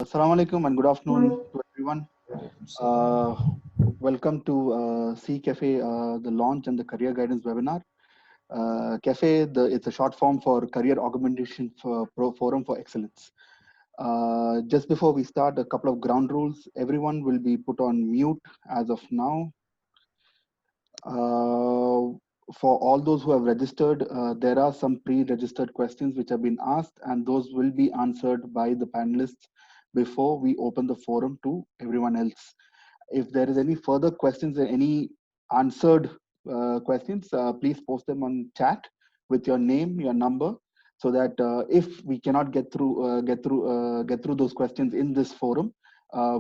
Assalamu alaikum and good afternoon to everyone. Uh, Welcome to CCAFE, the launch and the career guidance webinar. CAFE, it's a short form for Career Augmentation Forum for Excellence. Just before we start, a couple of ground rules. Everyone will be put on mute as of now. For all those who have registered, there are some pre-registered questions which have been asked, and those will be answered by the panelists before we open the forum to everyone else. If there is any further questions or any answered questions, please post them on chat with your name, your number, so that if we cannot get through those questions in this forum,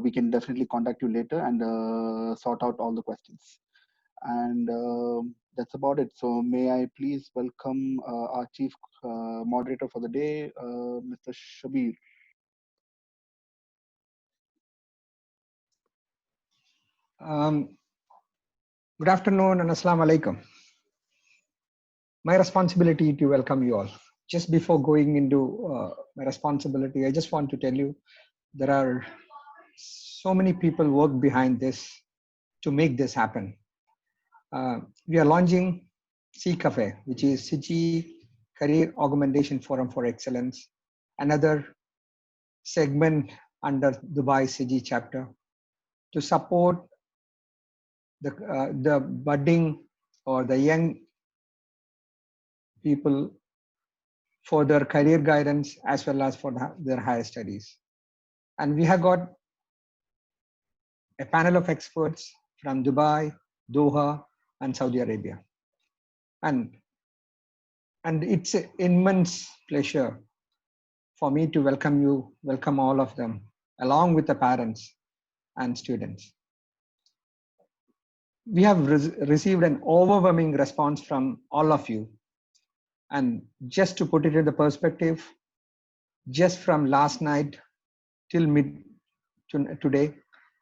we can definitely contact you later and sort out all the questions. And that's about it. So may I please welcome our chief moderator for the day, Mr. Shabir. Good afternoon and Assalamu alaikum. My responsibility to welcome you all. Just before going into my responsibility, I just want to tell you there are so many people work behind this to make this happen. We are launching CCAFE, which is CIGI Career Augmentation Forum for Excellence, another segment under Dubai CIGI chapter to support the budding or the young people for their career guidance as well as for their higher studies. And we have got a panel of experts from Dubai, Doha, and Saudi Arabia. And it's an immense pleasure for me to welcome all of them, along with the parents and students. We have received an overwhelming response from all of you. And just to put it in the perspective, just from last night till today,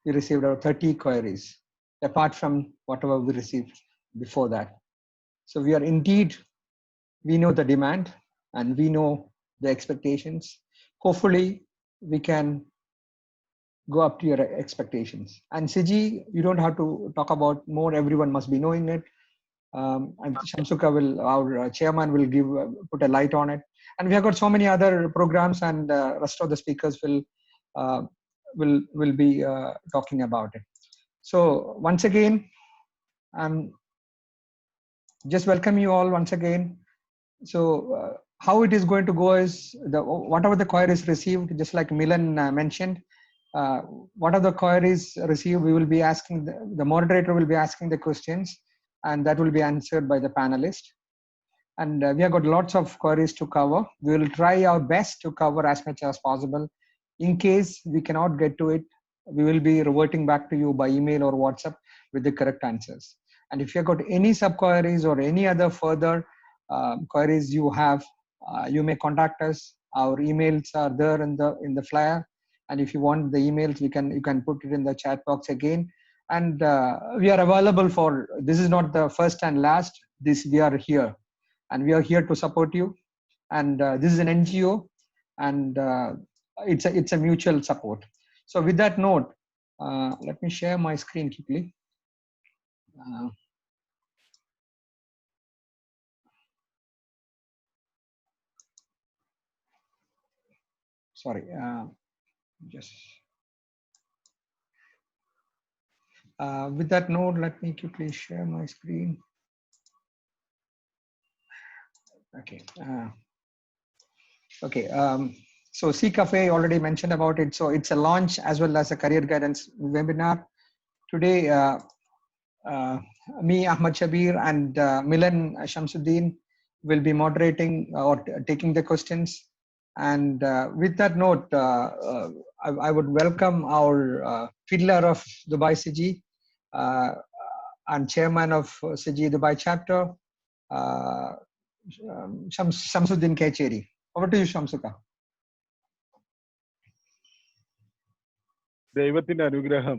we received about 30 queries, apart from whatever we received before that. So we know the demand and we know the expectations. Hopefully, we can go up to your expectations. And CIGI, you don't have to talk about more, everyone must be knowing it. And Shamsukka our chairman will put a light on it. And we have got so many other programs, and rest of the speakers will be talking about it. So once again, just welcome you all once again. So how it is going to go is whatever the queries received, just like Milan mentioned, what are the queries received, we will be asking, the moderator will be asking the questions, and that will be answered by the panelist. And we have got lots of queries to cover. We will try our best to cover as much as possible. In case we cannot get to it, we will be reverting back to you by email or WhatsApp with the correct answers. And if you have got any sub-queries or any other further queries you have, you may contact us. Our emails are there in the flyer. And if you want the emails, you can put it in the chat box again. And we are available for, this is not the first and last, we are here. And we are here to support you. And this is an NGO, and it's a mutual support. So with that note, let me share my screen quickly. Sorry, just. With that note, let me quickly share my screen. Okay. Okay. So CCAFE already mentioned about it. So it's a launch as well as a career guidance webinar. Today, me, Ahmad Shabir, and Milan Shamsuddin will be moderating or taking the questions. And with that note, I would welcome our fiddler of Dubai CIGI and chairman of CIGI Dubai chapter, Shamsuddin Kecheri. Over to you, Shamsukka. ദൈവത്തിന്റെ അനുഗ്രഹം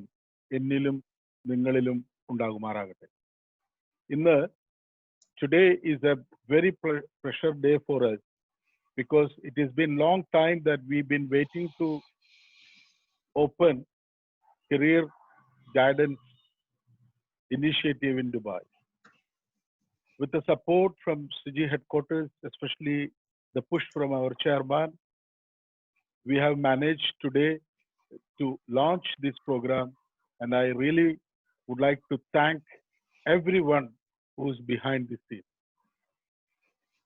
എന്നിലും നിങ്ങളിലും ഉണ്ടാകുമാറാകട്ടെ. ഇന്ന് today is a very pressure day for us because it has been long time that we've been waiting to open career guidance initiative in Dubai. With the support from CIGI headquarters, especially the push from our chairman, we have managed today to launch this program, and I really would like to thank everyone who's behind the scene.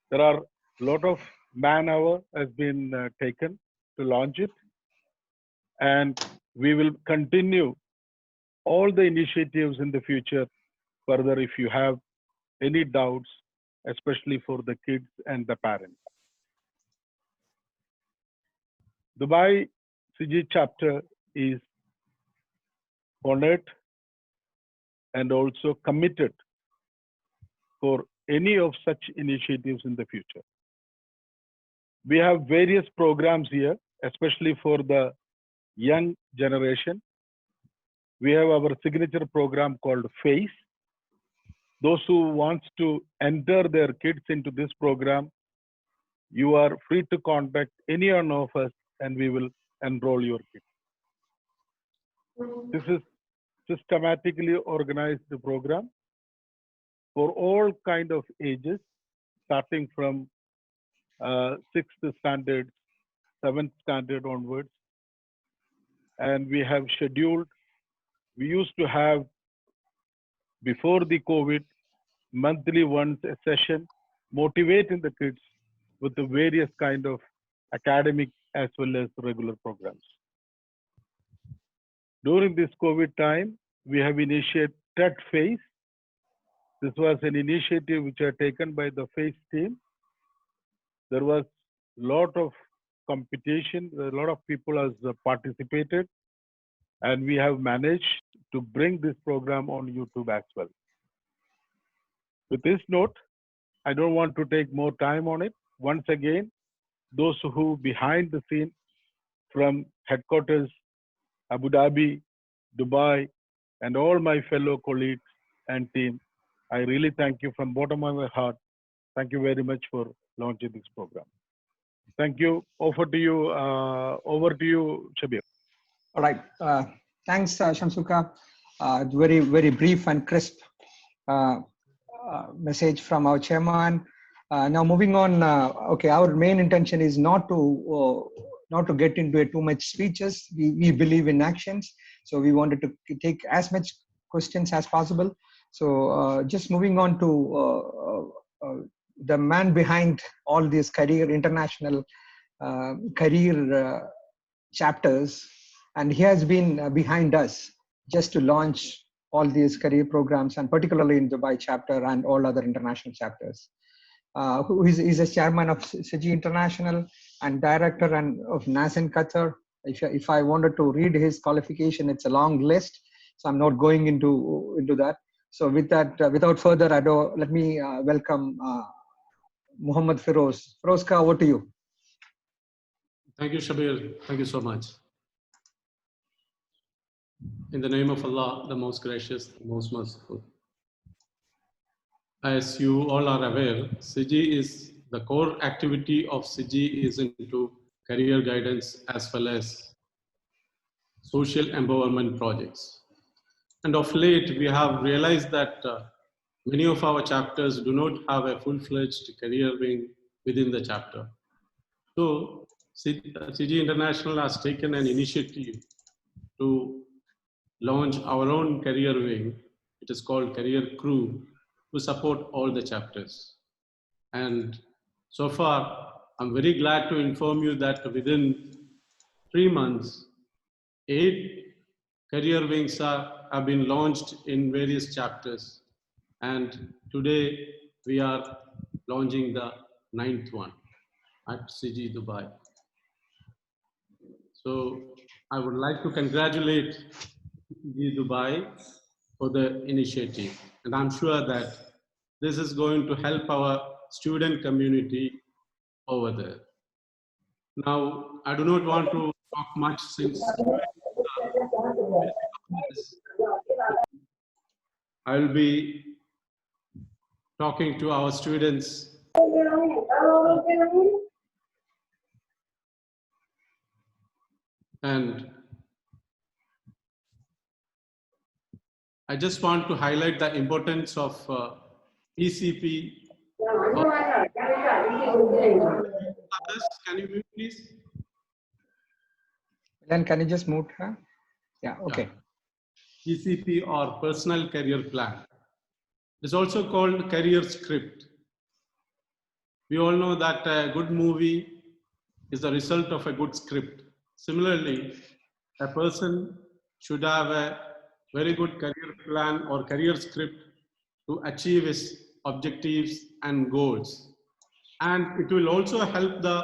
There are a lot of man-hour has been taken to launch it, and we will continue all the initiatives in the future further if you have any doubts, especially for the kids and the parents. Dubai CIGI chapter is honored and also committed for any of such initiatives in the future. We have various programs here, especially for the young generation. We have our signature program called FACE. Those who want to enter their kids into this program, you are free to contact any one of us and we will enroll your kids. This is systematically organized program for all kind of ages, starting from 6th standard, 7th standard onwards. And we have scheduled, we used to have before the COVID, monthly once a session, motivating the kids with the various kind of academic as well as regular programs. During this COVID time, we have initiated FACE. This was an initiative which was taken by the FACE team. There was a lot of competition, a lot of people has participated, and we have managed to bring this program on YouTube as well. With this note, I don't want to take more time on it. Once again, those who behind the scene from headquarters, Abu Dhabi, Dubai, and all my fellow colleagues and team, I really thank you from bottom of my heart. Thank you very much for launching this program. Thank you. Over to you, Shabir. All right. Thanks, Shamsukka. Very, very brief and crisp message from our chairman. Now moving on. Okay, our main intention is not to get into too much speeches. We believe in actions, so we wanted to take as much questions as possible. So just moving on to the man behind all these international career chapters, and he has been behind us just to launch all these career programs, and particularly in Dubai chapter and all other international chapters. Who is a chairman of CIGI International and director of NAS in Qatar. If I wanted to read his qualification, it's a long list, so I'm not going into that. So with that, without further ado, let me welcome Muhammad Firoz. Firozka, over to you. Thank you, Shabir. Thank you so much. In the name of Allah, the most gracious, the most merciful. As you all are aware, CIGI is the core activity of CIGI is into career guidance as well as social empowerment projects. And of late, we have realized that many of our chapters do not have a full-fledged career wing within the chapter. So CIGI International has taken an initiative to launch our own career wing. It is called Career Crew, to support all the chapters. And so far, I'm very glad to inform you that within 3 months, 8 career wings have been launched in various chapters. And today, we are launching the 9th one at CIGI Dubai. So I would like to congratulate CIGI Dubai for the initiative. And I'm sure that this is going to help our student community over there. Now, I do not want to talk much since I will be talking to our students. And I just want to highlight the importance of ECP. Can you mute, please? Then can you just mute her? Yeah, okay. Yeah. ECP or personal career plan. It's also called career script. We all know that a good movie is the result of a good script. Similarly, a person should have a very good career plan or career script to achieve his objectives and goals. And it will also help the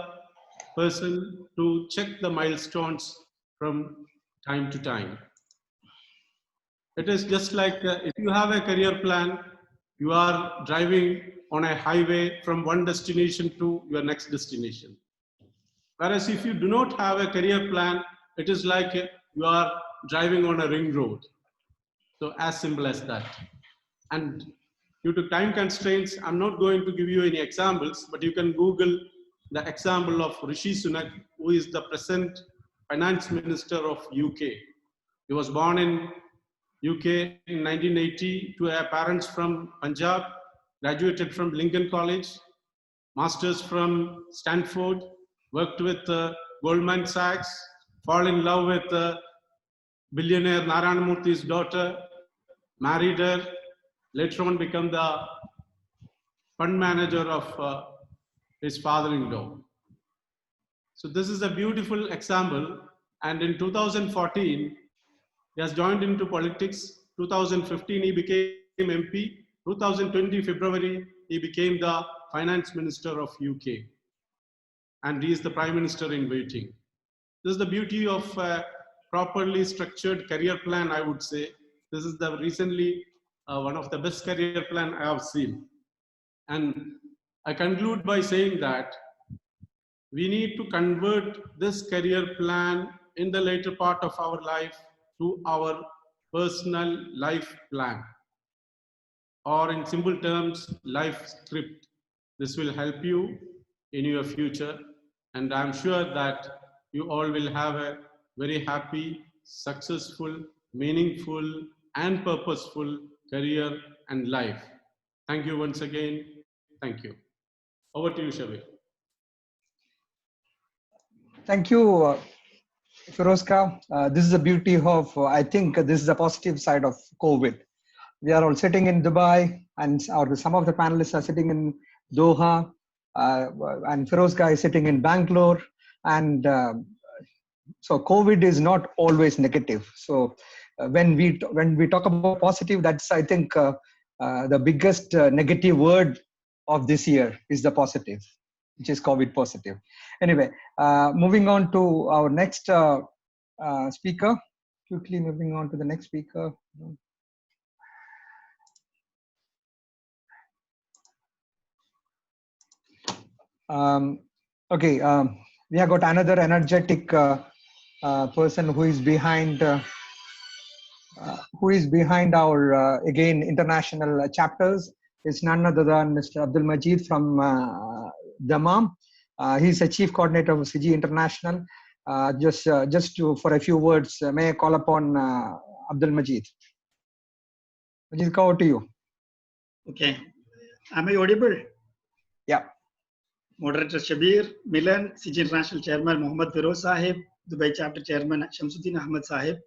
person to check the milestones from time to time. It is just like if you have a career plan, you are driving on a highway from one destination to your next destination. Whereas if you do not have a career plan, it is like you are driving on a ring road. So as simple as that. And due to time constraints, I'm not going to give you any examples, but you can Google the example of Rishi Sunak, who is the present finance minister of UK. He was born in UK in 1980 to a parents from Punjab, graduated from Lincoln College, masters from Stanford, worked with Goldman Sachs, fall in love with billionaire Narayana Murthy's daughter, married her, later on become the fund manager of his father-in-law. So this is a beautiful example. And in 2014, he has joined into politics. 2015, he became MP. 2020, February, he became the finance minister of UK. And he is the prime minister in waiting. This is the beauty of a properly structured career plan, I would say. This is the recently one of the best career plan I have seen. And I conclude by saying that we need to convert this career plan in the later part of our life to our personal life plan, or in simple terms, life script. This will help you in your future, and I'm sure that you all will have a very happy, successful, meaningful, and purposeful career and life. Thank you once again. Thank you. Over to you, Shabir. Thank you, Firozka. This is the beauty of, I think this is the positive side of COVID. We are all sitting in Dubai, and some of the panelists are sitting in Doha, and Firozka is sitting in Bangalore. And so COVID is not always negative. So when we talk about positive, that's, I think, the biggest negative word of this year is the positive, which is COVID positive. Anyway, moving on to our next speaker. Quickly moving on to the next speaker. Okay, we have got another energetic person who is behind our again international chapters. It's none other than Mr. Abdul Majid from Dammam. He's a chief coordinator of CIGI International. For a few words, may I call upon Abdul Majid? Majid, over to you. Okay. Am I audible? Yeah. Moderator Shabir, Milan, CIGI International Chairman Muhammad Firoz Sahib, Dubai Chapter Chairman Shamsukka Ahmed Sahib,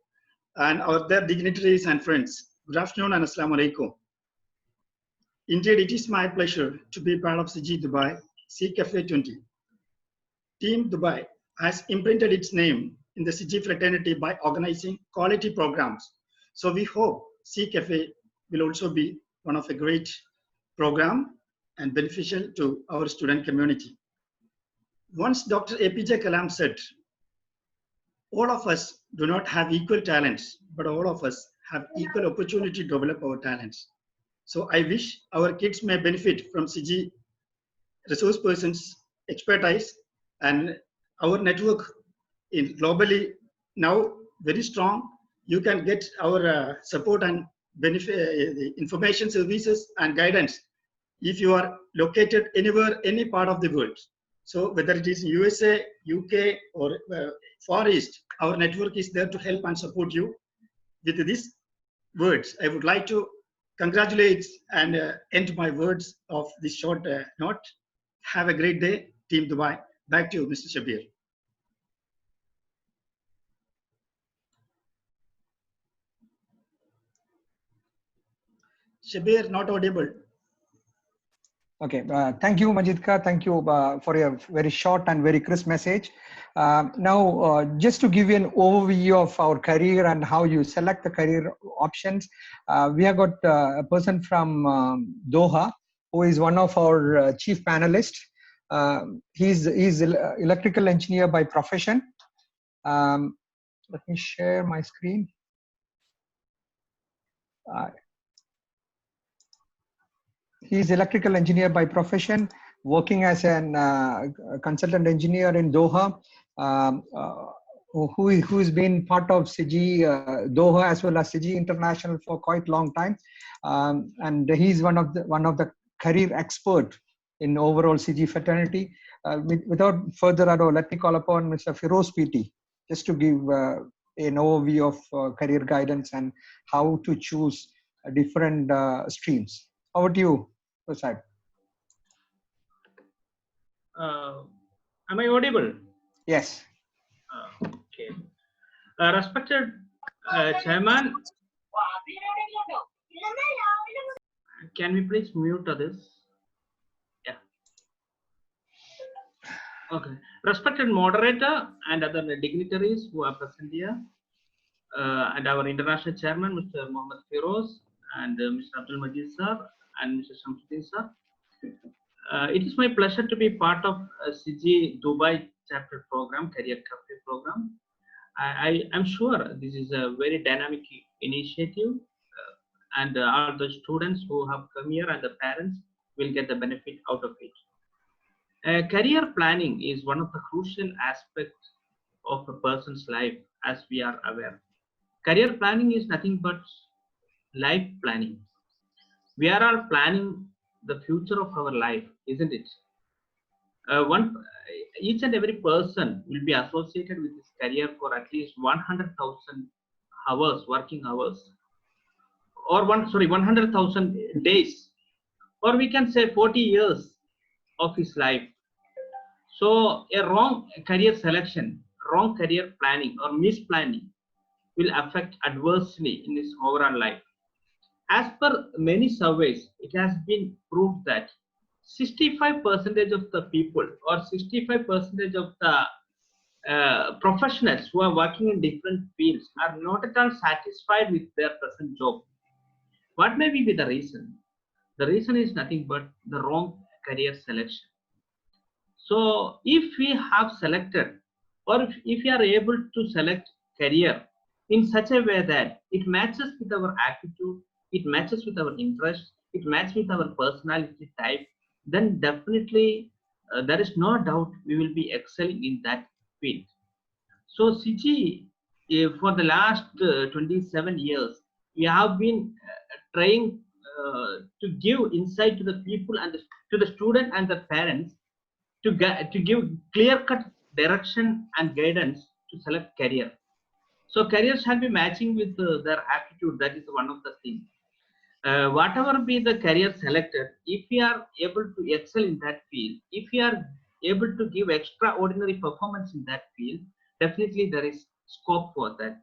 and our other dignitaries and friends. Good afternoon and Assalamu Alaikum. Indeed, it is my pleasure to be part of CIGI Dubai CCAFE 20. Team Dubai has imprinted its name in the CIGI fraternity by organizing quality programs. So we hope CCAFE will also be one of a great program and beneficial to our student community. Once Dr. APJ Kalam said, all of us do not have equal talents, but all of us have equal opportunity to develop our talents. So I wish our kids may benefit from CIGI resource persons' expertise, and our network in globally now very strong. You can get our support and benefit information services and guidance if you are located anywhere, any part of the world. So whether it is USA, UK, or Far East, our network is there to help and support you with this words, I would like to congratulate and end my words of this short note. Have a great day, Team Dubai. Back to you, Mr. Shabir. Shabir, not audible. Okay, thank you, Mujeebka. Thank you for your very short and very crisp message. Now, just to give you an overview of our career and how you select the career options, we have got a person from Doha who is one of our chief panelists. He's electrical engineer by profession. Let me share my screen. He's electrical engineer by profession, working as an consultant engineer in Doha, who's been part of CIGI Doha as well as CIGI International for quite a long time, and he's one of the career expert in overall CIGI fraternity. Without further ado, let me call upon Mr. Firoz PT just to give an overview of career guidance and how to choose different streams. Over to you, Prasad. Am I audible? Yes. Okay. Respected Chairman, can we please mute this? Yeah. Okay. Respected moderator and other dignitaries who are present here, and our international chairman, Mr. Mohammed Firoz, and Mr. Abdul Majid sir, and Mr. Shamsukka sir. It is my pleasure to be part of CIGI Dubai chapter program, Career Cafe program. I am sure this is a very dynamic initiative, and all the students who have come here and the parents will get the benefit out of it. Career planning is one of the crucial aspects of a person's life, as we are aware. Career planning is nothing but life planning. We are all planning the future of our life, isn't it? Each and every person will be associated with his career for at least 100,000 hours, working hours, or 100,000 days, or we can say 40 years of his life. So a wrong career selection, wrong career planning or misplanning will affect adversely in his overall life. As per many surveys, it has been proved that 65% of the people or 65% of the professionals who are working in different fields are not at all satisfied with their present job. What may be the reason? The reason is nothing but the wrong career selection. So if we have selected, or if we are able to select career in such a way that it matches with our attitude, it matches with our interest, it matches with our personality type, then definitely there is no doubt we will be excelling in that field. So CIGI, for the last 27 years, we have been trying to give insight to the people and to the student and the parents to give clear-cut direction and guidance to select career. So career shall be matching with their aptitude. That is one of the things. Whatever be the career selected, if we are able to excel in that field, if we are able to give extraordinary performance in that field, definitely there is scope for that.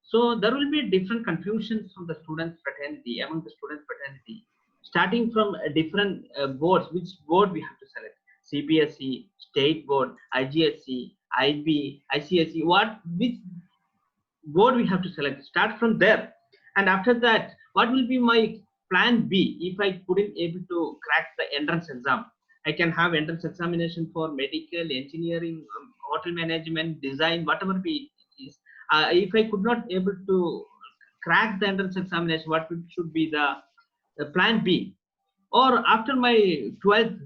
So there will be different confusions from the student fraternity, among the student fraternity, starting from different boards, which board we have to select. CBSE, State Board, IGSE, IB, ICSE, which board we have to select. Start from there. And after that, what will be my plan B if I couldn't able to crack the entrance exam? I can have entrance examination for medical, engineering, hotel management, design, whatever be it is. If I could not able to crack the entrance examination, what should be the plan B? Or after my 12th,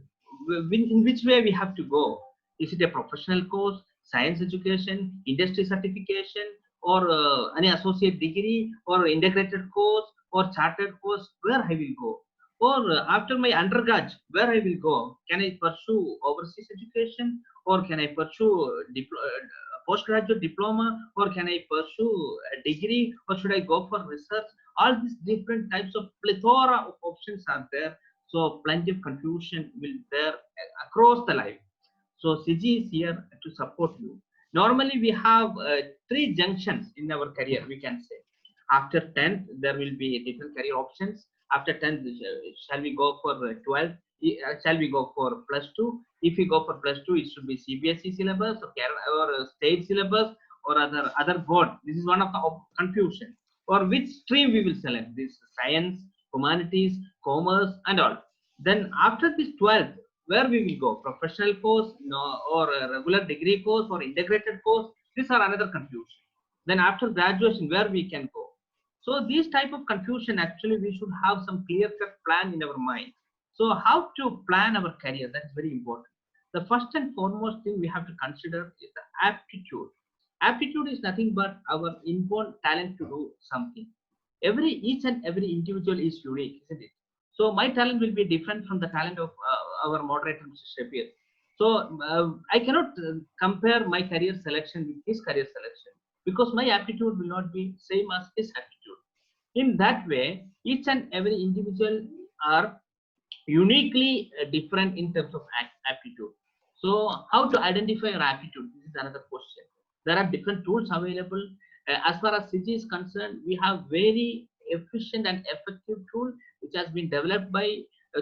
in which way we have to go? Is it a professional course, science education, industry certification, or any associate degree, or integrated course, or chartered course? Where I will go? Or after my undergrad, where I will go? Can I pursue overseas education, or can I pursue postgraduate diploma, or can I pursue a degree, or should I go for research? All these different types of plethora of options are there. So plenty of confusion will there across the life. So CIGI is here to support you. Normally we have 3 junctions in our career, we can say. After 10th, there will be different career options. After 10th, shall we go for 12th? Shall we go for +2? If we go for +2, it should be CBSE syllabus or state syllabus or other board. This is one of the confusion. Or which stream we will select? This science, humanities, commerce, and all. Then after this 12th, where we will go? Professional course, no, or a regular degree course, or integrated course? These are another confusion. Then after graduation, where we can go? So these type of confusion, actually we should have some clear-cut plan in our mind. So how to plan our career? That's very important. The first and foremost thing we have to consider is the aptitude. Aptitude is nothing but our inborn talent to do something. Each and every individual is unique, isn't it? So my talent will be different from the talent of our moderator, Mr. Shafir. So I cannot compare my career selection with his career selection, because my aptitude will not be same as his aptitude. In that way, each and every individual are uniquely different in terms of aptitude. So how to identify your aptitude? This is another question. There are different tools available. As far as CIGI is concerned, we have very efficient and effective tool which has been developed by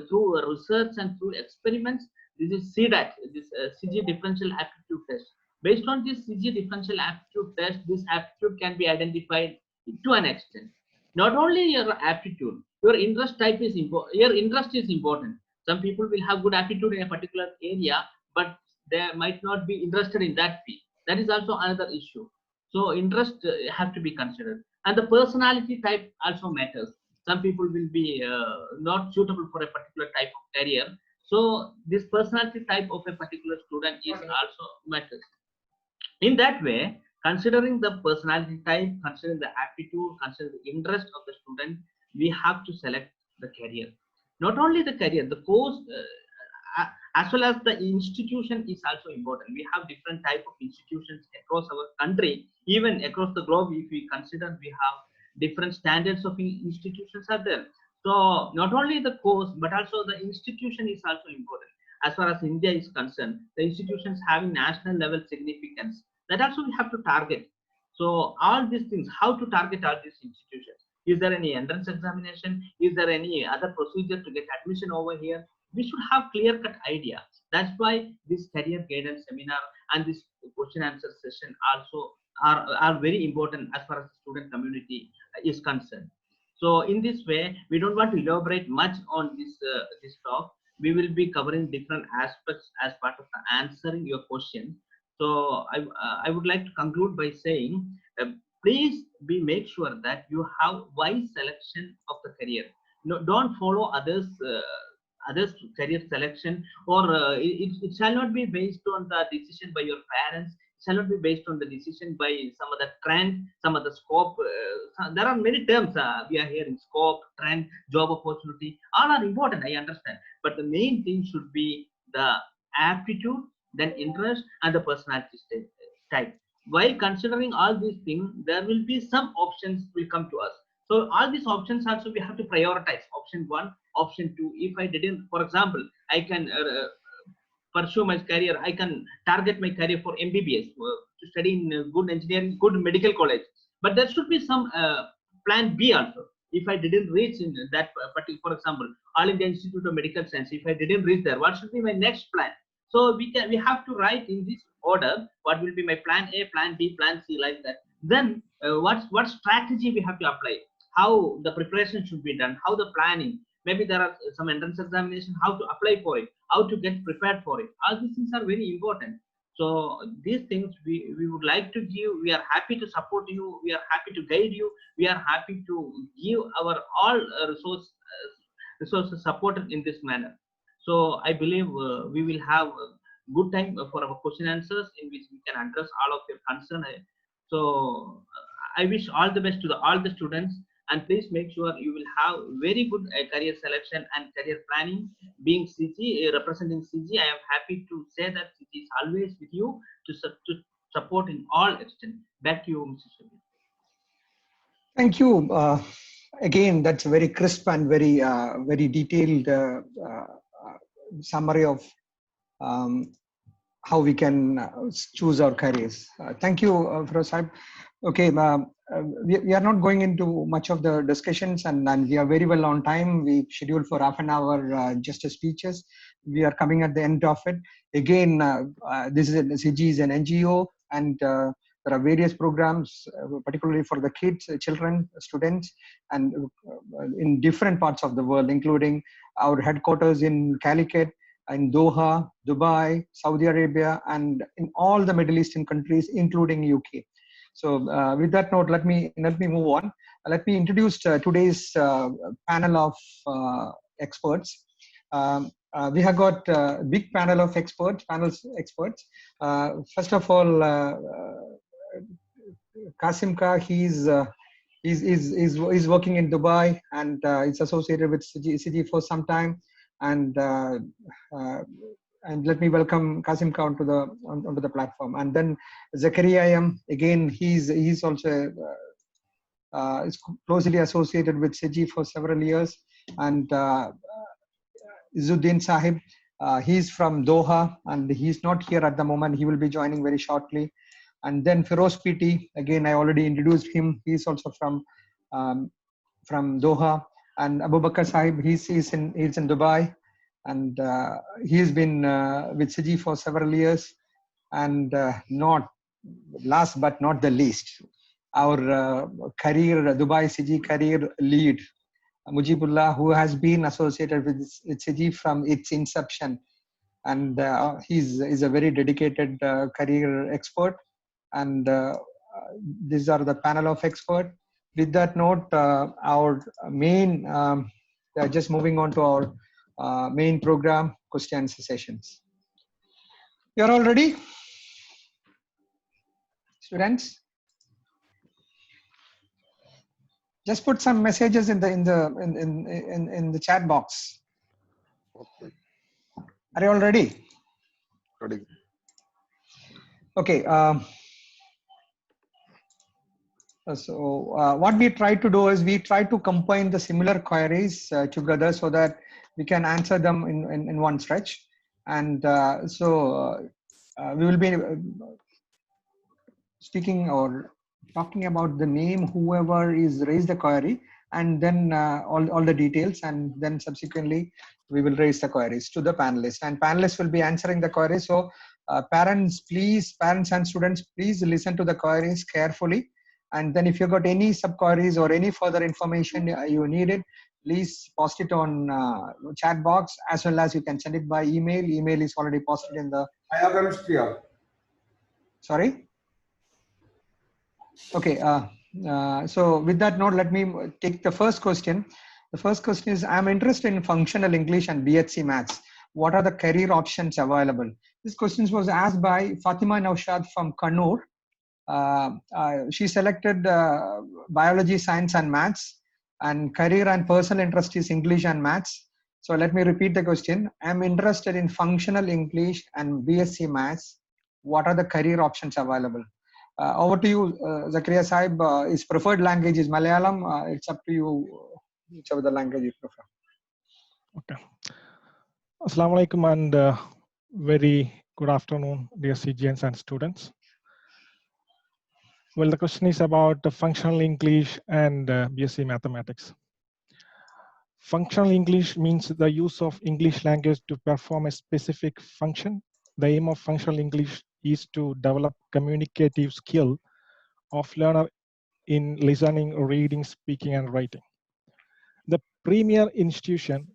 through research and through experiments. This is CDAT, this CIGI differential aptitude test. Based on this CIGI differential aptitude test, this aptitude can be identified to an extent. Not only your aptitude, your interest type is important. Your interest is important. Some people will have good aptitude in a particular area, but they might not be interested in that field. That is also another issue. So interest have to be considered, and the personality type also matters. Some people will be not suitable for a particular type of career. So this personality type of a particular student is also matters. In that way, considering the personality type, considering the aptitude, considering the interest of the student, we have to select the career. Not only the career, the course as well as the institution is also important. We have different type of institutions across our country, even across the globe. If we consider, we have different standards of institutions are there. So not only the course, but also the institution is also important. As far as India is concerned, the institutions having national level significance, that also we have to target. So all these things, how to target all these institutions? Is there any entrance examination? Is there any other procedure to get admission over here? We should have clear-cut idea. That's why this career guidance seminar and this question answer session also are very important as far as the student community is concerned. So in this way, we don't want to elaborate much on this talk. We will be covering different aspects as part of the answering your question. So I would like to conclude by saying, please make sure that you have wise selection of the career. No, don't follow others career selection, or it shall not be based on the decision by your parents. It shall not be based on the decision by some other trend, some other scope. There are many terms we are hearing: scope, trend, job opportunity. All are important, I understand, but the main thing should be the aptitude, then interest, and the personality type. While considering all these things, there will be some options will come to us. So all these options also we have to prioritize. Option 1, option 2. If I didn't, for example, I can pursue my career. I can target my career for MBBS, to study in good engineering, good medical college. But there should be some plan B also. If I didn't reach in that particular, for example, All India Institute of Medical Science, if I didn't reach there, what should be my next plan? So we have to write in this order what will be my plan A, plan B, plan C, like that. Then what strategy we have to apply, how the preparation should be done, how the planning. Maybe there are some entrance examination, how to apply for it, how to get prepared for it. All these things are very important. So these things we would like to give. We are happy to support you. We are happy to guide you. We are happy to give our all resources supported in this manner. So I believe we will have a good time for our question answers, in which we can address all of your concern. So I wish all the best to all the students, and please make sure you will have very good career selection and career planning. Being CIGI, representing CIGI, I am happy to say that CIGI is always with you to support in all extent. Back to you, Mr. Shabir. Thank you. Again, that's very crisp and very detailed summary of how we can choose our careers. Thank you, Firoz Saib. Okay, we are not going into much of the discussions, and we are very well on time. We scheduled for half an hour just speeches. We are coming at the end of it. Again, this is CIGI is an NGO, and there are various programs, particularly for the kids, children, students, and in different parts of the world, including our headquarters in Calicut, in Doha, Dubai, Saudi Arabia, and in all the Middle Eastern countries, including UK. So with that note, let me move on. Let me introduce today's panel of experts. We have got a big panel of experts. First of all, Kasımka, he's working in Dubai, and is associated with CIGI for some time. And let me welcome Kasımka onto the platform. And then Zakariya, again, he's also is closely associated with CIGI for several years. And Izzuddin Sahib, he's from Doha, and he's not here at the moment. He will be joining very shortly. And then Firoz PT, again, I already introduced him. He's also from Doha. And Abookka Sahib, he's in Dubai, and he's been with CIGI for several years. And not last but not the least, our Dubai CIGI career lead, Mujeebka, who has been associated with CIGI from its inception, and he's a very dedicated career expert. And these are the panel of experts. With that note, our main, just moving on to our main program, questions sessions. You're all ready, students? Just put some messages in the chat box. Okay. Are you all ready? Ready. Okay. So what we try to do is we try to combine the similar queries together so that we can answer them in one stretch. And we will be speaking or talking about the name, whoever is raised the query, and then all the details, and then subsequently we will raise the queries to the panelists, and panelists will be answering the queries. So parents and students, please listen to the queries carefully. And then if you got any sub-queries or any further information you needed, please post it on chat box, as well as you can send it by email. Email is already posted in the... Sorry? Okay. So with that note, let me take the first question. The first question is, I'm interested in functional English and BHC Maths. What are the career options available? This question was asked by Fatima Naushad from Kannur. She selected biology, science, and maths, and career and personal interest is English and maths. So let me repeat the question. I'm interested in functional English and BSc Maths. What are the career options available? Over to you, Zakariya Sahib. His preferred language is Malayalam. It's up to you, whichever the language you prefer. Okay. Assalamu alaikum and very good afternoon, dear CGNs and students. Well, the question is about the functional English and BSc Mathematics. Functional English means the use of English language to perform a specific function. The aim of functional English is to develop communicative skill of learner in listening, reading, speaking, and writing. The premier institution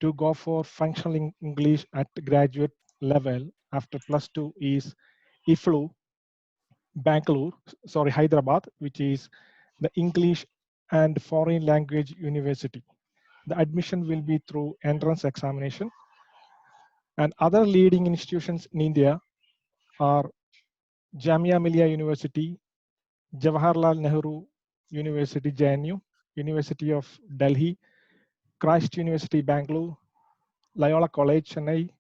to go for functional English at graduate level after +2 is IFLU, Hyderabad, which is the English and Foreign Language University. The admission will be through entrance examination. And other leading institutions in India are Jamia Millia University, Jawaharlal Nehru University, JNU, University of Delhi, Christ University, Bangalore, Loyola College, Chennai,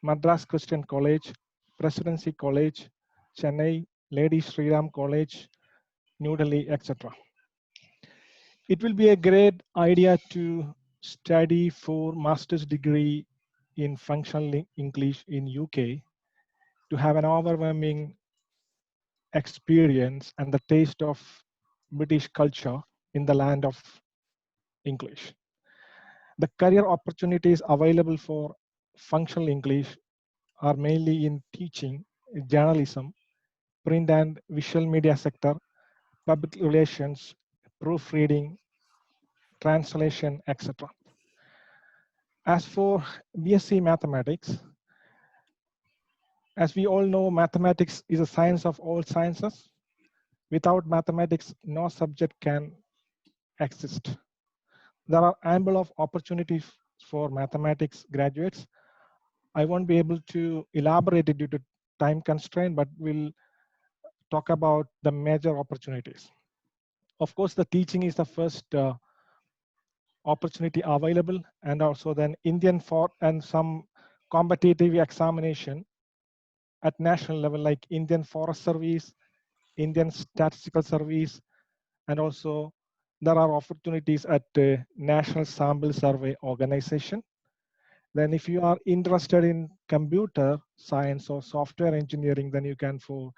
Madras Christian College, Presidency College, Chennai, Lady Sriram College, New Delhi, etc. It will be a great idea to study for master's degree in functional English in UK to have an overwhelming experience and the taste of British culture in the land of English. The career opportunities available for functional English are mainly in teaching, journalism, print and visual media sector, public relations, proofreading, translation, etc. As for BSc Mathematics, as we all know, mathematics is a science of all sciences. Without mathematics, no subject can exist. There are ample of opportunities for mathematics graduates. I won't be able to elaborate it due to time constraint, but we'll talk about the major opportunities. Of course, the teaching is the first opportunity available, and also then Indian for and some competitive examination at national level like Indian Forest Service, Indian Statistical Service, and also there are opportunities at National Sample Survey Organization. Then if you are interested in computer science or software engineering, then you can for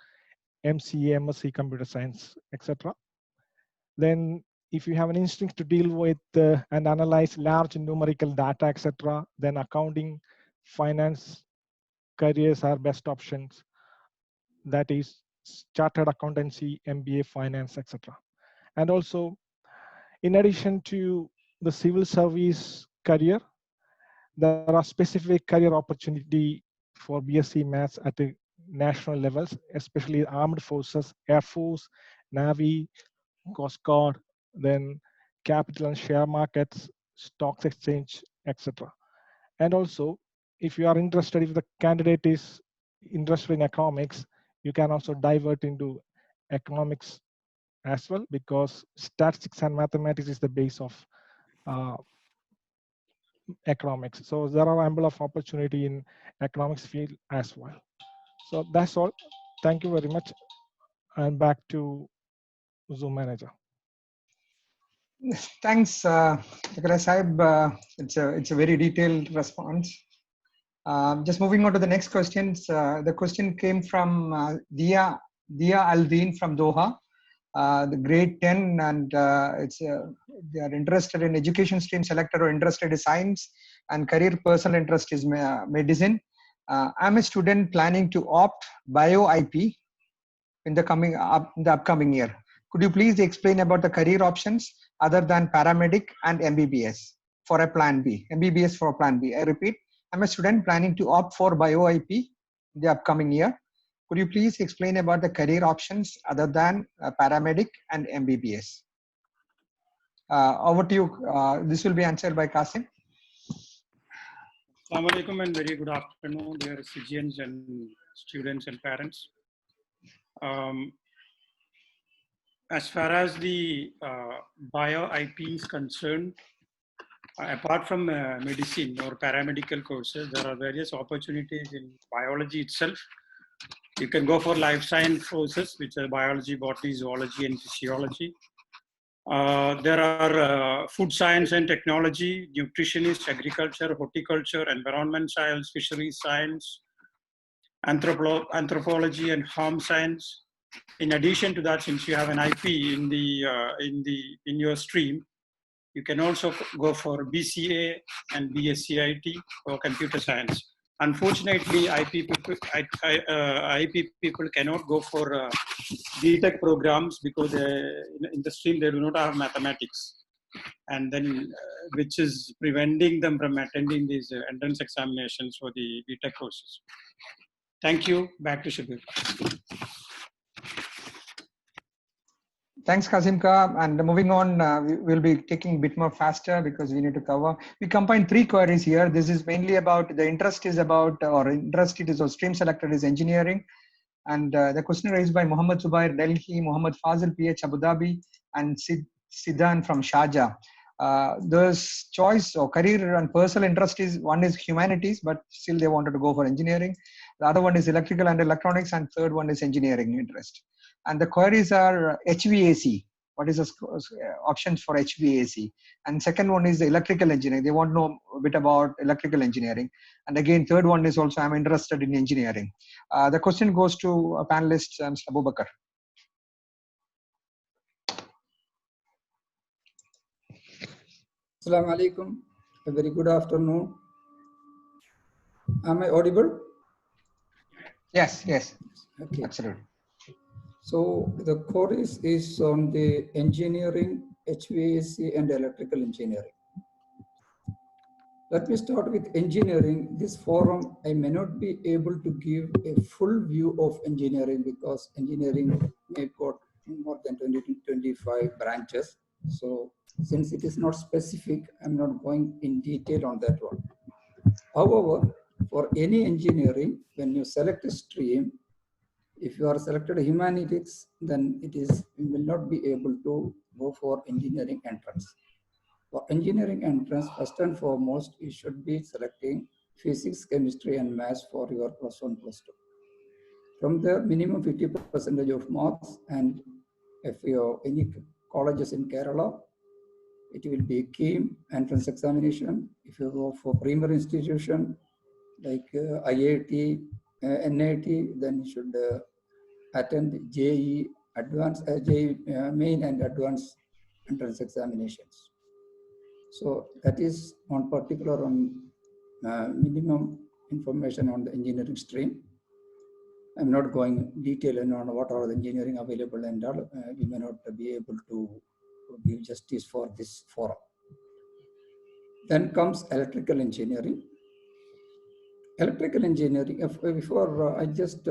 MCA, MSc Computer Science, etc. Then if you have an instinct to deal with and analyze large numerical data, etc., then accounting, finance careers are best options. That is chartered accountancy, MBA, finance, etc. And also, in addition to the civil service career, there are specific career opportunity for BSc Maths at the national levels, especially armed forces, Air Force, Navy, Coast Guard, then capital and share markets, stocks exchange, etc. And also, if you are interested, if the candidate is interested in economics, you can also divert into economics as well, because statistics and mathematics is the base of economics. So there are ample of opportunity in economics field as well. So that's all. Thank you very much. And back to Zoom manager. Thanks, Zakariya Sahib. It's a very detailed response. Just moving on to the next questions. The question came from Dia Aldin from Doha, the grade 10, and they are interested in education stream selected or interested in science, and career personal interest is medicine. I'm a student planning to opt bio IP in the upcoming year. Could you please explain about the career options other than paramedic and MBBS for a plan B? MBBS for a plan B. I repeat, I'm a student planning to opt for bio IP in the upcoming year. Could you please explain about the career options other than paramedic and MBBS? Over to you. This will be answered by Kasim. Assalamu alaikum and very good afternoon, dear CGNs and students and parents. As far as the bio IP is concerned, apart from medicine or paramedical courses, there are various opportunities in biology itself. You can go for life science courses, which are biology, botany, zoology, and physiology. There are food science and technology, nutritionist, agriculture, horticulture, environment science, fisheries science, anthropology, and home science. In addition to that, since you have an IP in your stream, you can also go for BCA and BSc IT or computer science. Unfortunately, IP people cannot go for BTech programs because in the stream they do not have mathematics, and then which is preventing them from attending these entrance examinations for the BTech courses. Thank you. Back to Shabir. Thanks, Kasımka. And moving on, we'll be taking a bit more faster because we need to cover. We combined 3 queries here. This is mainly about the interest is about, or interest it is, or stream selected is engineering. And the question raised by Muhammad Zubair, Delhi, Muhammad Fazil, PH, Abu Dhabi, and Sidan from Sharjah. There's choice or career and personal interest is, one is humanities, but still they wanted to go for engineering. The other one is electrical and electronics, and third one is engineering interest. And the queries are HVAC. What is the options for HVAC? And second one is the electrical engineering. They want to know a bit about electrical engineering. And again, third one is also I'm interested in engineering. The question goes to panelist Mr. Abookka. Assalamu alaikum. A very good afternoon. Am I audible? Yes, yes. Okay. Absolutely. So the course is on the engineering, HVAC and electrical engineering. Let me start with engineering. This forum, I may not be able to give a full view of engineering because engineering may got more than 20 to 25 branches. So since it is not specific, I'm not going in detail on that one. However, for any engineering, when you select a stream, if you are selected humanities, then you will not be able to go for engineering entrance. For engineering entrance, first and foremost, you should be selecting physics, chemistry, and maths for your +1, +2. From there, minimum 50% of marks, and if you have any colleges in Kerala, it will be KEAM entrance examination. If you go for primary institution like IIT, NIT, then you should attend JE advanced, JE main and advanced entrance examinations. So that is one particular on minimum information on the engineering stream. I'm not going detail on what are the engineering available and all. We may not be able to give justice for this forum. Then comes electrical engineering. Electrical engineering, before I just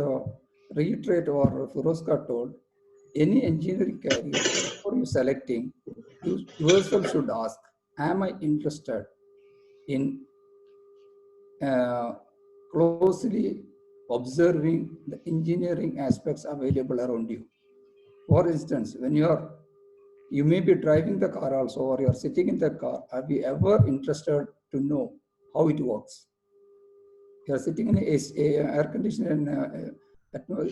reiterate what Firozka told, any engineering career, before you selecting, you yourself should ask, am I interested in closely observing the engineering aspects available around you? For instance, when you may be driving the car also, or you're sitting in the car, are you ever interested to know how it works? You're sitting in a air conditioned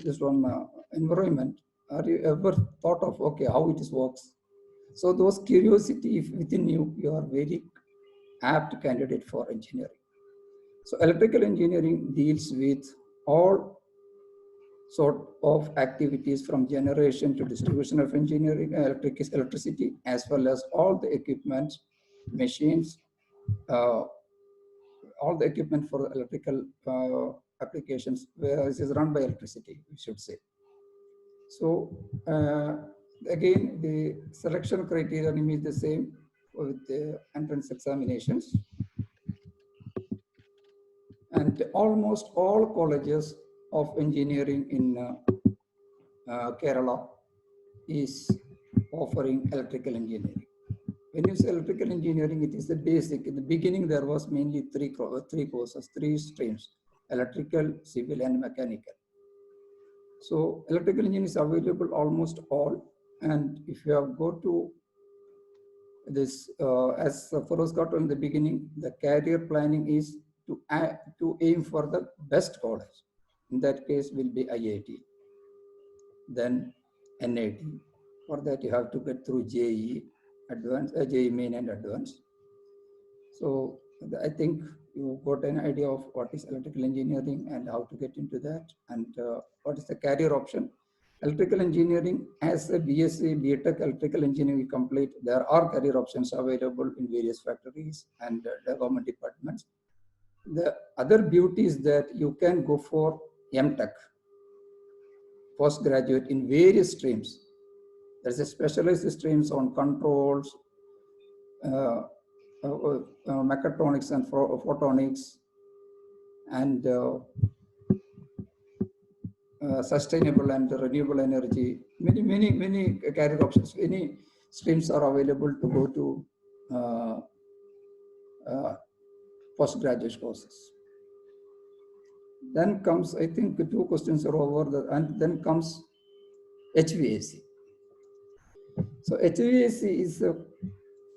this one environment. Are you ever thought of, okay, how it works? So those curiosity within you, you are very apt candidate for engineering. So electrical engineering deals with all sort of activities from generation to distribution of engineering, electricity, as well as all the equipment, machines, all the equipment for electrical applications, where this is run by electricity, we should say. So again, the selection criteria is the same with the entrance examinations. And almost all colleges of engineering in Kerala is offering electrical engineering. When you say electrical engineering, it is the basic. In the beginning, there was mainly three courses, three streams: electrical, civil, and mechanical. So electrical engineering is available almost all. And if you have go to this, as Firoz got in the beginning, the career planning is to aim for the best college. In that case, will be IIT, then NIT. For that, you have to get through JE, advanced, JE main and advanced. So I think you got an idea of what is electrical engineering and how to get into that, and what is the career option. Electrical engineering, as a BSc, BTech electrical engineering complete, there are career options available in various factories and government departments. The other beauty is that you can go for MTech, postgraduate in various streams. There's a specialized streams on controls, mechatronics and photonics, and sustainable and renewable energy. Many career options. Many streams are available to go to postgraduate courses. Then comes, I think, two questions are over, and then comes HVAC. So HVAC is a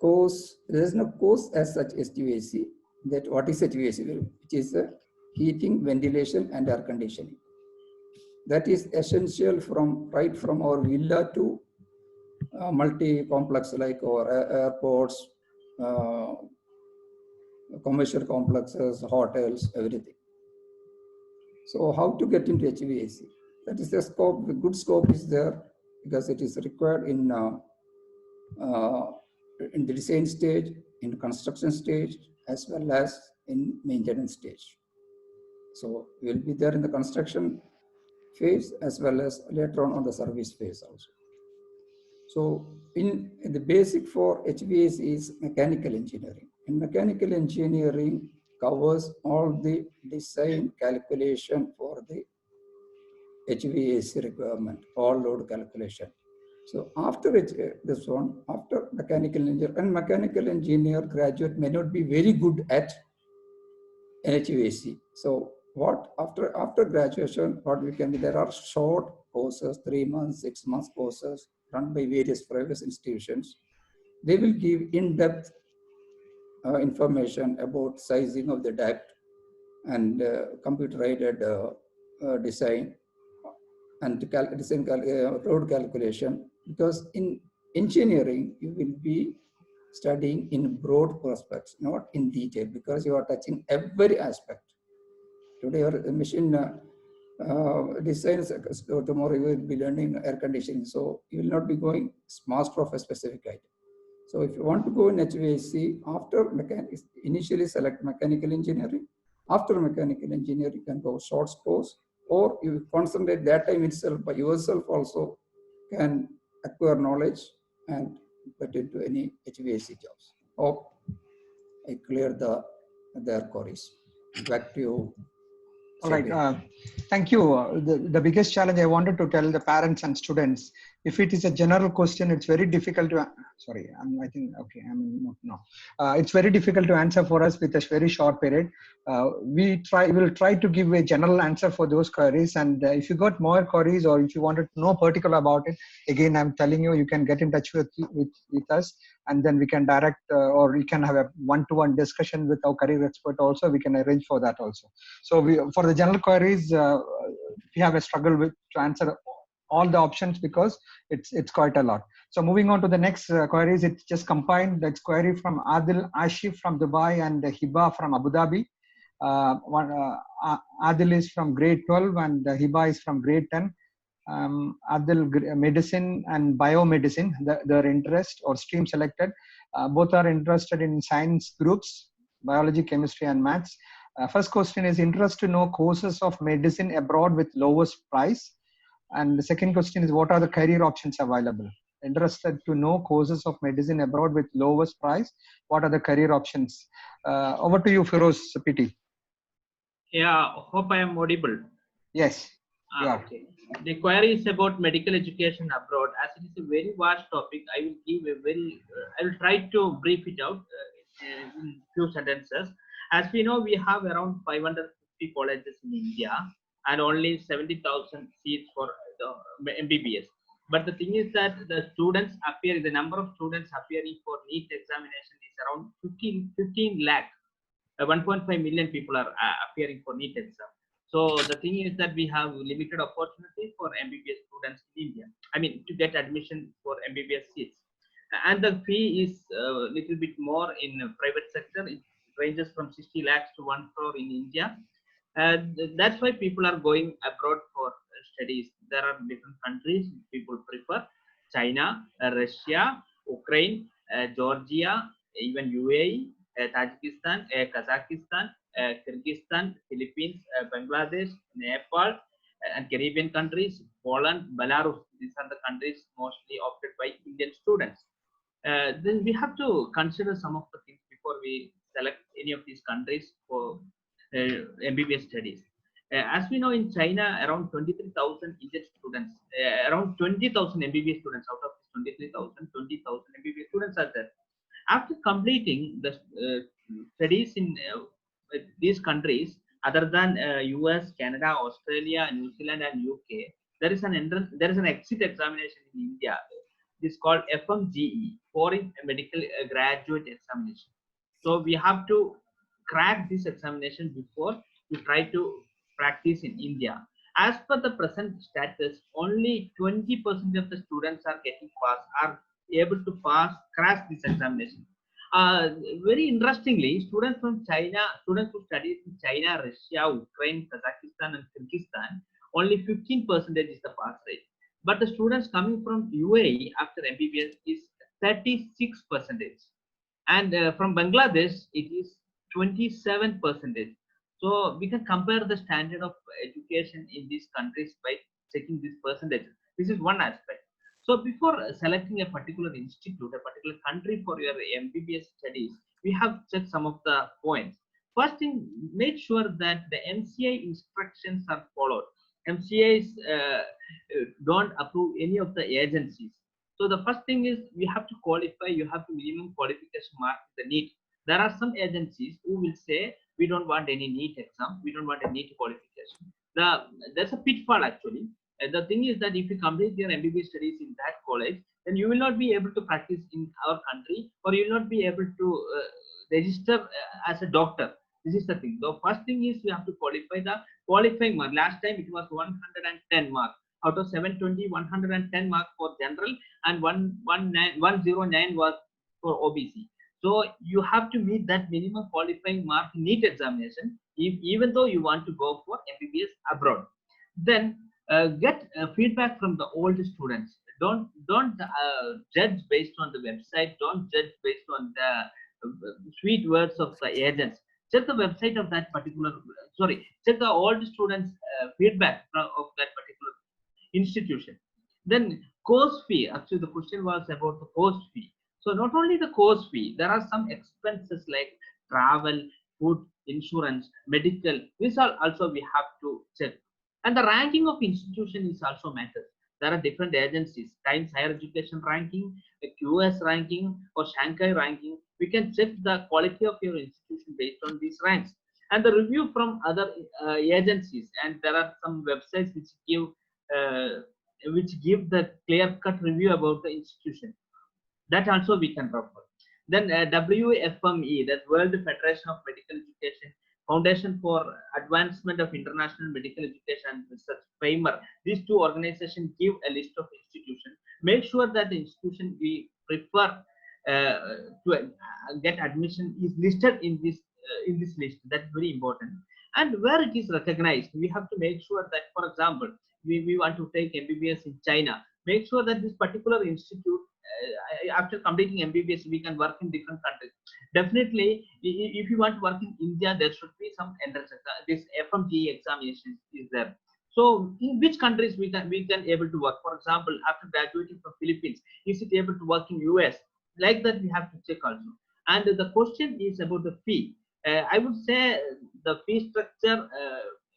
course. There is no course as such HVAC. That what is HVAC? Which is a heating, ventilation, and air conditioning. That is essential from right from our villa to multi-complex like our airports, commercial complexes, hotels, everything. So how to get into HVAC? That is the scope. The good scope is there because it is required in the design stage, in construction stage, as well as in maintenance stage. So we will be there in the construction phase as well as later on the service phase also. So in the basic for HVAC is mechanical engineering. And mechanical engineering covers all the design calculation for the HVAC requirement, all load calculation. So after this one, after mechanical engineer, and mechanical engineer graduate may not be very good at HVAC. So what after graduation, what we can do, there are short courses, 3 months, 6 months courses run by various private institutions. They will give in-depth information about sizing of the duct and computer-aided design and load calculation. Because in engineering, you will be studying in broad prospects, not in detail, because you are touching every aspect. Today, your machine designs, so tomorrow you will be learning air conditioning. So you will not be going master of a specific item. So if you want to go in HVAC, after initially select mechanical engineering. After mechanical engineering, you can go short course, or you concentrate that time itself by yourself also can acquire knowledge and get into any HVAC jobs. Hope I cleared their queries. Back to you. All right. Thank you. The biggest challenge I wanted to tell the parents and students, if it is a general question, it's very difficult to, sorry, I think, okay, no. It's very difficult to answer for us with a very short period. We will try to give a general answer for those queries. And if you got more queries or if you wanted to know particular about it, again, I'm telling you, you can get in touch with us, and then we can direct or we can have a one-to-one discussion with our career expert also. We can arrange for that also. So for the general queries, we have a struggle to answer all the options because it's quite a lot. So moving on to the next queries, it's just combined. That's query from Adil Ashif from Dubai and Hiba from Abu Dhabi. Adil is from grade 12 and Hiba is from grade 10. Adil, medicine and biomedicine, their interest or stream selected. Both are interested in science groups, biology, chemistry, and maths. First question is interest to know courses of medicine abroad with lowest price. And the second question is what are the career options available? Interested to know courses of medicine abroad with lowest price. What are the career options? Over to you, Firoz PT. Yeah, hope I am audible. Yes. Okay. The query is about medical education abroad. As it is a very vast topic, I will give a very, I will try to brief it out in few sentences. As we know, we have around 550 colleges in India and only 70,000 seats for the MBBS. But the thing is that the students appear, the number of students appearing for NEET examination is around 15 lakh. 1.5 million people are appearing for NEET exam. So the thing is that we have limited opportunity for MBBS students in India. I mean, to get admission for MBBS seats. And the fee is a little bit more in private sector. It ranges from 60 lakhs to 1 crore in India. That's why people are going abroad for studies. There are different countries people prefer: China, Russia, Ukraine, Georgia, even UAE, Tajikistan, Kazakhstan, Kyrgyzstan, Philippines, Bangladesh, Nepal, and Caribbean countries, Poland, Belarus. These are the countries mostly opted by Indian students. Then we have to consider some of the things before we select any of these countries for MBBS studies. As we know, in China, around 23,000 Indian students, around 20,000 MBBS students out of 23,000, 20,000 MBBS students are there. After completing the studies in these countries, other than US, Canada, Australia, New Zealand, and UK, there is an entrance, there is an exit examination in India. It is called FMGE, Foreign Medical Graduate Examination. So we have to crack this examination before to try to practice in India. As per the present status, only 20% of the students are getting pass, are able to crash this examination. Very interestingly, students from China, students who study in China, Russia, Ukraine, Kazakhstan, and Kyrgyzstan, only 15% is the pass rate. But the students coming from UAE after MBBS is 36%. And from Bangladesh, it is 27%. So we can compare the standard of education in these countries by checking this percentage. This is one aspect. So before selecting a particular institute, a particular country for your MBBS studies, we have checked some of the points. First thing, make sure that the MCA instructions are followed. MCAs don't approve any of the agencies. So the first thing is you have to qualify, you have to minimum qualification mark the NEET. There are some agencies who will say, we don't want any NEET exam, we don't want a NEET qualification. There's a pitfall actually. The thing is that if you complete your MBBS studies in that college, then you will not be able to practice in our country, or you will not be able to register as a doctor. This is the thing. The first thing is you have to qualify the qualifying mark. Last time it was 110 mark. Out of 720, 110 mark for general, and 109 was for OBC. So you have to meet that minimum qualifying mark NEET examination, even though you want to go for MBBS abroad. Then get feedback from the old students. Don't judge based on the website. Don't judge based on the sweet words of the agents. Check the website of that particular. Check the old students' feedback of that particular institution. Then course fee. Actually, the question was about the course fee. So not only the course fee, there are some expenses like travel, food, insurance, medical. These are also we have to check. And the ranking of institution is also matters. There are different agencies, Times Higher Education ranking, the QS ranking, or Shanghai ranking. We can check the quality of your institution based on these ranks. And the review from other agencies. And there are some websites which give the clear-cut review about the institution. That also we can refer. Then WFME, that's World Federation of Medical Education, Foundation for Advancement of International Medical Education and Research, FAMER. These two organizations give a list of institutions. Make sure that the institution we prefer to get admission is listed in this list. That's very important. And where it is recognized, we have to make sure that, for example, we want to take MBBS in China. Make sure that this particular institute, after completing MBBS, we can work in different countries. Definitely, if you want to work in India, there should be some entrance. This FMGE examination is there. So, in which countries we can able to work? For example, after graduating from Philippines, is it able to work in US? Like that, we have to check also. And the question is about the fee. I would say the fee structure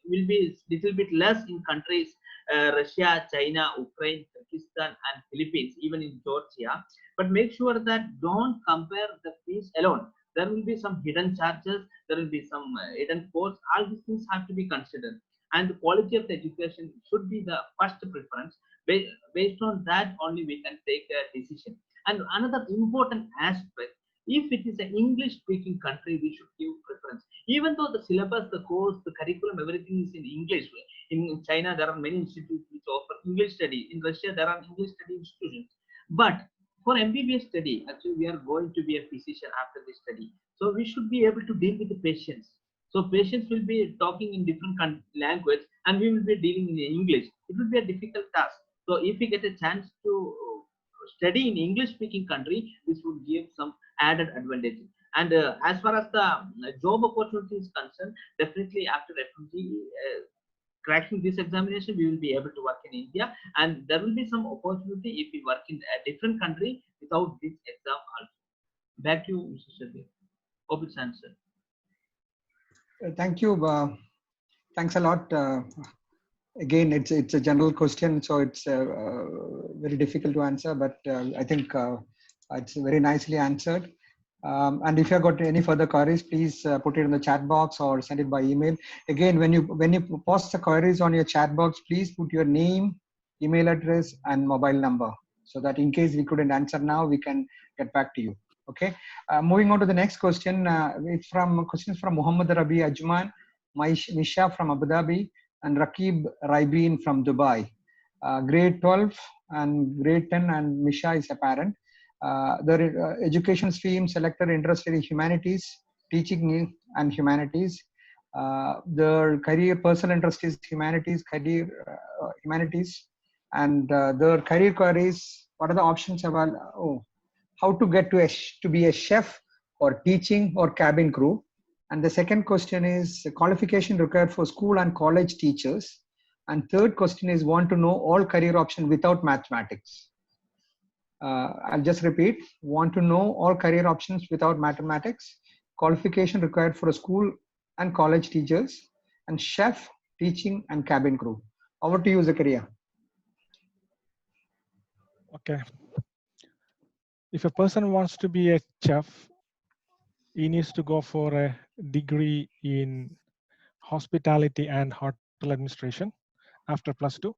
will be little bit less in countries Russia, China, Ukraine, Pakistan, and Philippines, even in Georgia. But make sure that don't compare the fees alone. There will be some hidden charges, there will be some hidden costs. All these things have to be considered. And the quality of the education should be the first preference. Based on that, only we can take a decision. And another important aspect, if it is an English-speaking country, we should give preference. Even though the syllabus, the course, the curriculum, everything is in English. In China, there are many institutes which offer English study. In Russia, there are English study institutions. But for MBBS study, actually, we are going to be a physician after this study. So we should be able to deal with the patients. So patients will be talking in different language, and we will be dealing in English. It will be a difficult task. So if we get a chance to study in English-speaking country, this would give some added advantage. And as far as the job opportunity is concerned, definitely after FMG cracking this examination, we will be able to work in India, and there will be some opportunity if we work in a different country without this exam also. Back to you, Mr. Shabir. Hope it's answered. Thank you. Thanks a lot. Again, it's a general question, so it's very difficult to answer, but I think it's very nicely answered. And if you have got any further queries, please put it in the chat box or send it by email. Again, when you post the queries on your chat box, please put your name, email address, and mobile number, so that in case we couldn't answer now, we can get back to you. Okay. Moving on to the next question. Questions from Muhammad Rabi Ajman. Misha from Abu Dhabi, and Rakib Raibin from Dubai. Grade 12 and grade 10, and Misha is a parent. The education stream selected interested in humanities, teaching and humanities. Their career personal interest is humanities, humanities, and their career queries. What are the options available? Oh, how to get to be a chef, or teaching, or cabin crew. And the second question is qualification required for school and college teachers. And third question is want to know all career options without mathematics. I'll just repeat, want to know all career options without mathematics, qualification required for a school and college teachers, and chef, teaching, and cabin crew. Over to you, Zakariya. Okay. If a person wants to be a chef, he needs to go for a degree in hospitality and hotel administration after +2,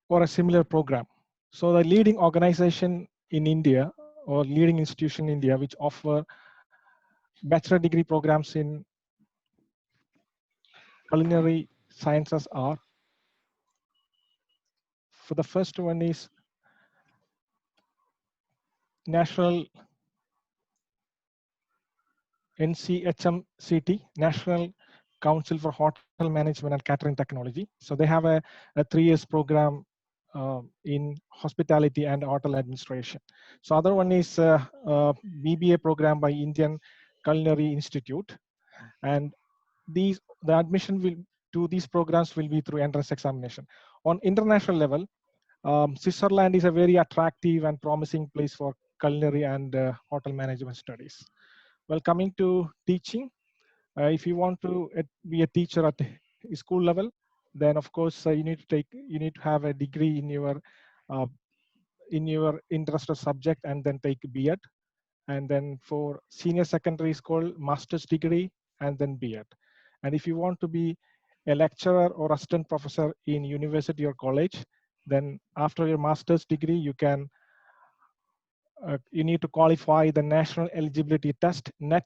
or a similar program. So the leading organization in India, or leading institution in India, which offer bachelor degree programs in culinary sciences are, for the first one is National NCHMCT, National Council for Hotel Management and Catering Technology. So they have a 3 years program in hospitality and hotel administration. So other one is BBA program by Indian Culinary Institute, and the admission to these programs will be through entrance examination. On international level, Switzerland is a very attractive and promising place for culinary and hotel management studies. Well, coming to teaching, if you want to be a teacher at school level, then of course you need to have a degree in your interested subject, and then take B.Ed. And then for senior secondary school, master's degree, and then B.Ed. And if you want to be a lecturer or assistant professor in university or college, then after your master's degree, you need to qualify the National Eligibility Test, NET,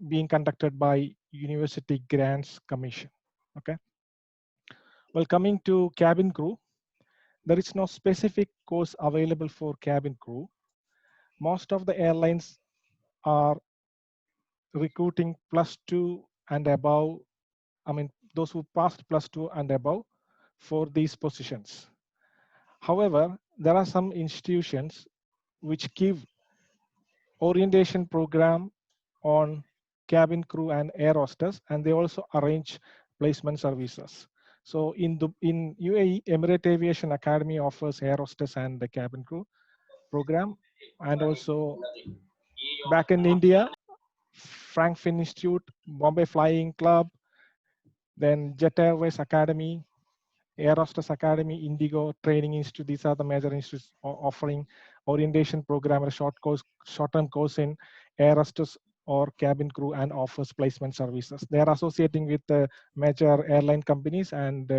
being conducted by University Grants Commission. Okay. Well, coming to cabin crew, there is no specific course available for cabin crew. Most of the airlines are recruiting +2 and above. I mean, those who passed +2 and above for these positions. However, there are some institutions which give orientation program on cabin crew and air hostess, and they also arrange placement services. So in UAE, Emirate Aviation Academy offers air hostess and the cabin crew program. And also back in India, Frankfurt Institute, Bombay Flying Club, then Jet Airways Academy, Air Hostess Academy, Indigo Training Institute. These are the major institutes offering orientation program, a short-term course in air hostess or cabin crew, and offers placement services. They are associating with the major airline companies, and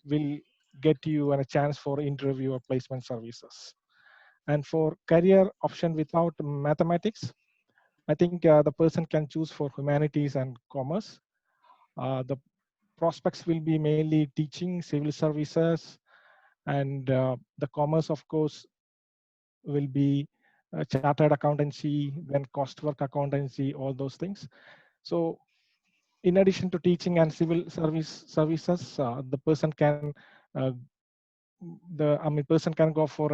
will get you a chance for interview or placement services. And for career option without mathematics, I think the person can choose for humanities and commerce. The prospects will be mainly teaching, civil services, and the commerce, of course, will be chartered accountancy, then cost work accountancy, all those things. So in addition to teaching and civil services, the person can person can go for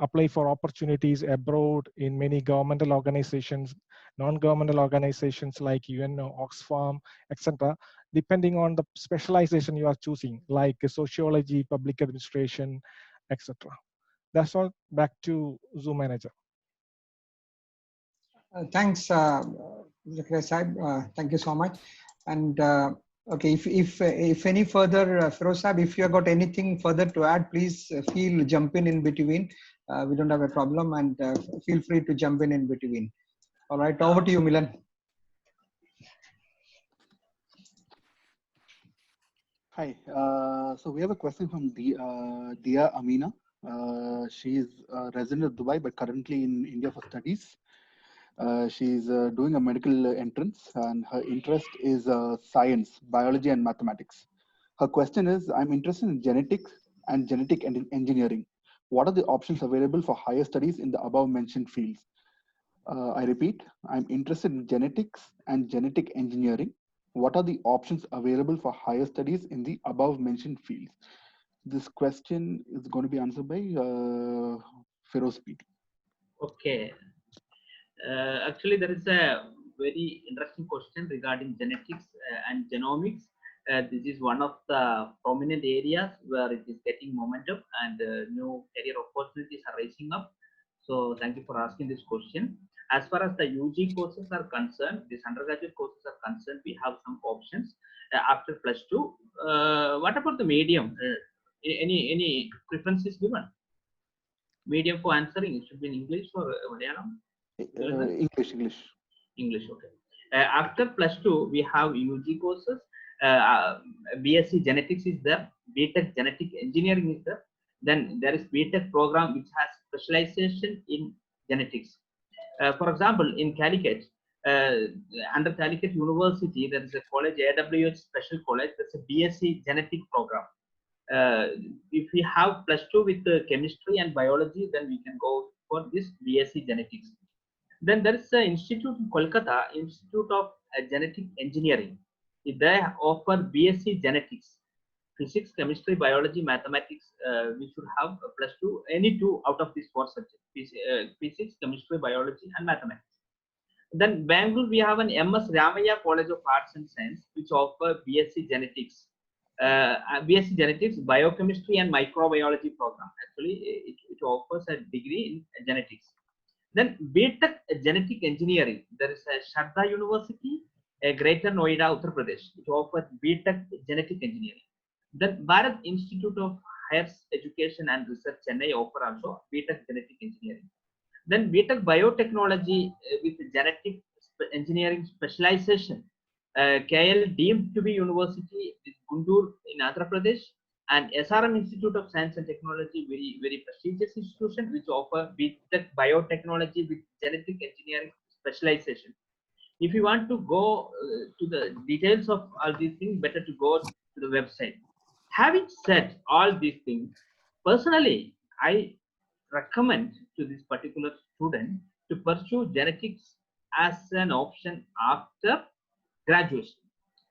apply for opportunities abroad in many governmental organizations, non-governmental organizations like UNO, Oxfam, etc., depending on the specialization you are choosing, like sociology, public administration, etc. That's all. Back to Zoom Manager. Thanks, Zakariya Saib. Thank you so much. And okay, if any further, Firoz Saib, if you have got anything further to add, please jump in between. We don't have a problem, and feel free to jump in between. All right, over to you, Milan. Hi. So we have a question from Dia Amina. She is a resident of Dubai, but currently in India for studies. She's doing a medical entrance, and her interest is science, biology, and mathematics. Her question is, I'm interested in genetics and genetic engineering. What are the options available for higher studies in the above mentioned fields? I repeat, I'm interested in genetics and genetic engineering. What are the options available for higher studies in the above mentioned fields? This question is going to be answered by Firoz PT. Okay. Actually, there is a very interesting question regarding genetics and genomics. This is one of the prominent areas where it is getting momentum and new career opportunities are rising up. So thank you for asking this question. As far as the UG courses are concerned, these undergraduate courses are concerned, we have some options after +2. What about the medium? Any preferences given? Medium for answering, it should be in English or Malayalam? English, okay. After +2, we have UG courses. BSc Genetics is there. BTech Genetic Engineering is there. Then there is BTech program which has specialization in genetics. For example, in Calicut, under Calicut University, there is a college, AWH Special College. That's a BSc Genetic program. If we have +2 with chemistry and biology, then we can go for this BSc Genetics. Then there is an institute in Kolkata, Institute of Genetic Engineering. They offer BSc Genetics, Physics, Chemistry, Biology, Mathematics. We should have +2, any 2 out of these 4 subjects, Physics, Chemistry, Biology, and Mathematics. Then Bangalore, we have an MS Ramaya College of Arts and Science, which offer BSc Genetics. BSc Genetics, Biochemistry, and Microbiology program. Actually, it offers a degree in genetics. Then BTech Genetic Engineering, there is a Shraddha University, Greater Noida, Uttar Pradesh. It offers BTech Genetic Engineering. Then Bharat Institute of Higher Education and Research, Chennai, offer also BTech Genetic Engineering. Then BTech Biotechnology with Genetic Engineering specialization. KL deemed to be university is Guntur in Andhra Pradesh, and SRM Institute of Science and Technology, very prestigious institution which offer BTech Biotechnology with Genetic Engineering specialization. If you want to go to the details of all these things, better to go to the website. Having said all these things, personally, I recommend to this particular student to pursue genetics as an option after graduation.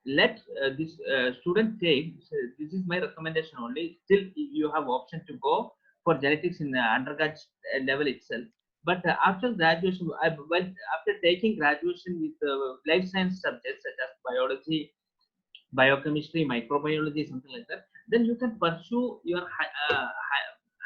Let this student take, this is my recommendation only, still you have option to go for genetics in the undergrad level itself. But after graduation, after taking graduation with life science subjects such as biology, biochemistry, microbiology, something like that, then you can pursue your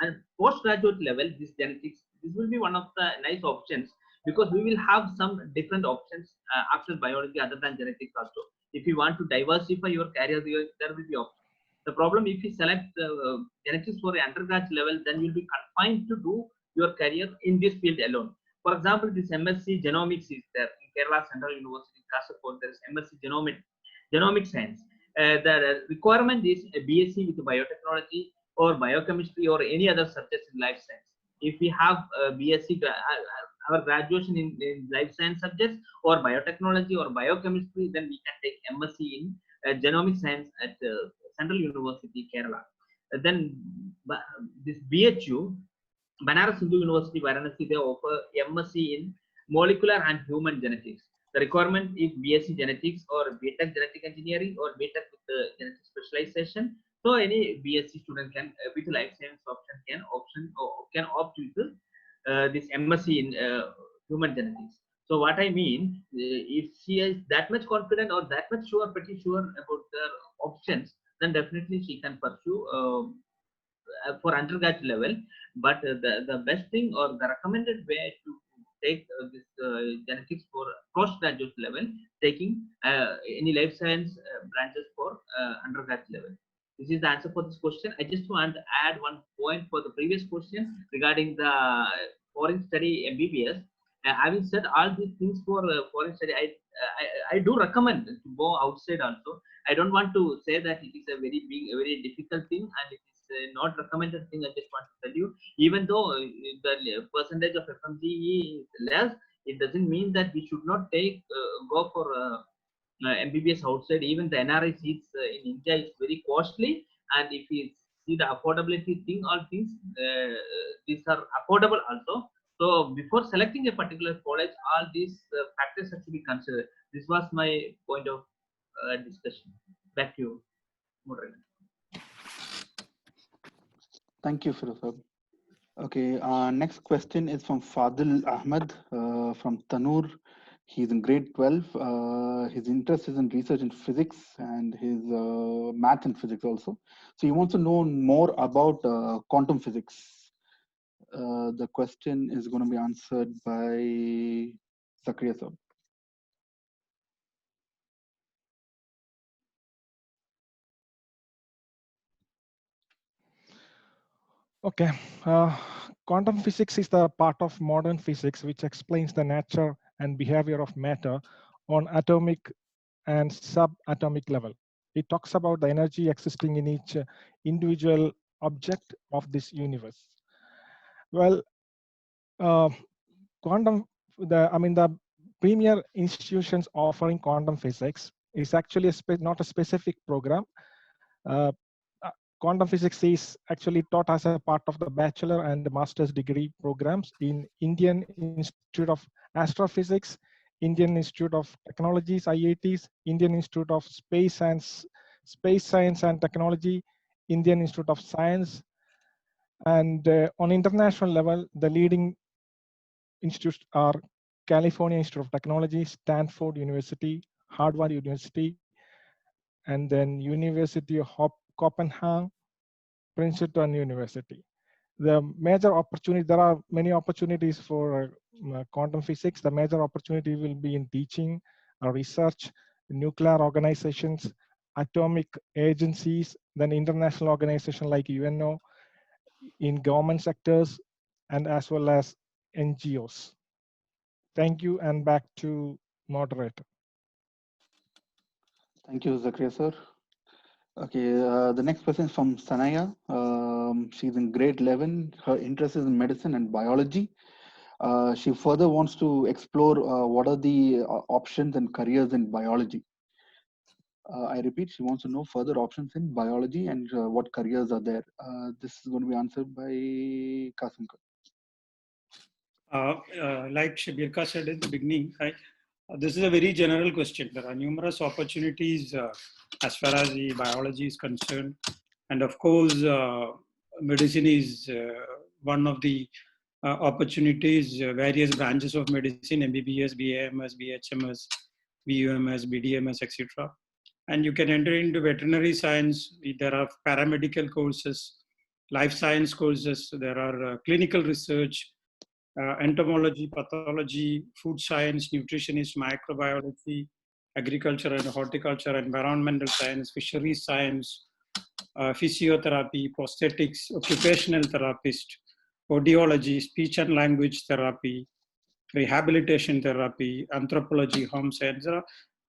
and postgraduate level, this genetics. This will be one of the nice options, because we will have some different options after biology other than genetics also. If you want to diversify your career, there will be options. The problem, if you select genetics for undergrad level, then you'll be confined to do your career in this field alone. For example, this MSc Genomics is there in Kerala Central University, Kasaragod. There is MSc Genomic Science. The requirement is a BSc with biotechnology or biochemistry or any other subjects in life science. If we have BSc, our graduation in life science subjects or biotechnology or biochemistry, then we can take MSc in genomic science at Central University, Kerala. Then this BHU, Banaras Hindu University, Varanasi, they offer MSc in molecular and human genetics. The requirement is BSc Genetics or BTech Genetic Engineering or BTech with genetic specialization. So any BSc student can, with life science option, can opt with this MSc in human genetics. So what I mean, if she is that much confident or that much sure, pretty sure about the options, then definitely she can pursue for undergraduate level. But the best thing or the recommended way to take this genetics for postgraduate level, taking any life science branches for undergraduate level. This is the answer for this question. I just want to add one point for the previous question regarding the foreign study MBBS. Having said all these things for foreign study, I do recommend to go outside also. I don't want to say that it is a very big, very difficult thing and it is not recommended thing. I just want to tell you, even though the percentage of FMGE is less, It doesn't mean that we should not go for MBBS outside. Even the NRI seats in India is very costly, and if you see the affordability thing, all things these are affordable also. So before selecting a particular college, all these factors have to be considered. This was my point of discussion. Back to you, moderator. Thank you, Firoz. Okay, next question is from Fadil Ahmed from Tanur. He's in grade 12. His interest is in research in physics and his math and physics also. So he wants to know more about quantum physics. The question is going to be answered by Zakariya sir. Okay. Quantum physics is the part of modern physics which explains the nature and behavior of matter on atomic and subatomic level. It talks about the energy existing in each individual object of this universe. Well, the premier institutions offering quantum physics is actually not a specific program. Quantum physics is actually taught as a part of the bachelor and master's degree programs in Indian Institute of Astrophysics, Indian Institute of Technologies, IITs, Indian Institute of Space Science and Technology, Indian Institute of Science, and on international level, the leading institutes are California Institute of Technology, Stanford University, Harvard University, and then University of Copenhagen, Princeton University. The major opportunity, there are many opportunities for quantum physics. The major opportunity will be in teaching, research, nuclear organizations, atomic agencies, then international organizations like UNO, in government sectors, and as well as NGOs. Thank you, and back to moderator. Thank you, Zakariya sir. Okay, the next question is from Sanaya. She's in grade 11. Her interest is in medicine and biology. She further wants to explore what are the options and careers in biology. I repeat, she wants to know further options in biology and what careers are there. This is going to be answered by Kasımka. Like Mujeebka said in the beginning, this is a very general question. There are numerous opportunities as far as the biology is concerned. And of course, medicine is one of the opportunities, various branches of medicine, MBBS, BAMS, BHMS, BUMS, BDMS, etc. And you can enter into veterinary science. There are paramedical courses, life science courses. There are clinical research, entomology, pathology, food science, nutritionist, microbiology, agriculture and horticulture, environmental science, fisheries science, physiotherapy, prosthetics, occupational therapist, audiology, speech and language therapy, rehabilitation therapy, anthropology, home science. There are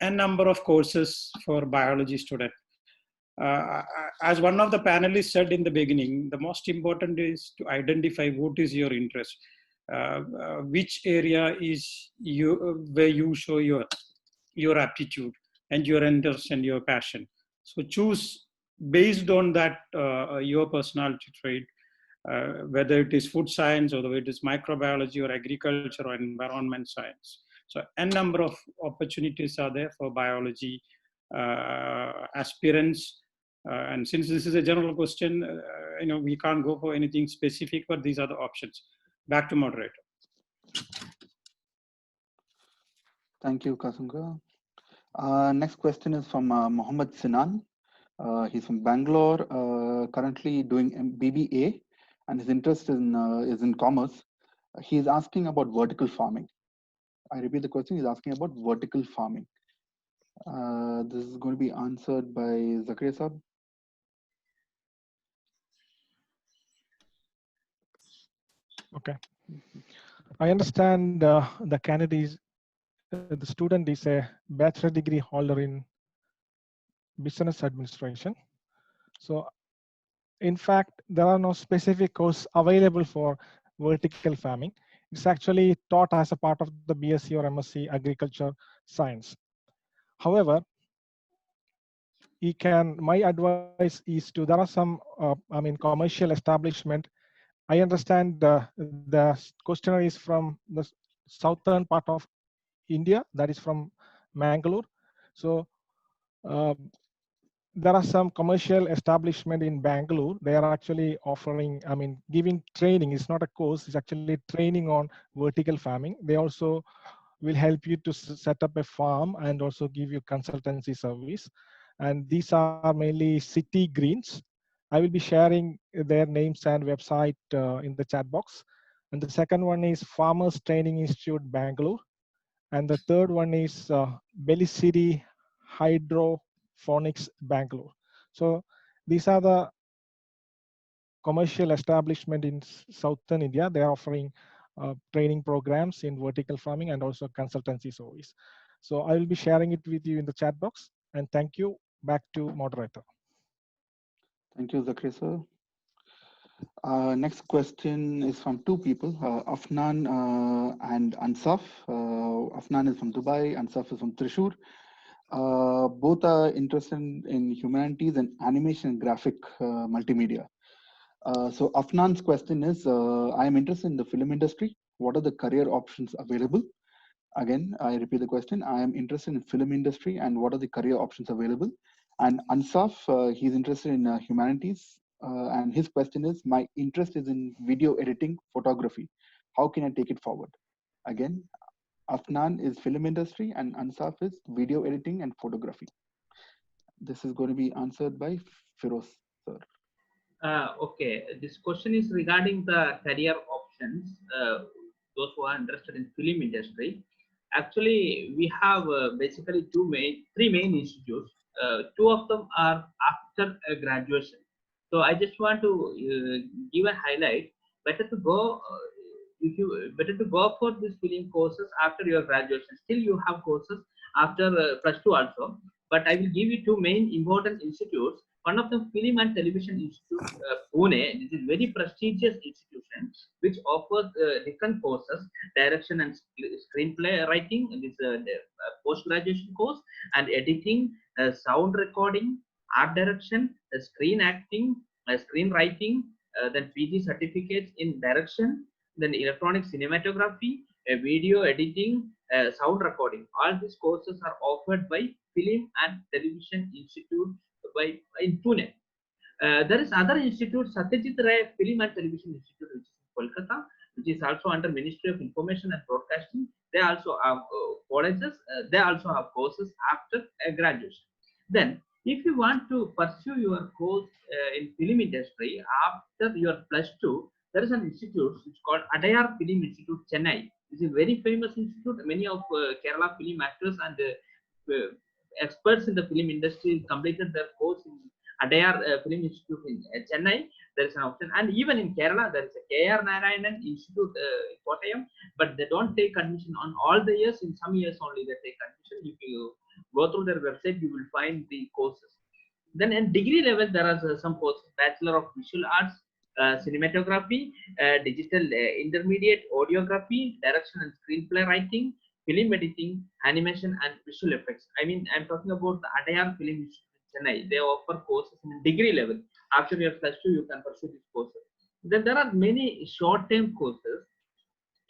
a number of courses for biology students. As one of the panelists said in the beginning, the most important is to identify what is your interest. Which area is where you show your aptitude and your interest and your passion. So choose based on that your personality trait, whether it is food science or whether it is microbiology or agriculture or environment science. So a number of opportunities are there for biology aspirants. And since this is a general question, we can't go for anything specific, but these are the options. Back to moderator. Thank you, Kasımka. Next question is from Mohammed Sinan. He's from Bangalore, currently doing BBA, and his interest is in commerce. He's asking about vertical farming. I repeat the question, he's asking about vertical farming. This is going to be answered by Zakariya sir. Okay. I understand the candidate the student is a bachelor degree holder in business administration. So in fact, there are no specific courses available for vertical farming. It's actually taught as a part of the BSc or MSc Agriculture Science. However, my advice is to, there are some, commercial establishment. I understand the questioner is from the southern part of India, that is from Mangalore. So there are some commercial establishment in Bangalore. They are actually offering, giving training. It's not a course, it's actually training on vertical farming. They also will help you to set up a farm and also give you consultancy service. And these are mainly City Greens. I will be sharing their names and website in the chat box. And the second one is Farmers Training Institute, Bangalore. And the third one is Belly City Hydroponics, Bangalore. So these are the commercial establishment in southern India. They are offering training programs in vertical farming and also consultancy service. So I will be sharing it with you in the chat box. And thank you. Back to moderator. Thank you, Zakariya sir. Next question is from two people, Afnan and Ansaf. Afnan is from Dubai, Ansaf is from Thrissur. Both are interested in humanities and animation and graphic multimedia. So Afnan's question is, I am interested in the film industry. What are the career options available? Again, I repeat the question. I am interested in film industry and what are the career options available? And Ansaf, he's interested in humanities. And his question is, my interest is in video editing, photography. How can I take it forward? Again, Afnan is film industry and Ansaf is video editing and photography. This is going to be answered by Firoz, sir. Okay, this question is regarding the career options. Those who are interested in film industry. Actually, we have basically three main institutes. Two of them are after graduation. So I just want to give a highlight. Better to go better to go for these film courses after your graduation. Still, you have courses after +2 also. But I will give you two main important institutes. One of them, Film and Television Institute, Pune. This is very prestigious institution which offers different courses: direction and screenplay writing. This post-graduation course, and editing, sound recording, art direction, screen acting, screenwriting. Then PG certificates in direction. Then electronic cinematography, video editing, sound recording. All these courses are offered by Film and Television Institute in Pune. There is other institute, Satyajit Ray Film and Television Institute, which is in Kolkata, which is also under Ministry of Information and Broadcasting. They also have colleges. They also have courses after graduation. Then, if you want to pursue your course in film industry after your +2, there is an institute which is called Adayar Film Institute, Chennai. This is a very famous institute. Many of Kerala film actors and experts in the film industry completed their course in Adayar Film Institute in Chennai. There is an option, and even in Kerala there is a K.R. Narayanan Institute in Kottayam, but they don't take admission on all the years. In some years only they take admission. If you go through their website, you will find the courses. Then in degree level, there are some courses: Bachelor of Visual Arts, Cinematography, Digital Intermediate, Audiography, Direction and Screenplay Writing, Film Editing, Animation and Visual Effects. I mean, I'm talking about the Adayar Film Institute in Chennai. They offer courses in degree level. After your +2, you can pursue these courses. Then there are many short-term courses.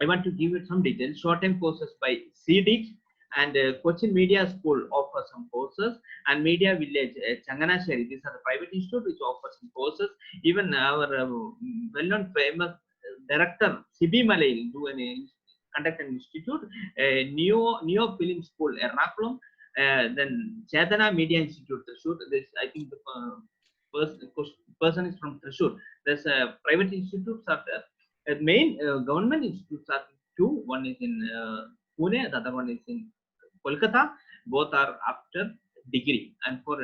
I want to give you some details. Short-term courses by CIGI and Cochin Media School offer some courses, and Media Village, Changanasheri. These are the private institute which offers some courses. Even our well-known famous director Sibi Malay conduct an institute. Neo Film School, Ernakulam. Then Chetana Media Institute, Thrissur. This, I think, the person is from Thrissur. There's a private institutes are there. Main government institutes are two. One is in Pune, the other one is in Kolkata. Both are after degree. And for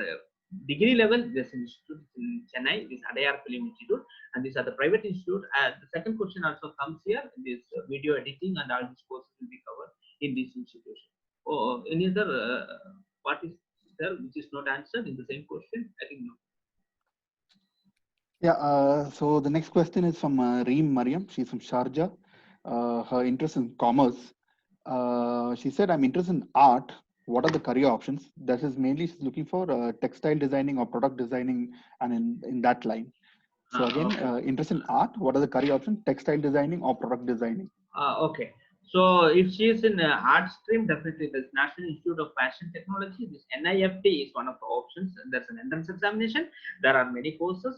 degree level, there's an institute in Chennai, this Adayar Film Institute, and these are the private institute. The second question also comes here: this video editing and all these courses will be covered in this institution. Or any other what is there which is not answered in the same question? I think no. Yeah, so the next question is from Reem Mariam. She's from Sharjah. her interest in commerce. She said, I'm interested in art. What are the career options? That is mainly she's looking for textile designing or product designing, and in that line. So again, Okay. interest in art. What are the career options? Textile designing or product designing? Okay. So if she is in art stream, definitely the National Institute of Fashion Technology, this NIFT is one of the options. There's an entrance examination. There are many courses.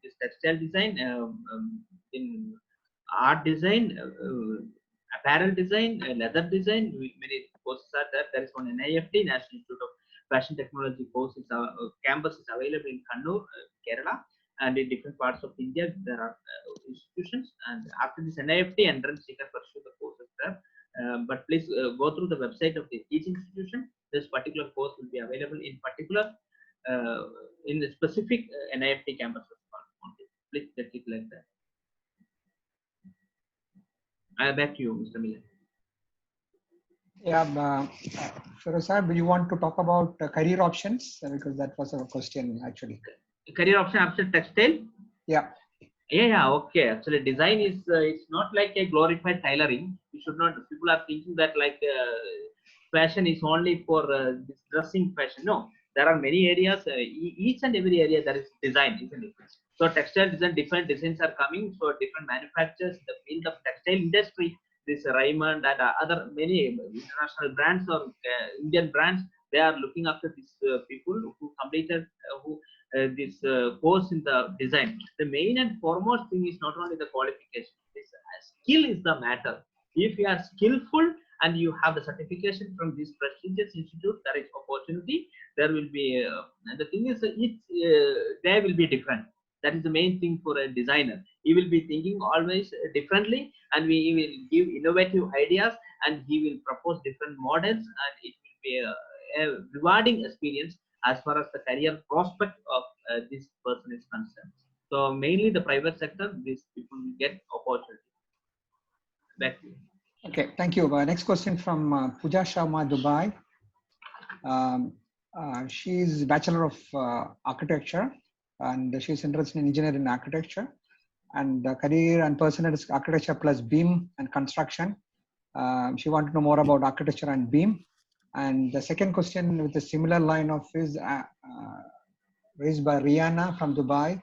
This textile design, in art design, apparel design, leather design. Many courses are there. There is one NIFT, National Institute of Fashion Technology course. Campus is available in Kannur, Kerala, and in different parts of India. There are institutions, and after this NIFT entrance, you can pursue the courses there. But please go through the website of each institution. This particular course will be available in particular in the specific NIFT campuses. Please check it like that. Back to you, Mr. Milan. Yeah, Firoz sahab, you want to talk about career options? Because that was our question actually. Career option after textile? Yeah. Yeah, okay. Actually, design is it's not like a glorified tailoring. You should not. People are thinking that like fashion is only for this dressing fashion. No, there are many areas. Each and every area there is design, isn't it? So textile design, different designs are coming. So different manufacturers, the field of textile industry, this Raymond and other many international brands or Indian brands, they are looking after these people who completed this course in the design. The main and foremost thing is not only the qualification. This skill is the matter. If you are skillful and you have the certification from this prestigious institute, there is opportunity. There will be the thing is they will be different. That is the main thing for a designer. He will be thinking always differently, and he will give innovative ideas, and he will propose different models, and it will be a rewarding experience as far as the career prospect of this person is concerned. So mainly the private sector, these people will get opportunity. Back to you. Okay, thank you. Next question from Pooja Sharma, Dubai. She is Bachelor of Architecture, and she's interested in engineering and architecture. And career and personal is architecture plus BIM and construction. She wanted to know more about architecture and BIM. And the second question with a similar line of is raised by Rihanna from Dubai.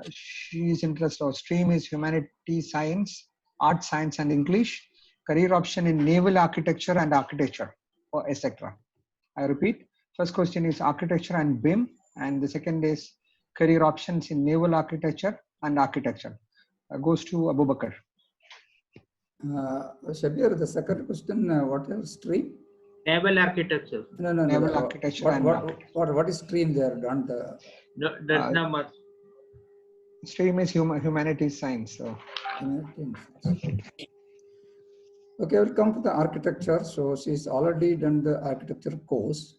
She's interested, or stream is humanity science, art science and English. Career option in naval architecture and architecture, or etc. I repeat, first question is architecture and BIM, and the second is career options in naval architecture and architecture. Goes to Abookar. Shabir, the second question, what is stream? Naval architecture. No. Naval architecture and what is stream there? No, that's not much. Stream is humanities science. So. Okay, we'll come to the architecture. So she's already done the architecture course.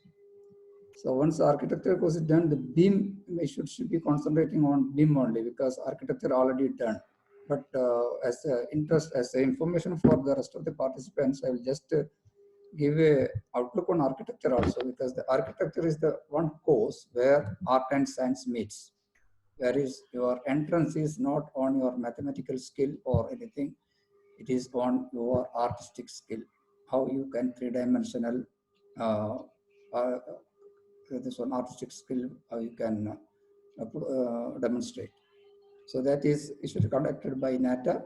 So once the architecture course is done, the BIM, we should be concentrating on BIM only, because architecture already done. But as the information for the rest of the participants, I will just give a outlook on architecture also, because the architecture is the one course where art and science meets. Where is your entrance is not on your mathematical skill or anything. It is on your artistic skill, how you can three-dimensional this one artistic skill, how you can demonstrate. So that is usually conducted by NATA.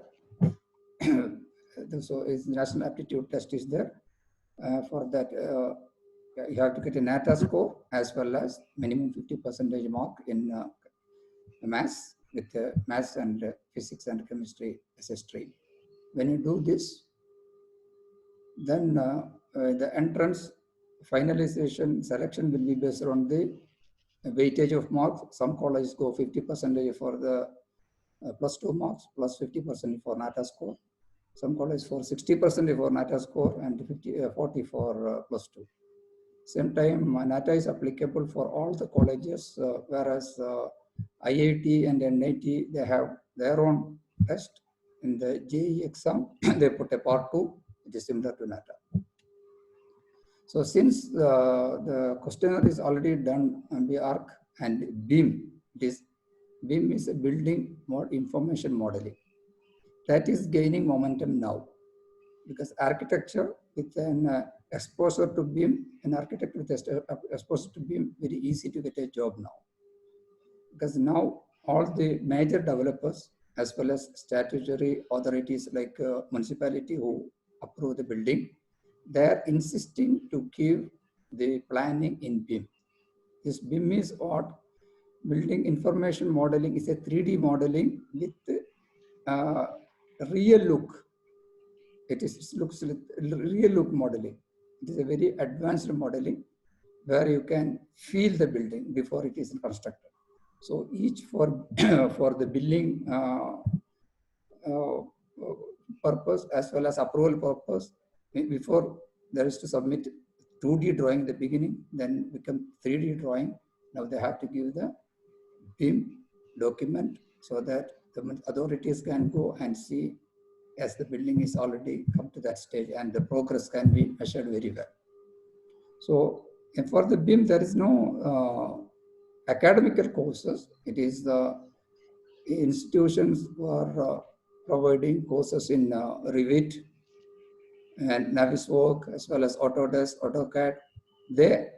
So is national aptitude test is there. For that, you have to get a NATA score as well as minimum 50% mark in maths, with maths and physics and chemistry as a stream. When you do this, then the entrance finalization selection will be based on the weightage of marks. Some colleges go 50% for the +2 marks, plus 50% for NATA score. Some colleges for 60% for NATA score and 40 for +2. Same time, NATA is applicable for all the colleges, whereas IIT and NIT, they have their own test. In the JEE exam, they put a part 2, which is similar to NATA. So since the questionnaire is already done on the ARC and BIM, BIM is a building information modeling. that is gaining momentum now, because architecture with an exposure to BIM, an architect with exposure to BIM, very easy to get a job now. Because now all the major developers as well as statutory authorities like municipality who approve the building, they are insisting to give the planning in BIM. This BIM is what? Building information modeling is a 3D modeling with real look. It looks real look modeling. It is a very advanced modeling where you can feel the building before it is constructed. So each for for the building purpose as well as approval purpose, before there is to submit 2D drawing in the beginning, then become 3D drawing. Now they have to give the BIM document so that the authorities can go and see as the building is already come to that stage and the progress can be measured very well. So for the BIM, there is no academical courses. It is the institutions who are providing courses in Revit and Navisworks as well as Autodesk, AutoCAD. They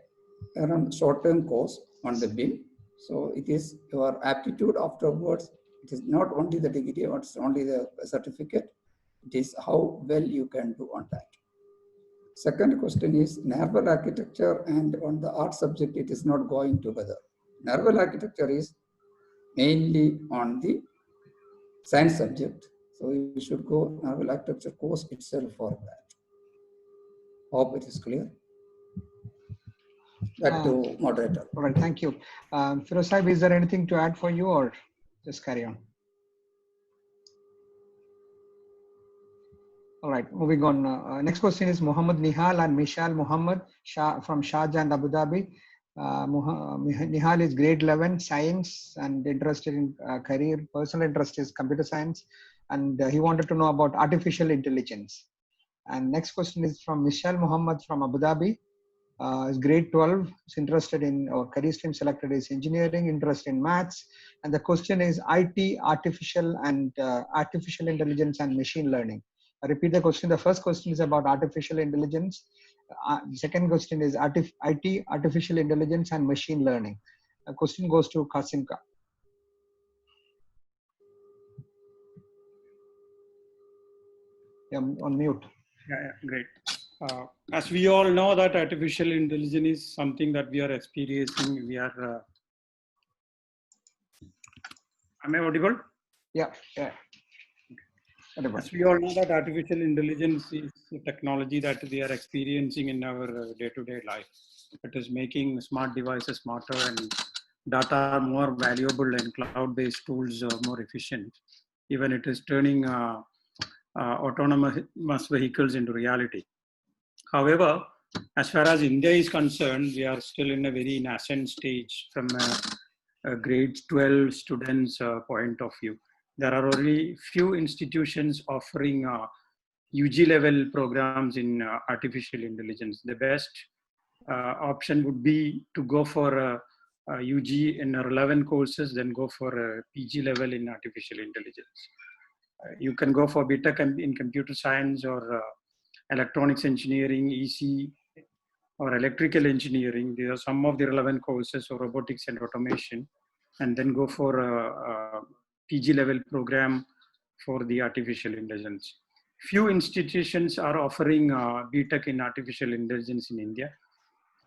are on short-term course on the BIM. So it is your aptitude afterwards. It is not only the degree, it's only the certificate. It is how well you can do on that. Second question is naval architecture and on the art subject, it is not going together. Naval architecture is mainly on the science subject. So you should go naval architecture course itself for that. Hope it is clear. Back to moderator. All right, thank you. Firoz Sahib, is there anything to add for you or just carry on? All right, moving on. Next question is Muhammad Nihal and Mishal Muhammad from Sharjah and Abu Dhabi. Nihal is grade 11 science and interested in career. Personal interest is computer science, and he wanted to know about artificial intelligence. And next question is from Mishal Muhammad from Abu Dhabi. Is grade 12, is interested in, or career stream selected is engineering, interest in maths. And the question is IT, artificial intelligence and machine learning. I repeat the question. The first question is about artificial intelligence. The second question is IT, artificial intelligence and machine learning. The question goes to Kasımka. Yeah, on mute. Yeah, great. As we all know that artificial intelligence is something that we are experiencing. We are, am I audible? Yeah, yeah. As we all know that artificial intelligence is a technology that we are experiencing in our day-to-day life. It is making smart devices smarter and data more valuable and cloud-based tools more efficient. Even it is turning autonomous vehicles into reality. However, as far as India is concerned, we are still in a very nascent stage from a grade 12 students' point of view. There are only few institutions offering UG level programs in artificial intelligence. The best option would be to go for UG in relevant courses, then go for a PG level in artificial intelligence. You can go for BTech in computer science or electronics engineering, EC, or electrical engineering. These are some of the relevant courses, or robotics and automation, and then go for a PG level program for the artificial intelligence. Few institutions are offering BTech in artificial intelligence in India.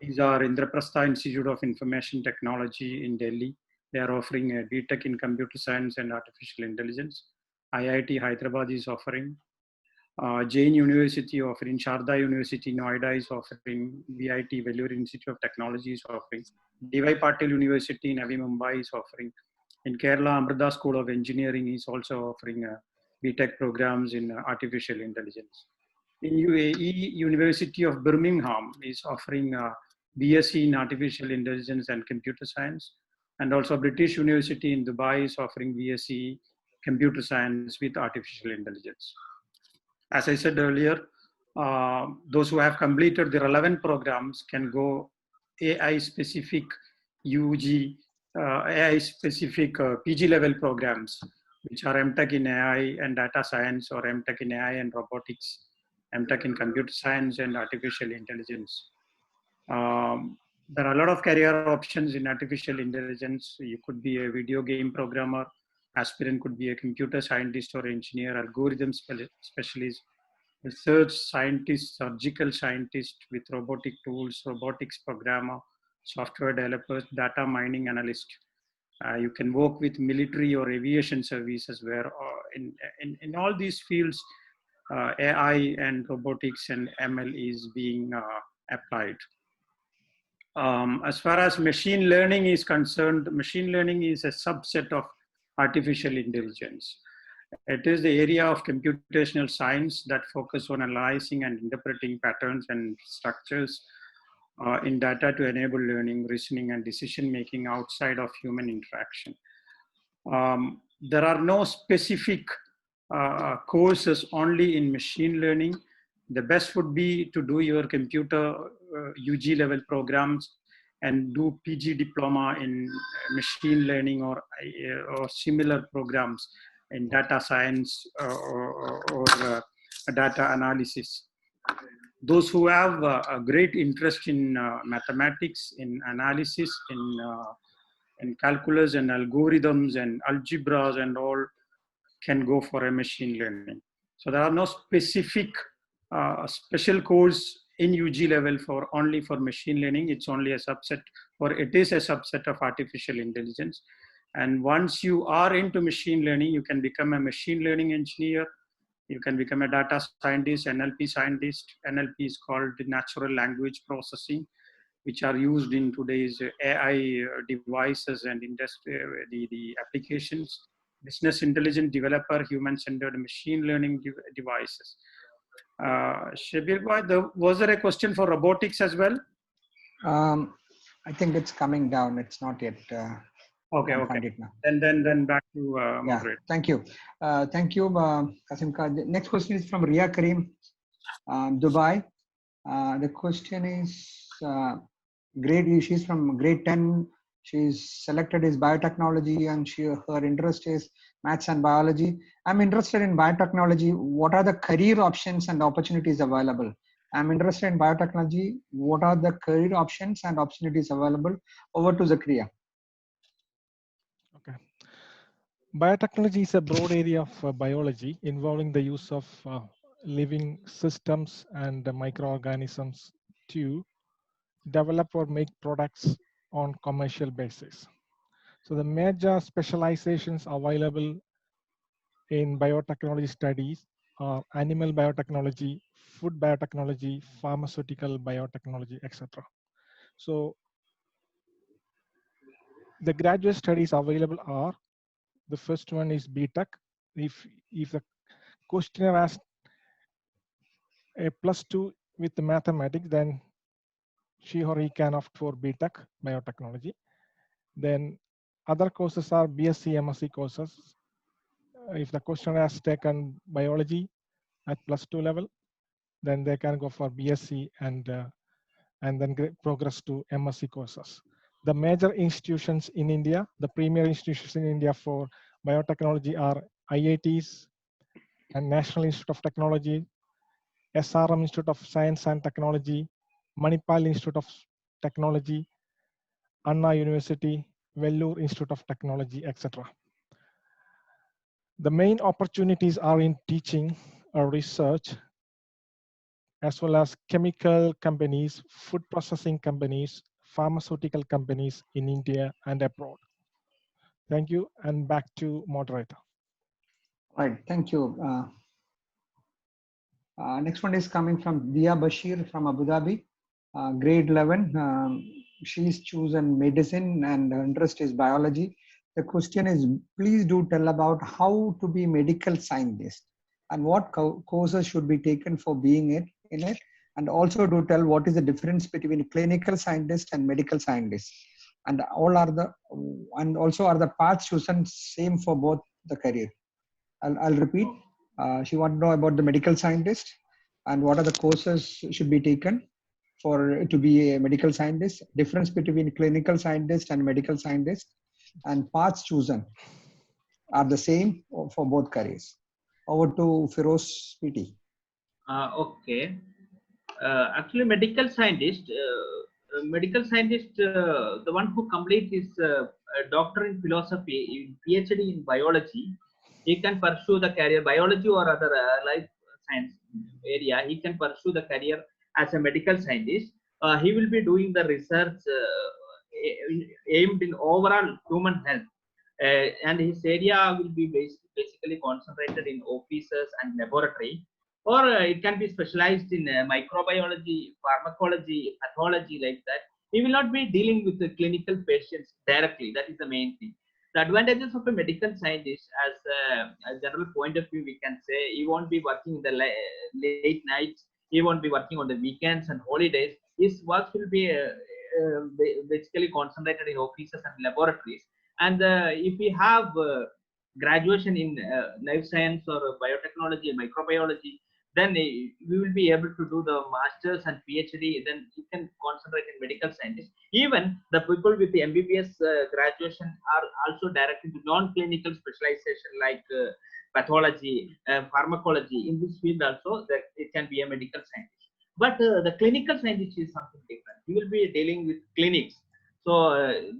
These are Indraprastha Institute of Information Technology in Delhi. They are offering a BTech in computer science and artificial intelligence. IIT Hyderabad is offering. Jain University offering, Sharda University, Noida is offering, VIT, Vellore Institute of Technology is offering, D.Y. Patil University in Navi Mumbai is offering. In Kerala, Amrita School of Engineering is also offering BTech programs in artificial intelligence. In UAE, University of Birmingham is offering BSc in artificial intelligence and computer science. And also British University in Dubai is offering BSc computer science with artificial intelligence. As I said earlier, those who have completed the relevant programs can go AI-specific UG, AI-specific PG level programs. which are MTech in AI and data science, or MTech in AI and robotics, MTech in computer science and artificial intelligence. There are a lot of career options in artificial intelligence. You could be a video game programmer, aspirant could be a computer scientist or engineer, algorithm specialist, research scientist, surgical scientist with robotic tools, robotics programmer, software developers, data mining analyst. You can work with military or aviation services, where in all these fields, AI and robotics and ML is being applied. As far as machine learning is concerned, machine learning is a subset of artificial intelligence. It is the area of computational science that focuses on analyzing and interpreting patterns and structures in data to enable learning, reasoning, and decision-making outside of human interaction. There are no specific courses only in machine learning. The best would be to do your computer UG level programs and do PG diploma in machine learning or similar programs in data science or data analysis. Those who have a great interest in mathematics, in analysis, in calculus and algorithms and algebras and all, can go for a machine learning. So there are no specific special course in UG level for only for machine learning. It's only a subset, or it is a subset of artificial intelligence. And once you are into machine learning, you can become a machine learning engineer. You can become a data scientist, NLP scientist. NLP is called natural language processing, which are used in today's AI devices and industry, the applications. Business intelligence developer, human-centered machine learning devices. Shabir bhai, was there a question for robotics as well? I think it's coming down. It's not yet. Okay. Now. Then back to moderator. Thank you. Thank you, Kasımka. The next question is from Ria Karim, Dubai. The question is, she's from grade 10. She's selected as biotechnology, and her interest is maths and biology. I'm interested in biotechnology. What are the career options and opportunities available? I'm interested in biotechnology. What are the career options and opportunities available? Over to Zakariya. Okay. Biotechnology is a broad area of biology involving the use of living systems and microorganisms to develop or make products on commercial basis. So the major specializations available in biotechnology studies are animal biotechnology, food biotechnology, pharmaceutical biotechnology, etc. So the graduate studies available are, the first one is BTech. If the questionnaire asks a +2 with the mathematics, then she or he can opt for BTech, biotechnology. Then other courses are BSc, MSc courses. If the questionnaire has taken biology at +2 level, then they can go for BSc and then progress to MSc courses. The major institutions in India, the premier institutions in India for biotechnology are IITs and National Institute of Technology, SRM Institute of Science and Technology, Manipal Institute of Technology, Anna University, Vellore Institute of Technology, etc. The main opportunities are in teaching or research, as well as chemical companies, food processing companies, pharmaceutical companies in India and abroad. Thank you, and back to moderator. All right, thank you. Next one is coming from Dia Bashir from Abu Dhabi, grade 11. She's chosen medicine and her interest is biology. The question is, please do tell about how to be medical scientist and what courses should be taken for being in it. And also do tell what is the difference between clinical scientist and medical scientist. And also are the paths chosen same for both the career. I'll repeat. She wants to know about the medical scientist and what are the courses should be taken for to be a medical scientist, difference between clinical scientist and medical scientist, and paths chosen. are the same for both careers? Over to Firoz PT. Okay. Actually, the one who completes his doctor in philosophy, PhD in biology, he can pursue the career biology or other life science area. He can pursue the career as a medical scientist. He will be doing the research aimed in overall human health. And his area will be basically concentrated in offices and laboratory, or it can be specialized in microbiology, pharmacology, pathology, like that. He will not be dealing with the clinical patients directly. That is the main thing. The advantages of a medical scientist, as a general point of view, we can say he won't be working in the late nights. He won't be working on the weekends and holidays. His work will be basically concentrated in offices and laboratories. And if we have graduation in life science or biotechnology and microbiology, then we will be able to do the masters and PhD. Then you can concentrate in medical scientist. Even the people with the MBBS graduation are also directed to non-clinical specialization like pathology, pharmacology. In this field also, that it can be a medical scientist. But the clinical scientist is something different. You will be dealing with clinics. So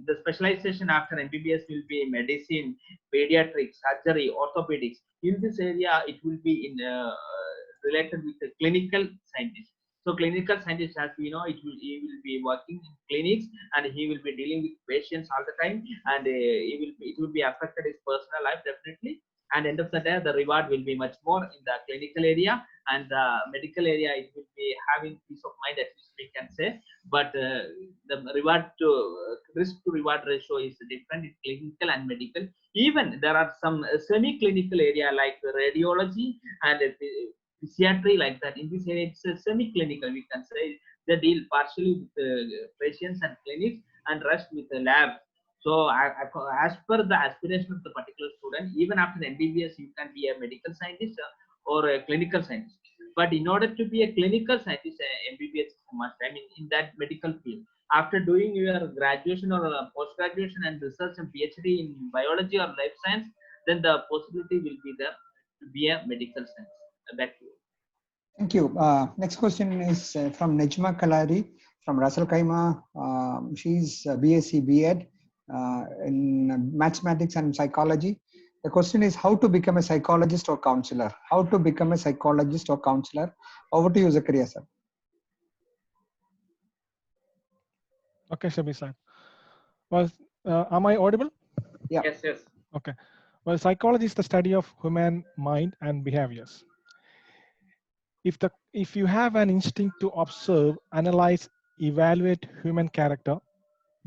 the specialization after MBBS will be medicine, pediatrics, surgery, orthopedics. In this area, it will be in related with the clinical scientist. So clinical scientist, as we know, he will be working in clinics and he will be dealing with patients all the time, and it will be affected his personal life definitely. And end of the day, the reward will be much more in the clinical area, and the medical area, it will be having peace of mind, at least we can say. But the reward to risk to reward ratio is different in clinical and medical. Even there are some semi-clinical area like radiology and physiatry, like that. In this area, it's a semi-clinical, we can say. They deal partially with patients and clinics and rest with the lab. So as per the aspiration of the particular student, even after MBBS, you can be a medical scientist or a clinical scientist. But in order to be a clinical scientist, MBBS is a must. I mean, in that medical field. After doing your graduation or post-graduation and research and PhD in biology or life science, then the possibility will be there to be a medical science. Back to you. Thank you. Next question is from Nejma Kalari from Ras Al Khaimah. She's BSc B.Ed in mathematics and psychology. The question is how to become a psychologist or counselor. How to become a psychologist or counselor. Over to you, Zakariya sir. Okay, Shabir sir. Well, am I audible? Yeah. Yes, yes. Okay. Well, psychology is the study of human mind and behaviors. If you have an instinct to observe, analyze, evaluate human character,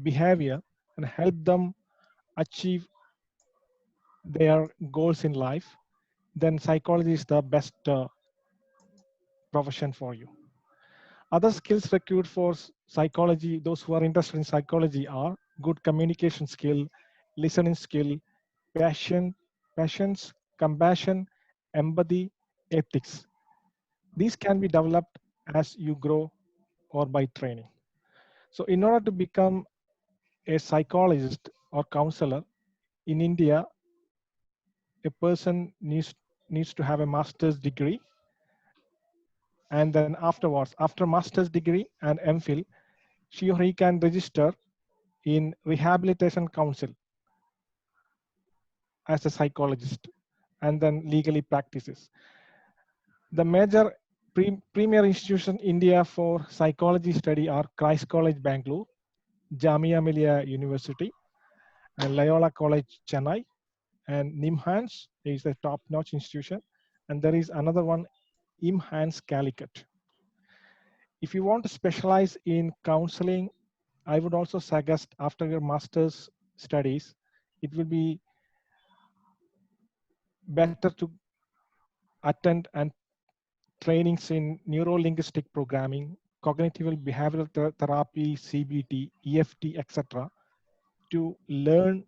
behavior, and help them achieve their goals in life, then psychology is the best profession for you. Other skills required for psychology, those who are interested in psychology, are good communication skill, listening skill, patience, compassion, empathy, ethics. These can be developed as you grow or by training. So in order to become a psychologist or counselor in India, a person needs to have a master's degree. And then afterwards, after master's degree and MPhil, she or he can register in Rehabilitation Council as a psychologist and then legally practices. The major premier institution in India for psychology study are Christ College, Bangalore, Jamia Millia University, and Loyola College, Chennai, and NIMHANS is a top-notch institution. And there is another one, IMHANS, Calicut. If you want to specialize in counseling, I would also suggest after your master's studies, it will be better to attend and trainings in neuro-linguistic programming, cognitive behavioral therapy, CBT, EFT, etc., to learn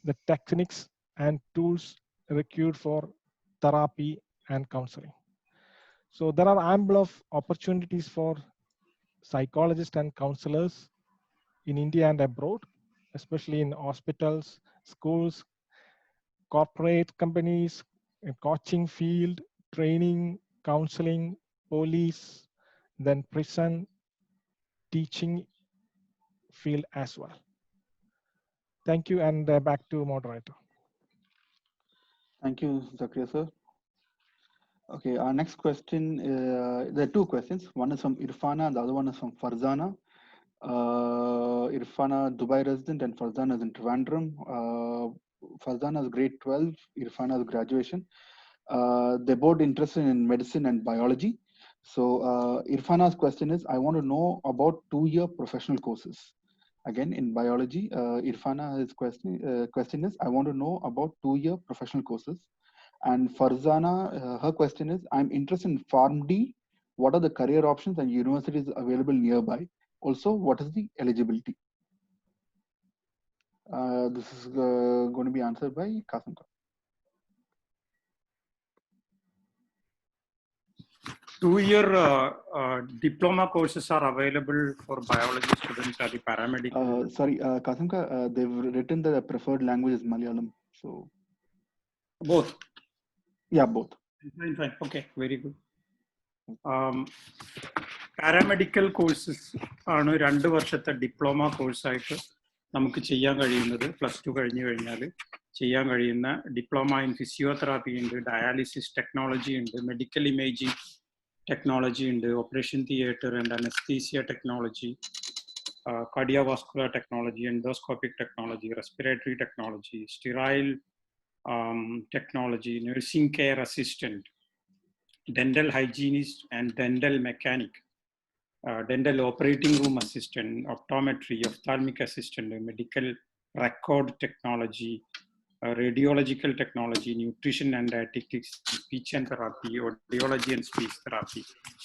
the techniques and tools required for therapy and counseling. So there are ample of opportunities for psychologists and counselors in India and abroad, especially in hospitals, schools, corporate companies, coaching field, training, counseling, police, then prison, teaching field as well. Thank you, and back to moderator. Thank you, Zakariya sir. Okay, our next question, there are two questions. One is from Irfana and the other one is from Farzana. Irfana, Dubai resident, and Farzana is in Trivandrum. Farzana is grade 12, Irfana is graduation. They're both interested in medicine and biology. So Irfana's question is, I want to know about 2-year professional courses. Again, in biology, Irfana's question is, I want to know about 2-year professional courses. And Farzana, her question is, I'm interested in PharmD. What are the career options and universities available nearby? Also, what is the eligibility? This is going to be answered by Kasımka. 2-year diploma courses are available for biology students at the paramedical. Sorry, Kasımka, they've written the preferred language is Malayalam. So Both. Yeah, both. Fine. Okay, very good. Paramedical courses ആണ് 2 വർഷത്തെ diploma കോഴ്സായിട്ട് നമുക്ക് ചെയ്യാൻ കഴിയുന്നത്. +2 കഴിഞ്ഞു കഴിഞ്ഞാൽ ചെയ്യാൻ കഴിയുന്ന diploma in physiotherapy ഉണ്ട്, ഡയാലിസിസ് ടെക്നോളജി ഉണ്ട്, മെഡിക്കൽ ഇമേജിംഗ് ടെക്നോളജി ഉണ്ട്, operation theatre and anaesthesia technology, cardiovascular technology, endoscopic technology, respiratory technology, sterile technology, nursing care assistant, dental hygienist and dental mechanic, dental operating room assistant, optometry, ophthalmic assistant, medical record technology, radiological technology, nutrition and dietetics, speech and therapy, audiology and speech therapy.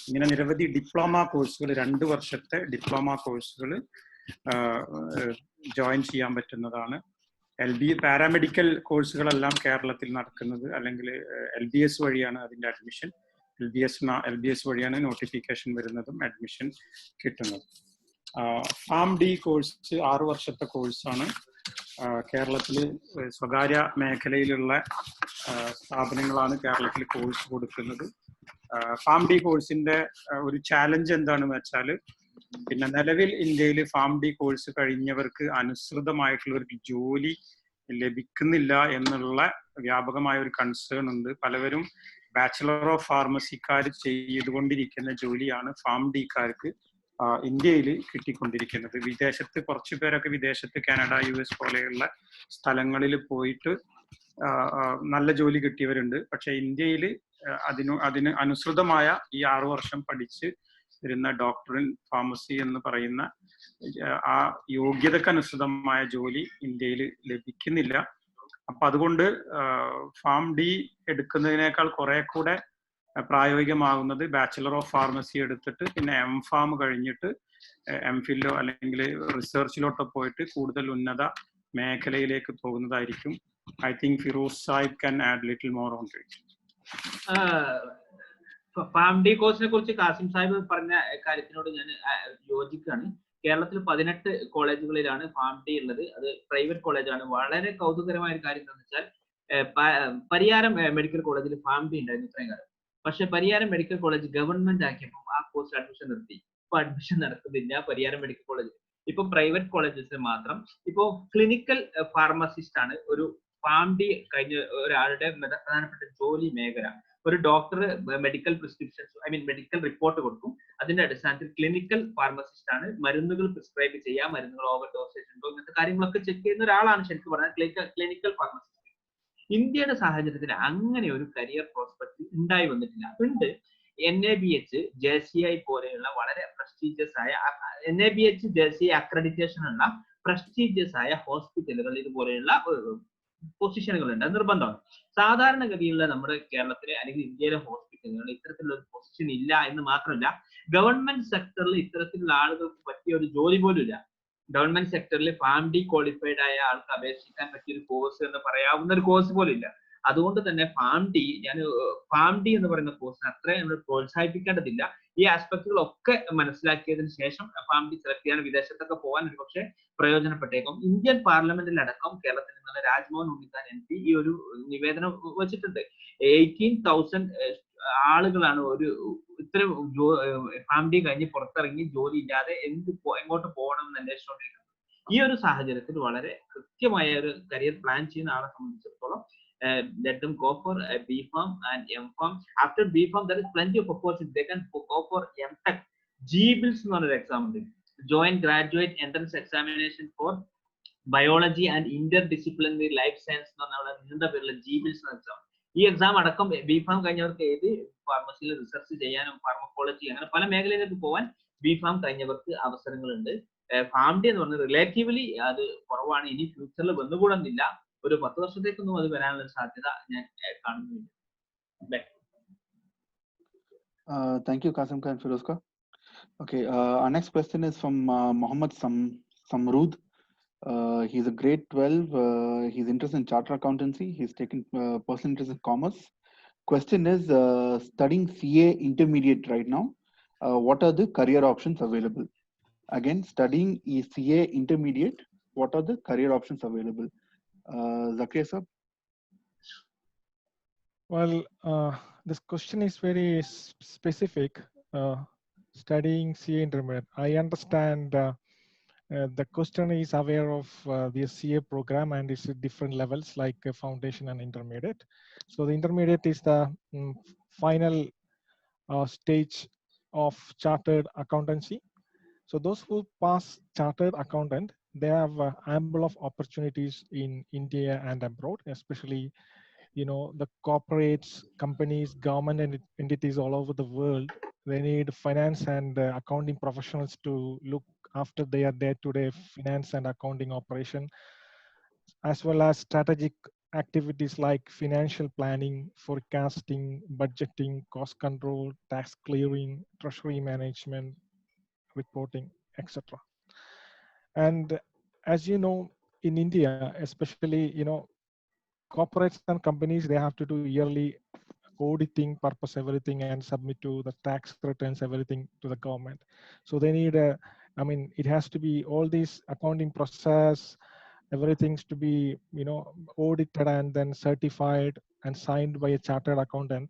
ഇങ്ങനെ നിരവധി diploma കോഴ്സുകൾ 2 വർഷത്തെ diploma കോഴ്സുകൾ join ചെയ്യാൻ പറ്റുന്നതാണ്. Paramedical കോഴ്സുകളെല്ലാം കേരളത്തിൽ നടക്കുന്നത് അല്ലെങ്കിൽ LBS വഴിയാണ് അതിൻ്റെ അഡ്മിഷൻ. LBS വഴിയാണ് നോട്ടിഫിക്കേഷൻ വരുന്നതും അഡ്മിഷൻ കിട്ടുന്നത്. PharmD കോഴ്സ് 6 വർഷത്തെ കോഴ്സാണ്. കേരളത്തിൽ സ്വകാര്യ മേഖലയിലുള്ള സ്ഥാപനങ്ങളാണ് കേരളത്തിൽ കോഴ്സ് കൊടുക്കുന്നത്. PharmD കോഴ്സിന്റെ ഒരു ചാലഞ്ച് എന്താണെന്ന് വെച്ചാൽ, പിന്നെ നിലവിൽ ഇന്ത്യയിൽ PharmD കോഴ്സ് കഴിഞ്ഞവർക്ക് അനുസൃതമായിട്ടുള്ള ഒരു ജോലി ലഭിക്കുന്നില്ല എന്നുള്ള വ്യാപകമായ ഒരു കൺസേൺ ഉണ്ട്. പലവരും ബാച്ചിലർ ഓഫ് ഫാർമസിക്കാർ ചെയ്തുകൊണ്ടിരിക്കുന്ന ജോലിയാണ് PharmDക്കാർക്ക് ഇന്ത്യയിൽ കിട്ടിക്കൊണ്ടിരിക്കുന്നത്. വിദേശത്ത് കുറച്ചു പേരൊക്കെ വിദേശത്ത് കാനഡ, US പോലെയുള്ള സ്ഥലങ്ങളിൽ പോയിട്ട് നല്ല ജോലി കിട്ടിയവരുണ്ട്. പക്ഷെ ഇന്ത്യയിൽ അതിന് അനുസൃതമായ ഈ 6 വർഷം പഠിച്ച് വരുന്ന ഡോക്ടർ ഇൻ ഫാർമസി എന്ന് പറയുന്ന ആ യോഗ്യതക്കനുസൃതമായ ജോലി ഇന്ത്യയിൽ ലഭിക്കുന്നില്ല. അപ്പൊ അതുകൊണ്ട് PharmD എടുക്കുന്നതിനേക്കാൾ കുറെ കൂടെ പ്രായോഗികമാകുന്നത് ബാച്ചിലർ ഓഫ് ഫാർമസി എടുത്തിട്ട് പിന്നെ M.Pharm കഴിഞ്ഞിട്ട് MPhilോ അല്ലെങ്കിൽ റിസർച്ചിലോട്ടോ പോയിട്ട് കൂടുതൽ ഉന്നത മേഖലയിലേക്ക് പോകുന്നതായിരിക്കും. I think Firoz Saib can add little more on it. PharmD കോഴ്സിനെ കുറിച്ച് കാസിം സാഹിബ് പറഞ്ഞ കാര്യത്തിനോട് ഞാൻ യോജിക്കുകയാണ്. കേരളത്തിൽ 18 കോളേജുകളിലാണ് PharmD ഉള്ളത്. അത് പ്രൈവറ്റ് കോളേജാണ്. വളരെ കൗതുകരമായ ഒരു കാര്യം എന്താണെന്ന് വെച്ചാൽ, പരിയാരം മെഡിക്കൽ കോളേജിൽ PharmD ഉണ്ടായിരുന്നു ഇത്രയും കാലം. പക്ഷെ പരിയാരം മെഡിക്കൽ കോളേജ് ഗവൺമെന്റ് ആക്കിയപ്പോൾ ആ കോഴ്സ് അഡ്മിഷൻ നിർത്തി. ഇപ്പൊ അഡ്മിഷൻ നടക്കുന്നില്ല പരിയാരം മെഡിക്കൽ കോളേജിൽ. ഇപ്പൊ പ്രൈവറ്റ് കോളേജസിൽ മാത്രം. ഇപ്പോ ക്ലിനിക്കൽ ഫാർമസിസ്റ്റ് ആണ് ഒരു PharmD കഴിഞ്ഞ ഒരാളുടെ പ്രധാനപ്പെട്ട ജോലി മേഖല. ഒരു doctor medical prescriptions medical report കൊടുക്കും. അതിന്റെ അടിസ്ഥാനത്തിൽ ക്ലിനിക്കൽ ഫാർമസിസ്റ്റ് ആണ് മരുന്നുകൾ പ്രിസ്ക്രൈബ് ചെയ്യുക, മരുന്നുകൾ ഓവർ ഡോസേജ് ഉണ്ടോ ഇങ്ങനത്തെ കാര്യങ്ങളൊക്കെ ചെക്ക് ചെയ്യുന്ന ഒരാളാണ് ശരിക്കും പറഞ്ഞാൽ ക്ലിനിക്കൽ ഫാർമസിസ്റ്റ്. ഇന്ത്യയുടെ സാഹചര്യത്തിൽ അങ്ങനെ ഒരു കരിയർ പ്രോസ്പെക്ട് ഉണ്ടായി വന്നിട്ടില്ല. ഉണ്ട് NABH, JCI പോലെയുള്ള വളരെ പ്രസ്റ്റീജിയസ് ആയ NABH, JCI അക്രഡിറ്റേഷൻ ഉള്ള പ്രസ്റ്റീജിയസ് ആയ ഹോസ്പിറ്റലുകൾ ഇതുപോലെയുള്ള പൊസിഷനുകളുണ്ട്. അത് നിർബന്ധമാണ്. സാധാരണഗതിയിലുള്ള നമ്മുടെ കേരളത്തിലെ അല്ലെങ്കിൽ ഇന്ത്യയിലെ ഹോസ്പിറ്റലുകളിൽ ഇത്തരത്തിലുള്ള ഒരു പൊസിഷൻ ഇല്ല എന്ന് മാത്രമല്ല, ഗവൺമെന്റ് സെക്ടറിൽ ഇത്തരത്തിലുള്ള ആളുകൾക്ക് പറ്റിയ ഒരു ജോലി പോലും ഇല്ല. ഗവൺമെന്റ് സെക്ടറിൽ PharmD ക്വാളിഫൈഡ് ആയ ആൾക്ക് അപേക്ഷിക്കാൻ പറ്റിയ ഒരു കോഴ്സ് എന്ന് പറയാവുന്ന ഒരു കോഴ്സ് പോലും ഇല്ല. അതുകൊണ്ട് തന്നെ ഫാം ഡി എന്ന് പറയുന്ന കോഴ്സിന് അത്ര നമ്മൾ പ്രോത്സാഹിപ്പിക്കേണ്ടതില്ല. ഈ ആസ്പെക്ടുകളൊക്കെ മനസ്സിലാക്കിയതിന് ശേഷം ഫാം ഡി സെലക്ട് ചെയ്യാൻ വിദേശത്തൊക്കെ പോകാൻ ഒരു പക്ഷേ പ്രയോജനപ്പെട്ടേക്കും. ഇന്ത്യൻ പാർലമെന്റിലടക്കം കേരളത്തിൽ നിന്നുള്ള രാജ്മോഹൻ ഉണ്ണിത്താൻ MP ഈ ഒരു നിവേദനം വെച്ചിട്ടുണ്ട്. 18,000 ആളുകളാണ് ഇത്തരം ഫാം ഡി കഴിഞ്ഞ് പുറത്തിറങ്ങി ജോലി ഇല്ലാതെ എങ്ങോട്ട് പോകണം എന്ന് അന്വേഷിച്ചുകൊണ്ടിരിക്കുന്നത്. ഈ ഒരു സാഹചര്യത്തിൽ വളരെ കൃത്യമായ ഒരു കരിയർ പ്ലാൻ ചെയ്യുന്ന ആളെ സംബന്ധിച്ചിടത്തോളം let them go for B.Pharm and M.Pharm. After B.Pharm, there is plenty of opportunity. They can go for M.Tech. GBILS എന്ന് പറഞ്ഞൊരു എക്സാം ഉണ്ട്, Joint Graduate Entrance Examination for Biology and Interdisciplinary Life Science എന്ന് പറഞ്ഞ നീണ്ട പേരുള്ള GBILS എന്ന exam. ഈ exam അടക്കം B.Pharm കഴിഞ്ഞവർക്ക് ഏത് ഫാർമസിയിൽ റിസർച്ച് ചെയ്യാനും ഫാർമക്കോളജി അങ്ങനെ പല മേഖലയിലേക്ക് പോകാൻ B.Pharm കഴിഞ്ഞവർക്ക് അവസരങ്ങളുണ്ട്. ഫാം ഡി എന്ന് പറഞ്ഞാൽ റിലേറ്റീവ്ലി അത് കുറവാണ്. ഇനി ഫ്യൂച്ചറിൽ വന്നുകൂടുന്നില്ല. ഒരു 10 വർഷത്തേക്കൊന്നും അത് വരാനുള്ള സാധ്യത ഞാൻ കാണുന്നില്ല. Thank you, Kasımka and Firozka. Okay, our next question is from Mohammed Samrood. He's a grade 12. He's interested in charter accountancy. He's taken personal interest in commerce. Question is, studying CA intermediate right now, what are the career options available? Again, studying CA intermediate, what are the career options available? Zakariya sir? Well, this question is very specific. Studying CA intermediate, I understand the questioner is aware of the CA program and it's at different levels like foundation and intermediate. So the intermediate is the final stage of chartered accountancy. So those who pass chartered accountant, they have ample of opportunities in India and abroad, especially the corporates, companies, government entities all over the world. They need finance and accounting professionals to look after their day-to-day finance and accounting operation, as well as strategic activities like financial planning, forecasting, budgeting, cost control, tax clearing, treasury management, reporting, etc. And as you know, in India, especially, corporates and companies, they have to do yearly auditing purpose, everything, and submit to the tax returns, everything to the government. So they need it has to be all these accounting process, everything's to be, audited and then certified and signed by a chartered accountant,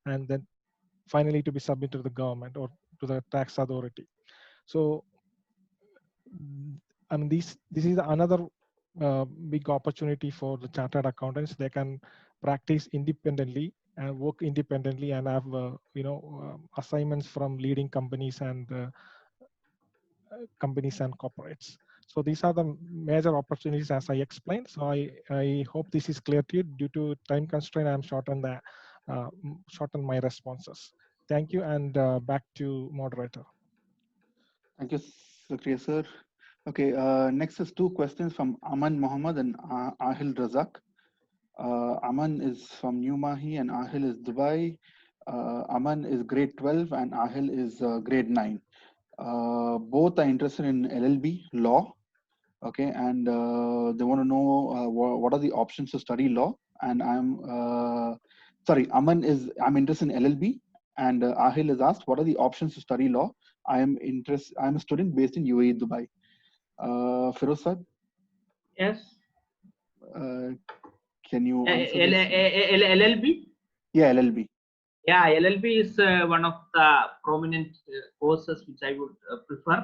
and then finally to be submitted to the government or to the tax authority. So this is another big opportunity for the chartered accountants. They can practice independently and work independently and have assignments from leading companies and corporates. So these are the major opportunities as I explained. So I hope this is clear to you. Due to time constraint, I'm shorten my responses. Thank you, and back to moderator. Thank you, Zakariya sir. Okay, next is 2 questions from Aman Mohammed and Ahil Razak. Aman is from New Mahi and Ahil is Dubai. Aman is grade 12 and Ahil is grade 9. Both are interested in LLB law. Okay, and they want to know what are the options to study law. And I'm interested in LLB, and Ahil is asked what are the options to study law. I'm a student based in UAE, Dubai. Firoz sir? Yes. Can you answer LLB? Yeah, LLB. Yeah, LLB is one of the prominent courses which I would prefer.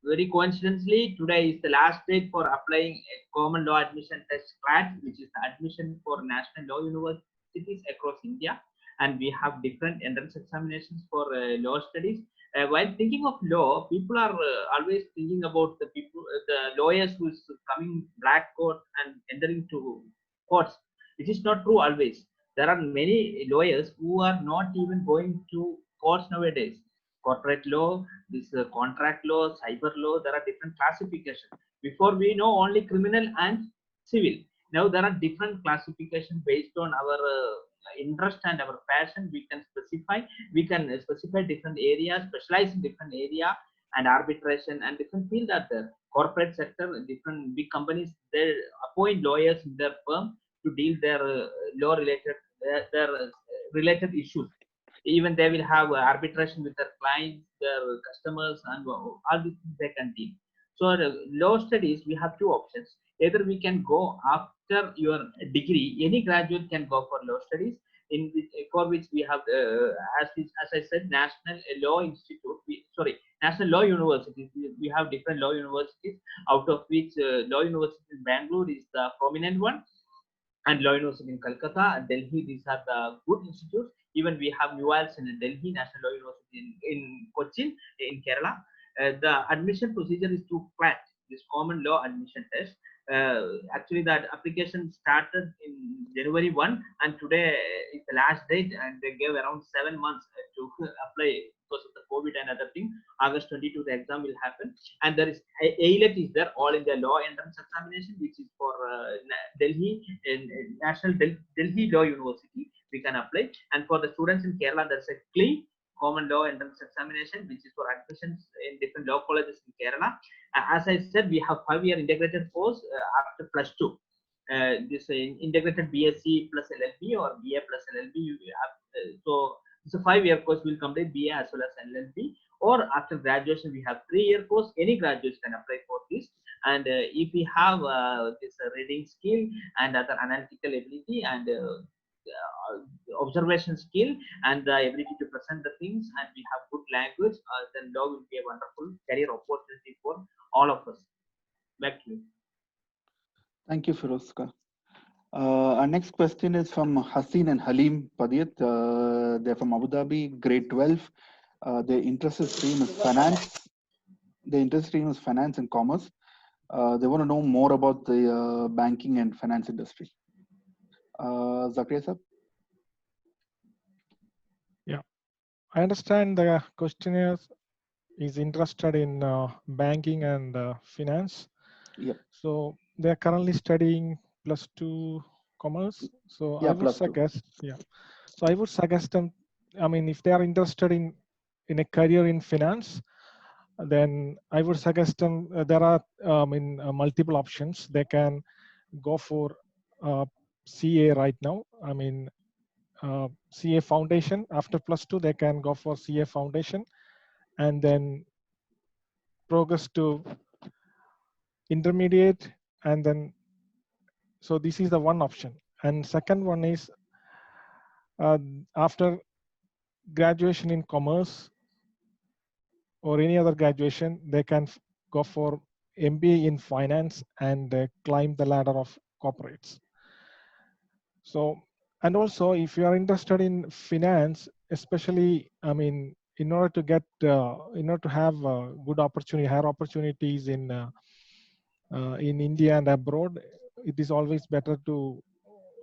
Very coincidentally, today is the last date for applying a common law admission test CLAT, which is the admission for national law universities across India. And we have different entrance examinations for law studies. While thinking of law, people are always thinking about the lawyers who is coming black coat and entering to courts. It is not true always. There are many lawyers who are not even going to courts nowadays. Corporate law, this contract law, cyber law, there are different classifications. Before we know only criminal and civil. Now there are different classifications based on our interest and our passion. We can specify different areas, specialize in different area, and arbitration and different fields are there. Corporate sector, different big companies, they appoint lawyers in their firm to deal their law related related issues. Even they will have arbitration with their clients, their customers, and all these things they can deal. So law studies, we have two options. Either we can go after your degree, any graduate can go for law studies, for which we have, as I said, National Law Institute, National Law Universities. We have different law universities, out of which Law University in Bangalore is the prominent one, and Law University in Calcutta and Delhi. These are the good institutes. Even we have UILs in Delhi, National Law University in Cochin, in Kerala. The admission procedure is to CLAT, this common law admission test. Actually, that application started in January 1, and today is the last date, and they gave around 7 months to apply because of the COVID and other thing. August 22, the exam will happen, and there is AILET is there, All India Law Entrance Examination, which is for Delhi and National Delhi Law University. We can apply, and for the students in Kerala, there's a CLE, Common Law Entrance Examination, which is for admissions in different law colleges in Kerala. As I said, we have 5-year integrated course after +2. This integrated BSc plus LLB or BA plus LLB. So it's a 5-year course. We'll complete BA as well as LLB. Or after graduation, we have 3-year course. Any graduates can apply for this. And if we have this reading skill and other analytical ability and observation skill and the ability to present the things, and we have good language, then law will be a wonderful career opportunity for all of us. Back to you. Thank you, Firoz. Our next question is from Haseen and Halim Padiyat. They're from Abu Dhabi, grade 12. Their interest stream is finance. Their interest stream is finance and commerce. They want to know more about the banking and finance industry. Zakariya sir? Yeah, I understand the questionnaire is interested in banking and finance. Yeah. So they are currently studying +2 commerce. So yeah, I would suggest, So I would suggest them. I mean, if they are interested in a career in finance, then I would suggest them. There are multiple options. They can go for CA right now. I mean, CA foundation. After +2, they can go for CA foundation, and then progress to intermediate, and then so this is the one option. And second one is after graduation in commerce or any other graduation, they can go for MBA in finance and climb the ladder of corporates. So, and also if you are interested in finance, especially, I mean, in order to get, in order to have good opportunity, higher opportunities in India and abroad, it is always better to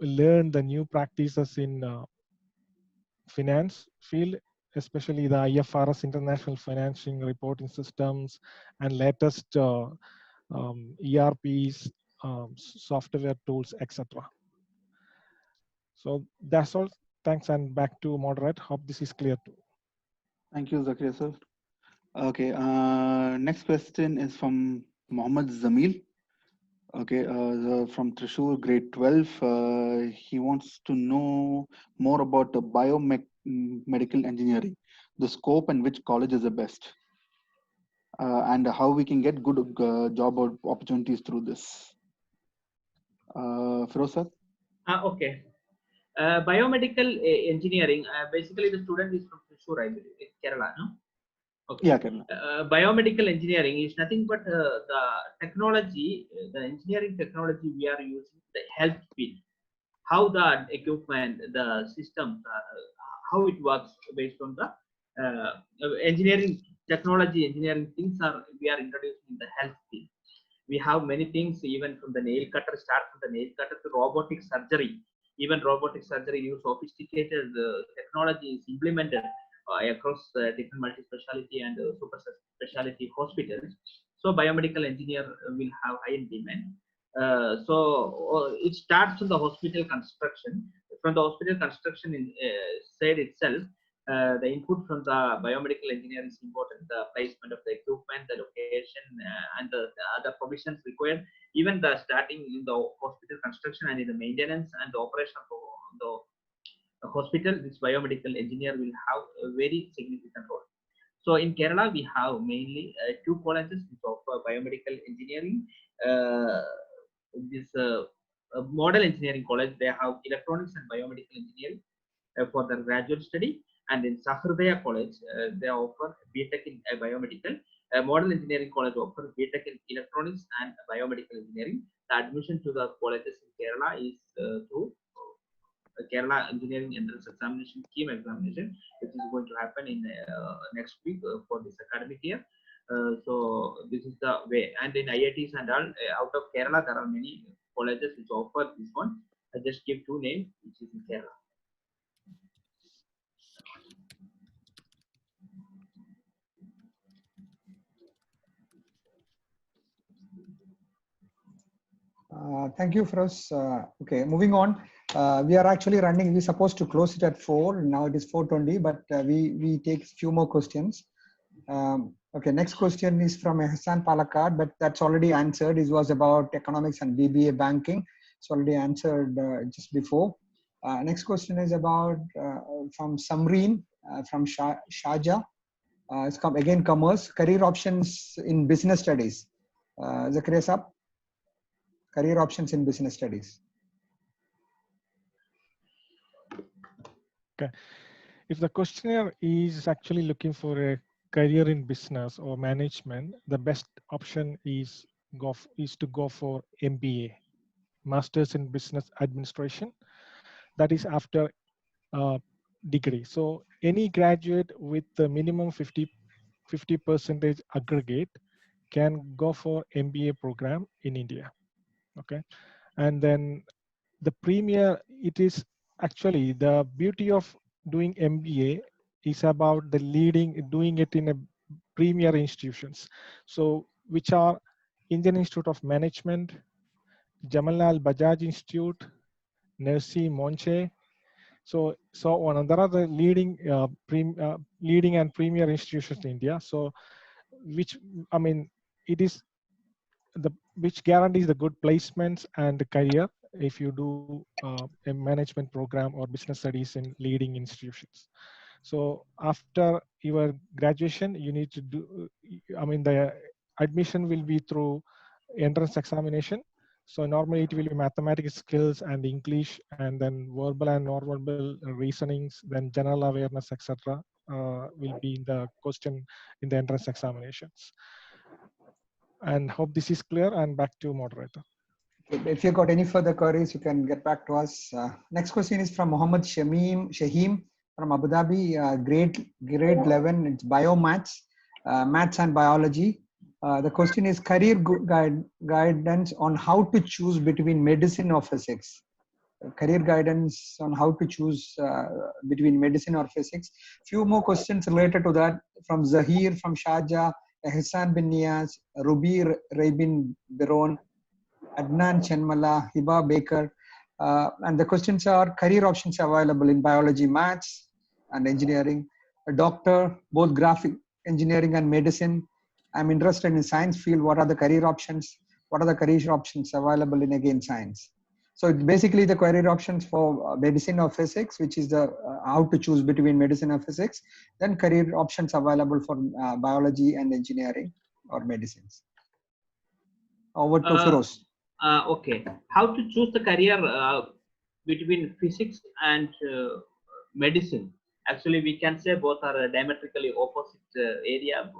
learn the new practices in finance field, especially the IFRS, International Financing Reporting Systems, and latest ERPs, software tools, etc. So that's all. Thanks, and back to moderate. Hope this is clear too. Thank you, Zakariya sir. Okay, next question is from Mohammed Zamil. Okay, from Trishur, grade 12. He wants to know more about the biomedical engineering, the scope and which college is the best, and how we can get good job opportunities through this. Firoz sir? Okay. Biomedical engineering, basically the student is from Trishur, I believe, it's Kerala, no? Okay. Yeah, Kerala. Biomedical engineering is nothing but the technology, the engineering technology we are using, the health field, how the equipment, the system, how it works based on the engineering technology, engineering things we are introducing in the health field. We have many things, even from the nail cutter, start from the nail cutter to robotic surgery. Even robotic surgery, new sophisticated technology is implemented across different multi-specialty and super specialty hospitals. So biomedical engineer will have high demand. So it starts from the hospital construction. From the hospital construction side itself, The input from the biomedical engineer is important. The placement of the equipment, the location, and the other provisions required. Even the starting in the hospital construction and in the maintenance and the operation of the hospital, this biomedical engineer will have a very significant role. So in Kerala, we have mainly 2 colleges which offer biomedical engineering. This model engineering college, they have electronics and biomedical engineering for their graduate study. And in Sahrdaya College, they offer BTech in biomedical. Model Engineering College offers BTech in electronics and biomedical engineering. The admission to the colleges in Kerala is through Kerala Engineering Entrance Examination Scheme examination, which is going to happen in next week for this academic year. So this is the way. And in IITs and all out of Kerala, there are many colleges which offer this one. I just give 2 names, which is in Kerala. Thank you, Firoz. Okay, moving on. We are actually running. We're supposed to close it at 4. Now it is 4:20, but we take a few more questions. Okay, next question is from Hassan Palakkad, but that's already answered. It was about economics and BBA banking. It's already answered just before. Next question is about from Samreen from Sharjah. It's again commerce, career options in business studies. Zakariya Saab, career options in business studies. Okay. If the questionnaire is actually looking for a career in business or management, the best option is to go for MBA, Masters in Business Administration. That is after degree. So any graduate with the minimum 50% aggregate can go for MBA program in India. Okay, and then the premier, it is actually the beauty of doing MBA is about the doing it in a premier institutions. So which are Indian Institute of Management, Jamalal Bajaj Institute, Nersi Monche, so on. And there are the leading leading and premier institutions in India. So which, I mean, it is which guarantees the good placements and the career if you do a management program or business studies in leading institutions. So after your graduation, you need to do, I mean, the admission will be through entrance examination. So normally it will be mathematics skills and English, and then verbal and non-verbal reasonings, then general awareness, etc. Will be in the question in the entrance examinations. And hope this is clear, and back to moderator. If you got any further queries, you can get back to us. Next question is from Mohammed Shaheen from Abu Dhabi, grade 11, it's biomaths, maths and biology. The question is career guidance on how to choose between medicine or physics. Career guidance on how to choose between medicine or physics. Few more questions related to that from Zahir from Sharjah, Hassan bin Niyaz, Rubi Rabin Biron, Adnan Chenmala, Hiba Baker. And the questions are career options available in biology, maths and engineering. A doctor, both graphic engineering and medicine. I'm interested in science field. What are the career options? What are the career options available in again science? So it's basically the career options for medicine or physics, which is the how to choose between medicine or physics. Then career options available for biology and engineering or medicines. Over to Firoz. Okay, how to choose the career between physics and medicine? Actually, we can say both are diametrically opposite area.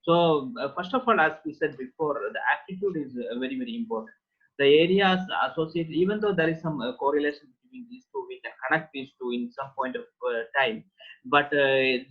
So first of all, as we said before, the aptitude is very, very important. The areas associated, even though there is some correlation between these two, we can connect these two in some point of time, but the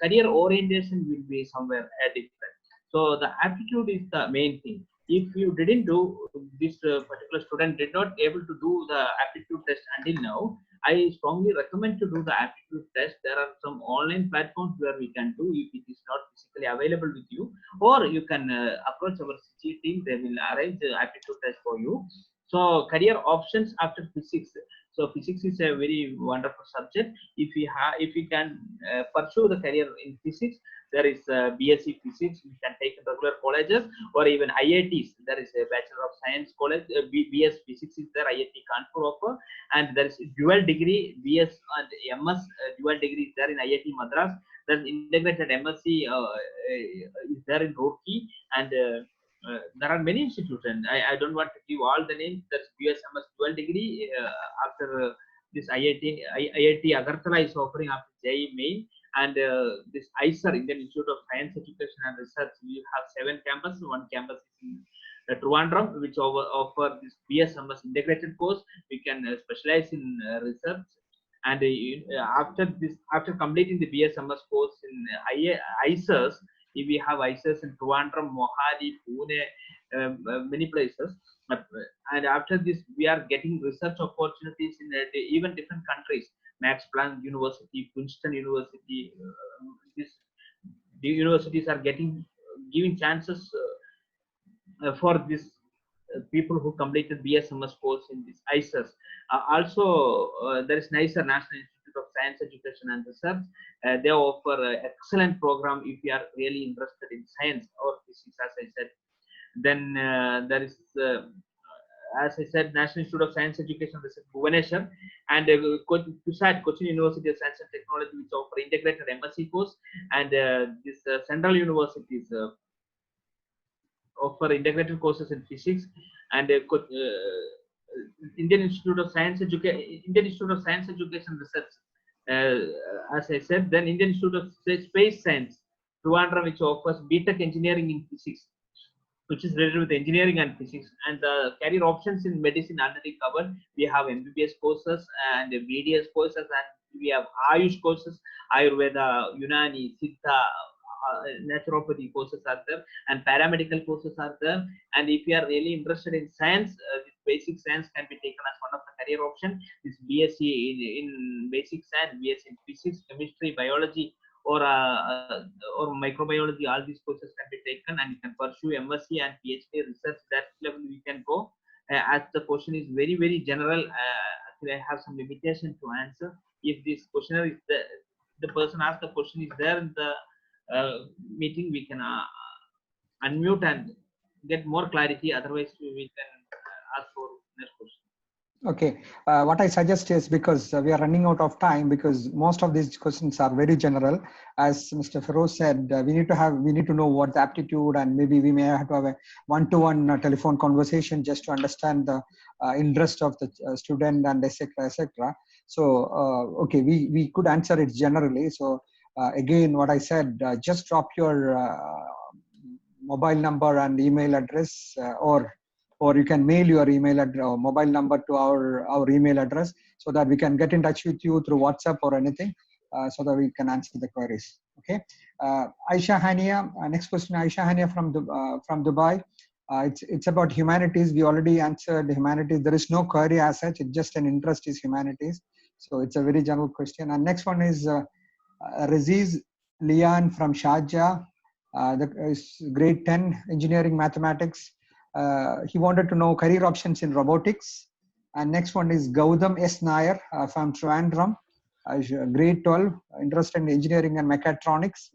career orientation will be somewhere different. So the aptitude is the main thing. If you didn't do this particular student did not able to do the aptitude test until now, I strongly recommend to do the aptitude test. There are some online platforms where we can do if it is not physically available with you, or you can approach our CCAFE team. They will arrange the aptitude test for you. So career options after physics. So physics is a very wonderful subject. If we can pursue the career in physics, there is BSc Physics. We can take in regular colleges or even IITs. There is a Bachelor of Science college. BS Physics is there. IIT Kanpur offer, and there is dual degree BS and MS dual degree is there in IIT Madras. There's integrated MSc is there in Roorkee, and there are many institutes, and I don't want to give all the names. There's BSMS dual degree after this IIT Agartala is offering after JEE Main, and this ISER, Indian Institute of Science Education and Research, we have 7 campuses. One campus is in Trivandrum, which offer this BSMS integrated course. We can specialize in research, and after completing the BSMS course in ISERs, we have ISERs in Trivandrum, Mohali, Pune, many places. And after this, we are getting research opportunities in even different countries. Max Planck University, Princeton University, the universities are giving chances for this people who completed BSMS course in this ISERs. Also, there is NICER, National Institute of Science Education and Research. They offer an excellent program if you are really interested in science or physics, as I said. Then there is, as I said, National Institute of Science Education Research, Bhubaneswar, and CUSAT, Cochin University of Science and Technology, which offer integrated MSc course, and this central universities offer integrated courses in physics, and Indian Institute of Science Education Research, as I said. Then Indian Institute of Space Science, Trivandrum, which offers BTech Engineering in Physics, which is related with engineering and physics. And the career options in medicine already covered. We have MBBS courses and BDS courses, and we have Ayush courses, Ayurveda, Unani, Siddha, naturopathy courses are there, and paramedical courses are there. And if you are really interested in science, this basic science can be taken as one of the career option. This BSc in basic science, BSc in physics, chemistry, biology, or microbiology, all these courses can be taken, and you can pursue MSc and PhD research. That level we can go. As the question is very, very general, actually I have some limitation to answer. If this questionnaire is the person asked the question is there in the meeting, we can unmute and get more clarity. Otherwise, we can ask for next question. Okay, what I suggest is, because we are running out of time, because most of these questions are very general, as Mr. Firoz said, we need to know what the aptitude, and maybe we may have to have a one-to-one telephone conversation just to understand the interest of the student, and etc., etc. So okay, we could answer it generally. So again, what I said, just drop your mobile number and email address, or you can mail your email address or mobile number to our email address, so that we can get in touch with you through WhatsApp or anything, so that we can answer the queries. Okay, Aisha Hania, next question, Aisha Hania from Dubai. It's about humanities. We already answered humanities. There is no query as such. It's just an interest is humanities. So it's a very general question. And next one is Raziz Lian from Sharjah, grade 10 engineering mathematics. He wanted to know career options in robotics. And next one is Gautam S. Nair from Trivandrum, grade 12, interest in engineering and mechatronics,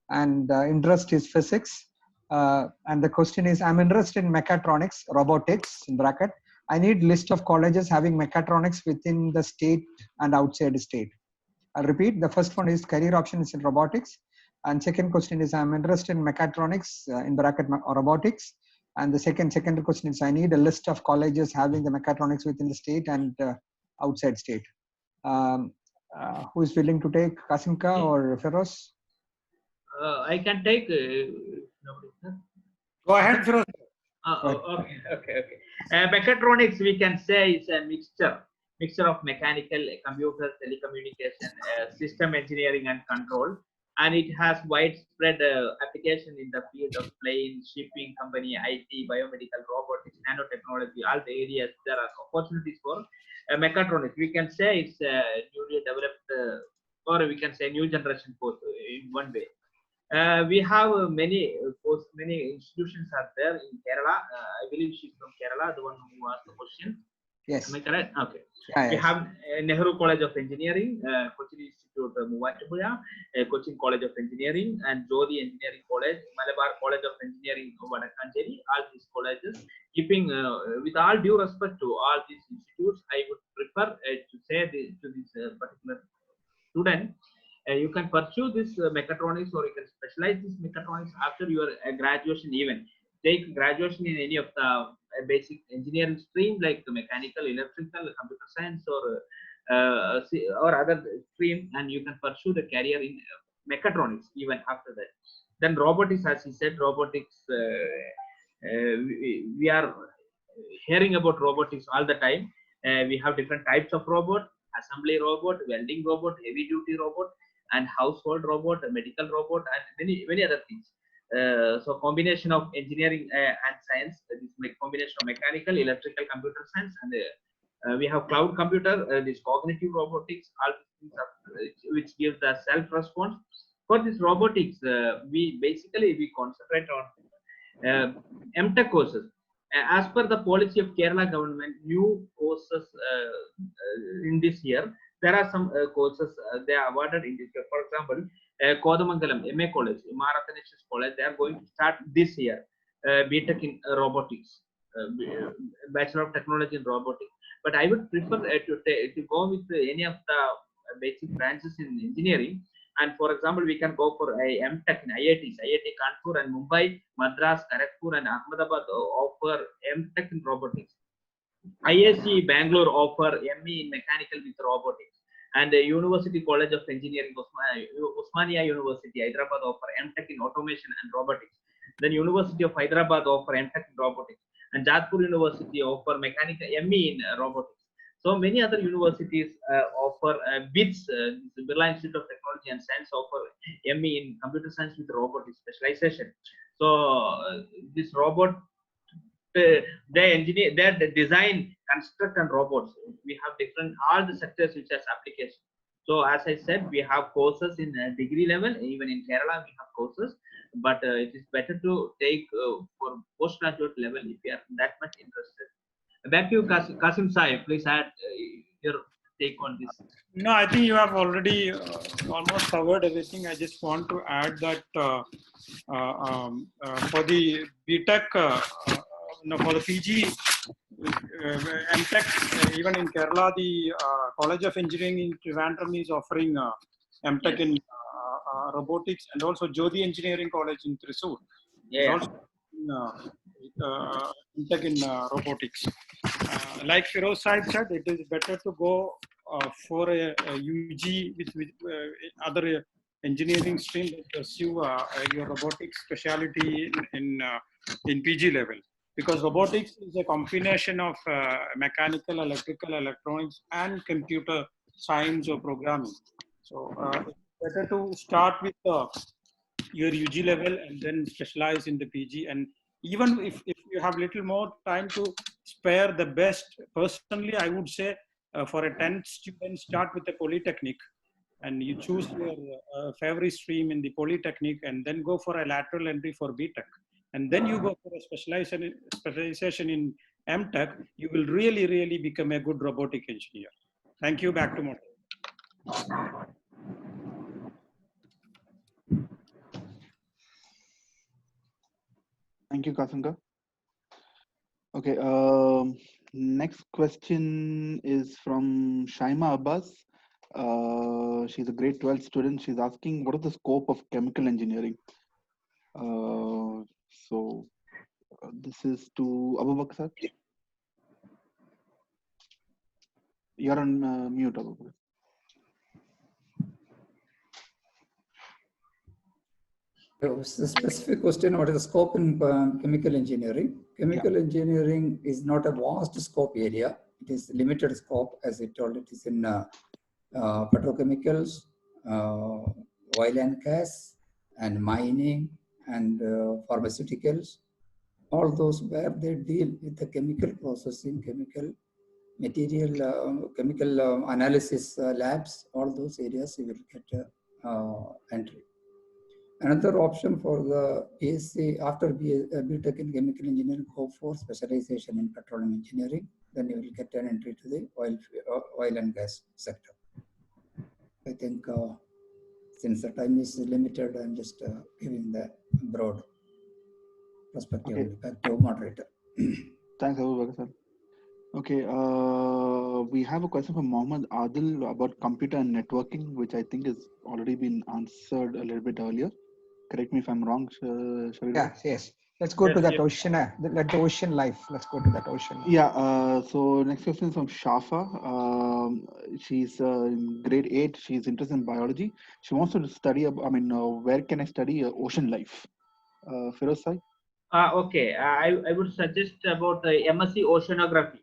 and interest is physics. And the question is, I'm interested in mechatronics, robotics, in bracket. I need list of colleges having mechatronics within the state and outside the state. I'll repeat. The first one is career options in robotics. And second question is, I'm interested in mechatronics, in bracket robotics. And the second question is, I need a list of colleges having the mechatronics within the state and outside state. Who is willing to take, Kasımka or Firoz? I can take. Go ahead, Firoz. Okay. Mechatronics, we can say, is a mixture of mechanical, computer, telecommunication, system engineering and control. And it has widespread application in the field of plane, shipping, company, IT, biomedical, robotics, nanotechnology, all the areas. There are opportunities for mechatronics. We can say it's newly developed, or we can say new generation course in one way. We have many institutions are there in Kerala. I believe she's from Kerala, the one who asked the question. Yes. Am I correct? Okay. Yeah, We yes. have Nehru College of Engineering, Cochin Institute Mujeebka, Cochin College of Engineering, and Jodi Engineering College, Malabar College of Engineering, Vadakanjeri. All these colleges, keeping with all due respect to all these institutes, I would prefer to say to this particular student, you can pursue this mechatronics, or you can specialize this mechatronics after your graduation. Even take graduation in any of the basic engineering stream like mechanical, electrical, computer science, or other stream, and you can pursue the career in mechatronics even after that. Then robotics, as he said, robotics. We are hearing about robotics all the time. We have different types of robot: assembly robot, welding robot, heavy duty robot, and household robot, medical robot, and many other things. So combination of engineering and science, this combination of mechanical, electrical, computer science, and we have cloud computer, this cognitive robotics, all these things are, which gives the self response. For this robotics, we concentrate on MTech courses. As per the policy of Kerala government, new courses in this year, there are some courses they are awarded in this year. For example, Kodamangalam MA College, Marathanesh's College, they are going to start this year BTech in robotics, Bachelor of Technology in Robotics. But I would prefer to go with any of the basic branches in engineering. And for example, we can go for a MTech in IITs, IIT Kanpur and Mumbai, Madras, Kharagpur, and Ahmedabad offer MTech in robotics. ISC Bangalore offer ME in mechanical with robotics, and the University College of Engineering, Osmania University, Hyderabad offer MTech in automation and robotics. Then University of Hyderabad offer MTech in robotics, and Jadpur University offer mechanical ME in robotics. So many other universities offer BITS, Birla Institute of Technology and Science, offer ME in computer science with robotics specialization. So this robot, they engineer, they design, construct, and robots. We have different all the sectors which has application. So as I said, we have courses in degree level. Even in Kerala, we have courses, but it is better to take for postgraduate level if you are that much interested. Back to you, Kasim Saib. Please add your take on this. No, I think you have already almost covered everything. I just want to add that for the BTech, for the PG, MTech, even in Kerala, the College of Engineering in Trivandrum is offering MTech in robotics, and also Jodi Engineering College in Thrissur. Yeah. MTech in robotics. Like Firoz Saib said, it is better to go for a UG with other engineering stream to pursue your robotics specialty in PG level, because robotics is a combination of mechanical, electrical, electronics, and computer science or programming. So it's better to start with your UG level and then specialize in the PG. And even if you have little more time to spare, the best, personally, I would say for a 10th student, start with the Polytechnic, and you choose your favorite stream in the Polytechnic, and then go for a lateral entry for BTech. And then you go for a specialization in MTech, you will really become a good robotic engineer. Thank you. Back to Mohan. Thank you, Kasımka. Okay, next question is from Shaima Abbas. She's a grade 12 student. She's asking, what is the scope of chemical engineering? So this is to Abookka sir. You're on mute, Abookka. It's a specific question, what is the scope in chemical engineering? Chemical engineering is not a vast scope area. It is limited scope, as I told. It is in petrochemicals, oil and gas, and mining, and pharmaceuticals. All those where they deal with the chemical processing, chemical material, chemical analysis labs, all those areas you will get entry. Another option for the BSc after BTech in chemical engineering, go for specialization in petroleum engineering. Then you will get an entry to the oil and gas sector. I think since the time is limited, I'm just giving the broad perspective. Okay. Back to moderator. Thanks, Abookka sir. Okay, we have a question from Mohammed Adil about computer and networking, which I think has already been answered a little bit earlier. Correct me if I'm wrong, Shabir. Yes. Let's go to that ocean. Let the ocean life. Let's go to that ocean. Yeah. So next question is from Shafa. She's in grade 8. She's interested in biology. She wants to study. Where can I study ocean life? Firoz Sai? Okay, I would suggest about the MSc Oceanography.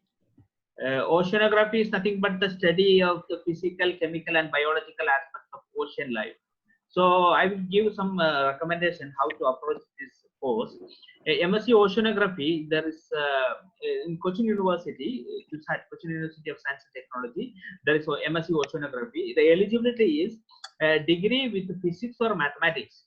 Oceanography is nothing but the study of the physical, chemical, and biological aspects of ocean life. So I will give some recommendation how to approach this course. MSc Oceanography, there is in Cochin University, Cochin University of Science and Technology, there is MSc Oceanography. The eligibility is a degree with physics or mathematics.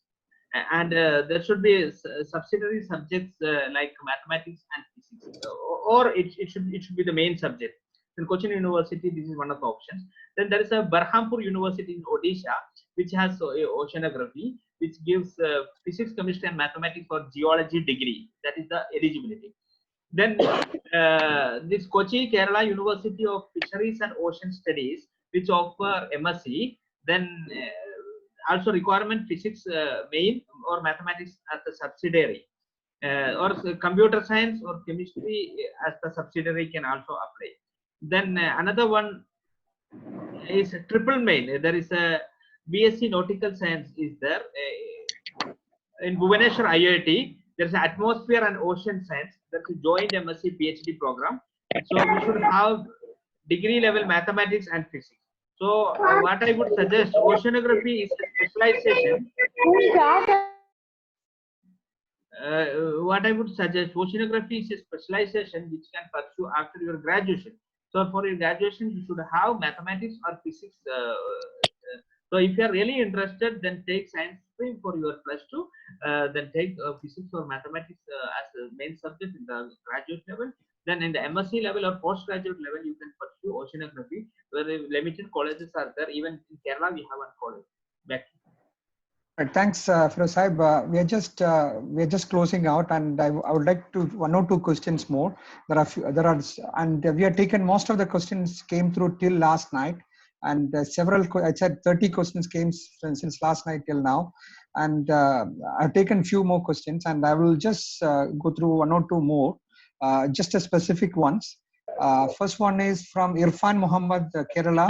And there should be subsidiary subjects like mathematics and physics, or it should be the main subject. In Cochin University, this is one of the options. Then there is a Berhampur University in Odisha, which has oceanography, which gives physics, chemistry, and mathematics for geology degree. That is the eligibility. Then this Kochi Kerala University of Fisheries and Ocean Studies, which offer MSc. Then also requirement physics main or mathematics as the subsidiary, or computer science or chemistry as the subsidiary can also apply. Then another one is triple main. There is a BSc Nautical Science is there in Bhubaneswar IIT. There is Atmosphere and Ocean Science. That's a joint MSc PhD program. So we should have degree level mathematics and physics. So what I would suggest, oceanography is a specialization. What I would suggest, oceanography is a specialization which can pursue after your graduation. So for your graduation, you should have mathematics or physics. So if you are really interested, then take science stream for your +2. Then take physics or mathematics as a main subject in the graduate level. Then in the MSc level or postgraduate level, you can pursue oceanography, where limited colleges are there. Even in Kerala, we have one college. Back. Right, thanks, Firoz Saib. We are just closing out, and I would like to one or two questions more. And we have taken most of the questions came through till last night, and several. I said 30 questions came since last night till now, and I've taken few more questions, and I will just go through one or two more. Just a specific ones. First one is from Irfan Muhammad, Kerala,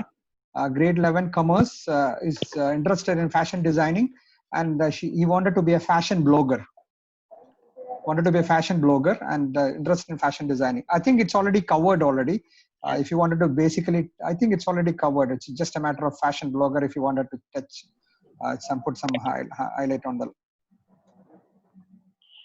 grade 11 commerce, is interested in fashion designing, and he wanted to be a fashion blogger. And interested in fashion designing. I think it's already covered already. If you wanted to basically, I think it's already covered. It's just a matter of fashion blogger if you wanted to touch put some highlight on the.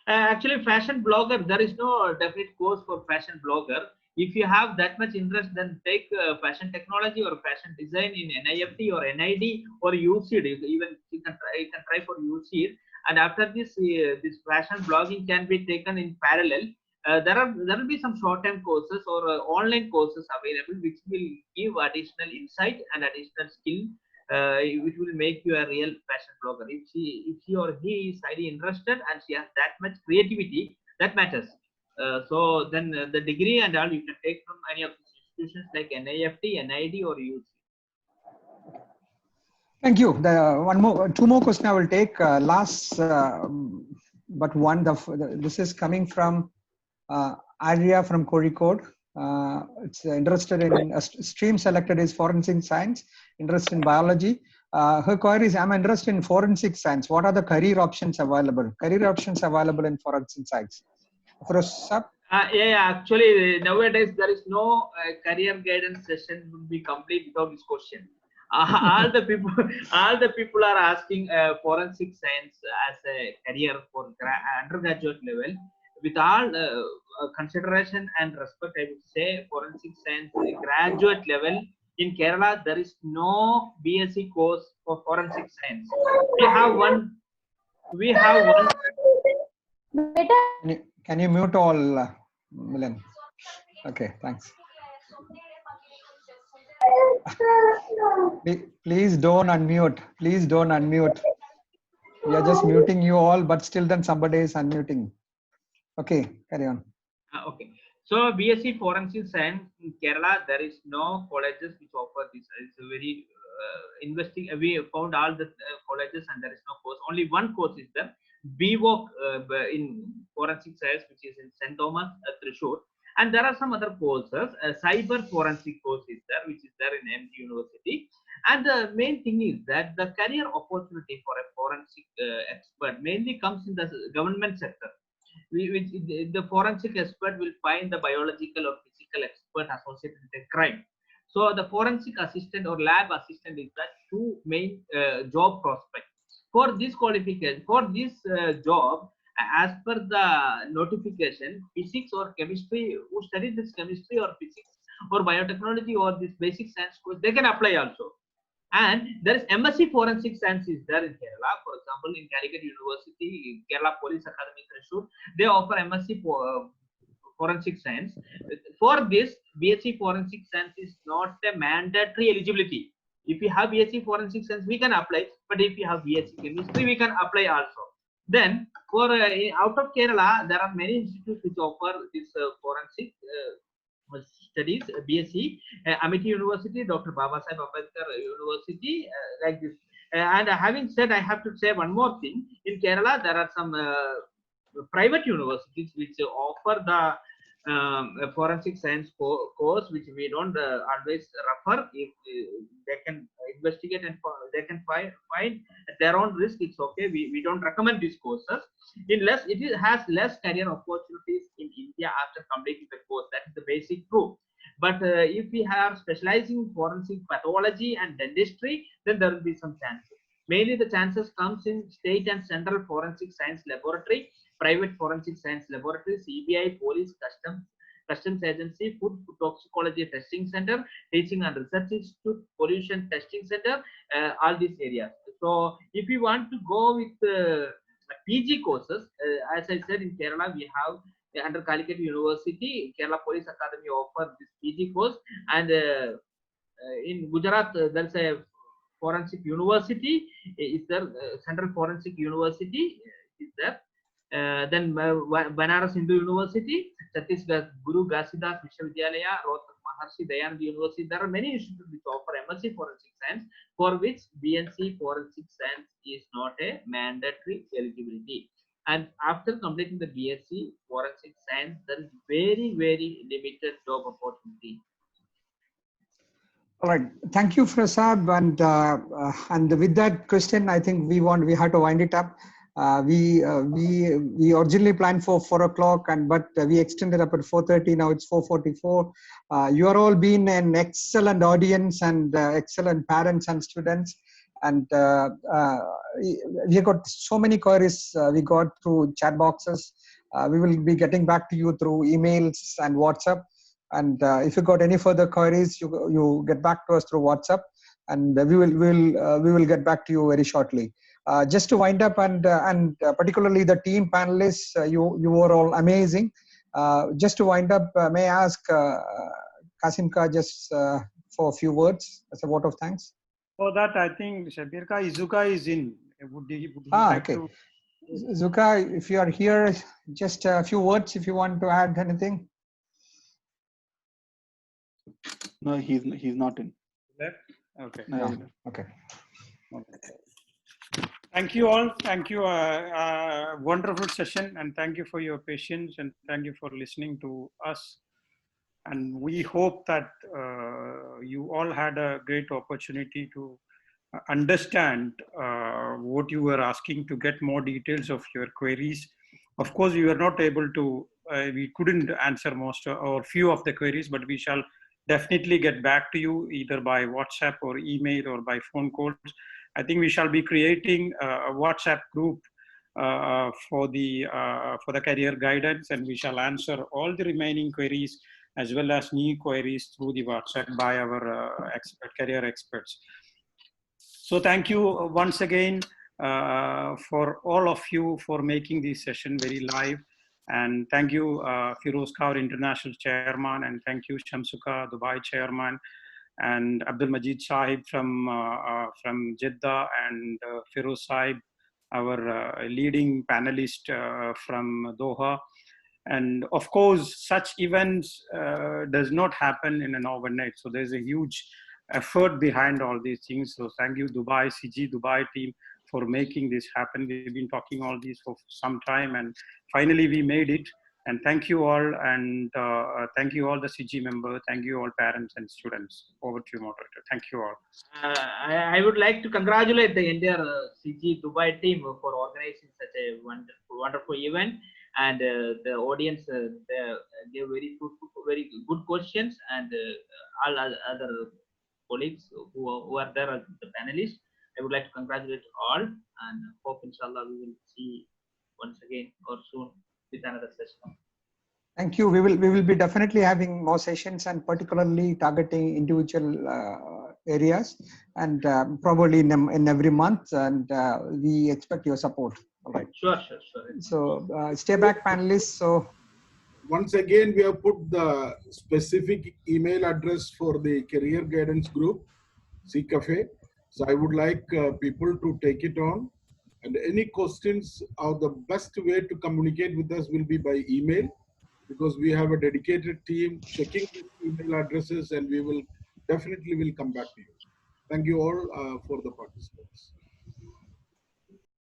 Actually, fashion blogger, there is no definite course for fashion blogger. If you have that much interest, then take fashion technology or fashion design in NIFT or NID or UCD. Even you can try for UCD. And after this, this fashion blogging can be taken in parallel. There will be some short-term courses or online courses available, which will give additional insight and additional skill. Which will make you a real fashion blogger. If she or he is highly interested and she has that much creativity, that matters. So then the degree and all you can take from any of the institutions like NIFT, NID, or UC. Thank you. Two more questions I will take. But one. This is coming from Arya from Kozhikode. It's interested in a stream selected is forensic science, interest in biology. Her query is, I'm interested in forensic science. What are the career options available? Career options available in forensic science. Actually, nowadays there is no career guidance session would be complete without this question. All the people are asking forensic science as a career for undergraduate level. With all consideration and respect, I would say forensic science graduate level in Kerala, there is no BSc course for forensic science. We have one we have one. Can you mute all, Milan? Okay, thanks. Please don't unmute. Please don't unmute. We are just muting you all, but still then somebody is unmuting. Okay, carry on. Okay. So BSc Forensic Science in Kerala, there is no colleges which offer this. It's a very we found all the colleges and there is no course. Only one course is there. BVOC in Forensic Science, which is in St. Thomas, Thrissur. And there are some other courses. Cyber Forensic course is there, which is there in MT University. And the main thing is that the career opportunity for a forensic expert mainly comes in the government sector. The forensic expert will find the biological or physical expert associated with a crime. So the forensic assistant or lab assistant is the two main job prospects. For this qualification, for this job, as per the notification, physics or chemistry, who studied this chemistry or physics or biotechnology or this basic science course, they can apply also. And there is MSc Forensic Science is there in Kerala. For example, in Calicut University, Kerala Police Academy, Thrissur, they offer MSc Forensic Science. For this, BSc Forensic Science is not a mandatory eligibility. If you have BSc Forensic Science, we can apply. But if you have BSc Chemistry, we can apply also. Then, for out of Kerala, there are many institutes which offer this forensic studies, BSc, Amity University, Dr. Babasaheb Ambedkar University, like this. And having said, I have to say one more thing. In Kerala, there are some private universities which offer the forensic science course, which we don't always refer. If they can investigate and they can find at their own risk, it's okay. We don't recommend these courses unless it has less career opportunities in India after completing the course. That is the basic truth. But if we have specializing in forensic pathology and dentistry, then there will be some chances. Mainly the chances comes in state and central forensic science laboratory, private forensic science laboratory, CBI, police, customs agency, food toxicology testing center, teaching and research institute, pollution testing center, all these areas. So if you want to go with PG courses, as I said, in Kerala we have under Calicut University, Kerala Police Academy offer this PG course, and in Gujarat there's a forensic university. Is there Central Forensic University is there? Then Banaras Hindu University, Chhattisgarh Guru Ghasidas Vishwavidyalaya, Rohtak Maharshi Dayanand University. There are many institutes which offer MSc Forensic Science, for which BSc Forensic Science is not a mandatory eligibility. And after completing the BSc Forensic Science, there is very, very limited job opportunity. All right, thank you, Prasad. And with that question, I think we have to wind it up. We originally planned for 4 o'clock, but we extended up at 4:30. Now it's 4:44. You are all been an excellent audience and excellent parents and students. And we got so many queries we got through chat boxes. We will be getting back to you through emails and WhatsApp. And if you got any further queries, you get back to us through WhatsApp, and we will get back to you very shortly. Just to wind up, and particularly the team panelists, you were all amazing. Just to wind up, may I ask Kasımka just for a few words as a vote of thanks? For that, I think Shabirka Izuka is in. Would he like okay. to... Zuka, if you are here, just a few words if you want to add anything. No, he's not in. Left? Okay. No. Okay. Thank you all. Thank you. Wonderful session, and thank you for your patience, and thank you for listening to us. And we hope that you all had a great opportunity to understand what you were asking, to get more details of your queries. Of course, we were not able to, we couldn't answer most or few of the queries, but we shall definitely get back to you either by WhatsApp or email or by phone calls. I think we shall be creating a WhatsApp group for the career guidance, and we shall answer all the remaining queries as well as new queries through the WhatsApp by our career experts. So thank you once again. for all of you for making this session very live. And thank you, Firoz, our International Chairman, and thank you, Shamsukka, Dubai Chairman, and Abdul Majid Sahib from Jeddah, and Firoz Sahib, our leading panelist from Doha. And of course, such events does not happen in an overnight. So there's a huge effort behind all these things. So thank you, Dubai, CIGI Dubai team, for making this happen. We've been talking all these for some time, and finally we made it. And thank you all, and thank you all the CIGI members. Thank you all parents and students. Over to you, moderator. Thank you all. I would like to congratulate the entire CIGI Dubai team for organizing such a wonderful event. And the audience they gave very good questions, and all other colleagues who are there as the panelists. I would like to congratulate all, and hope inshallah we will see once again or soon with another session. Thank you. We will be definitely having more sessions, and particularly targeting individual areas, and probably in every month. And we expect your support. All right. Sure. So stay back, panelists. So once again, we have put the specific email address for the career guidance group, CCAFE. So I would like people to take it on. And any questions, the best way to communicate with us will be by email, because we have a dedicated team checking the email addresses, and we will definitely come back to you. Thank you all for the participants.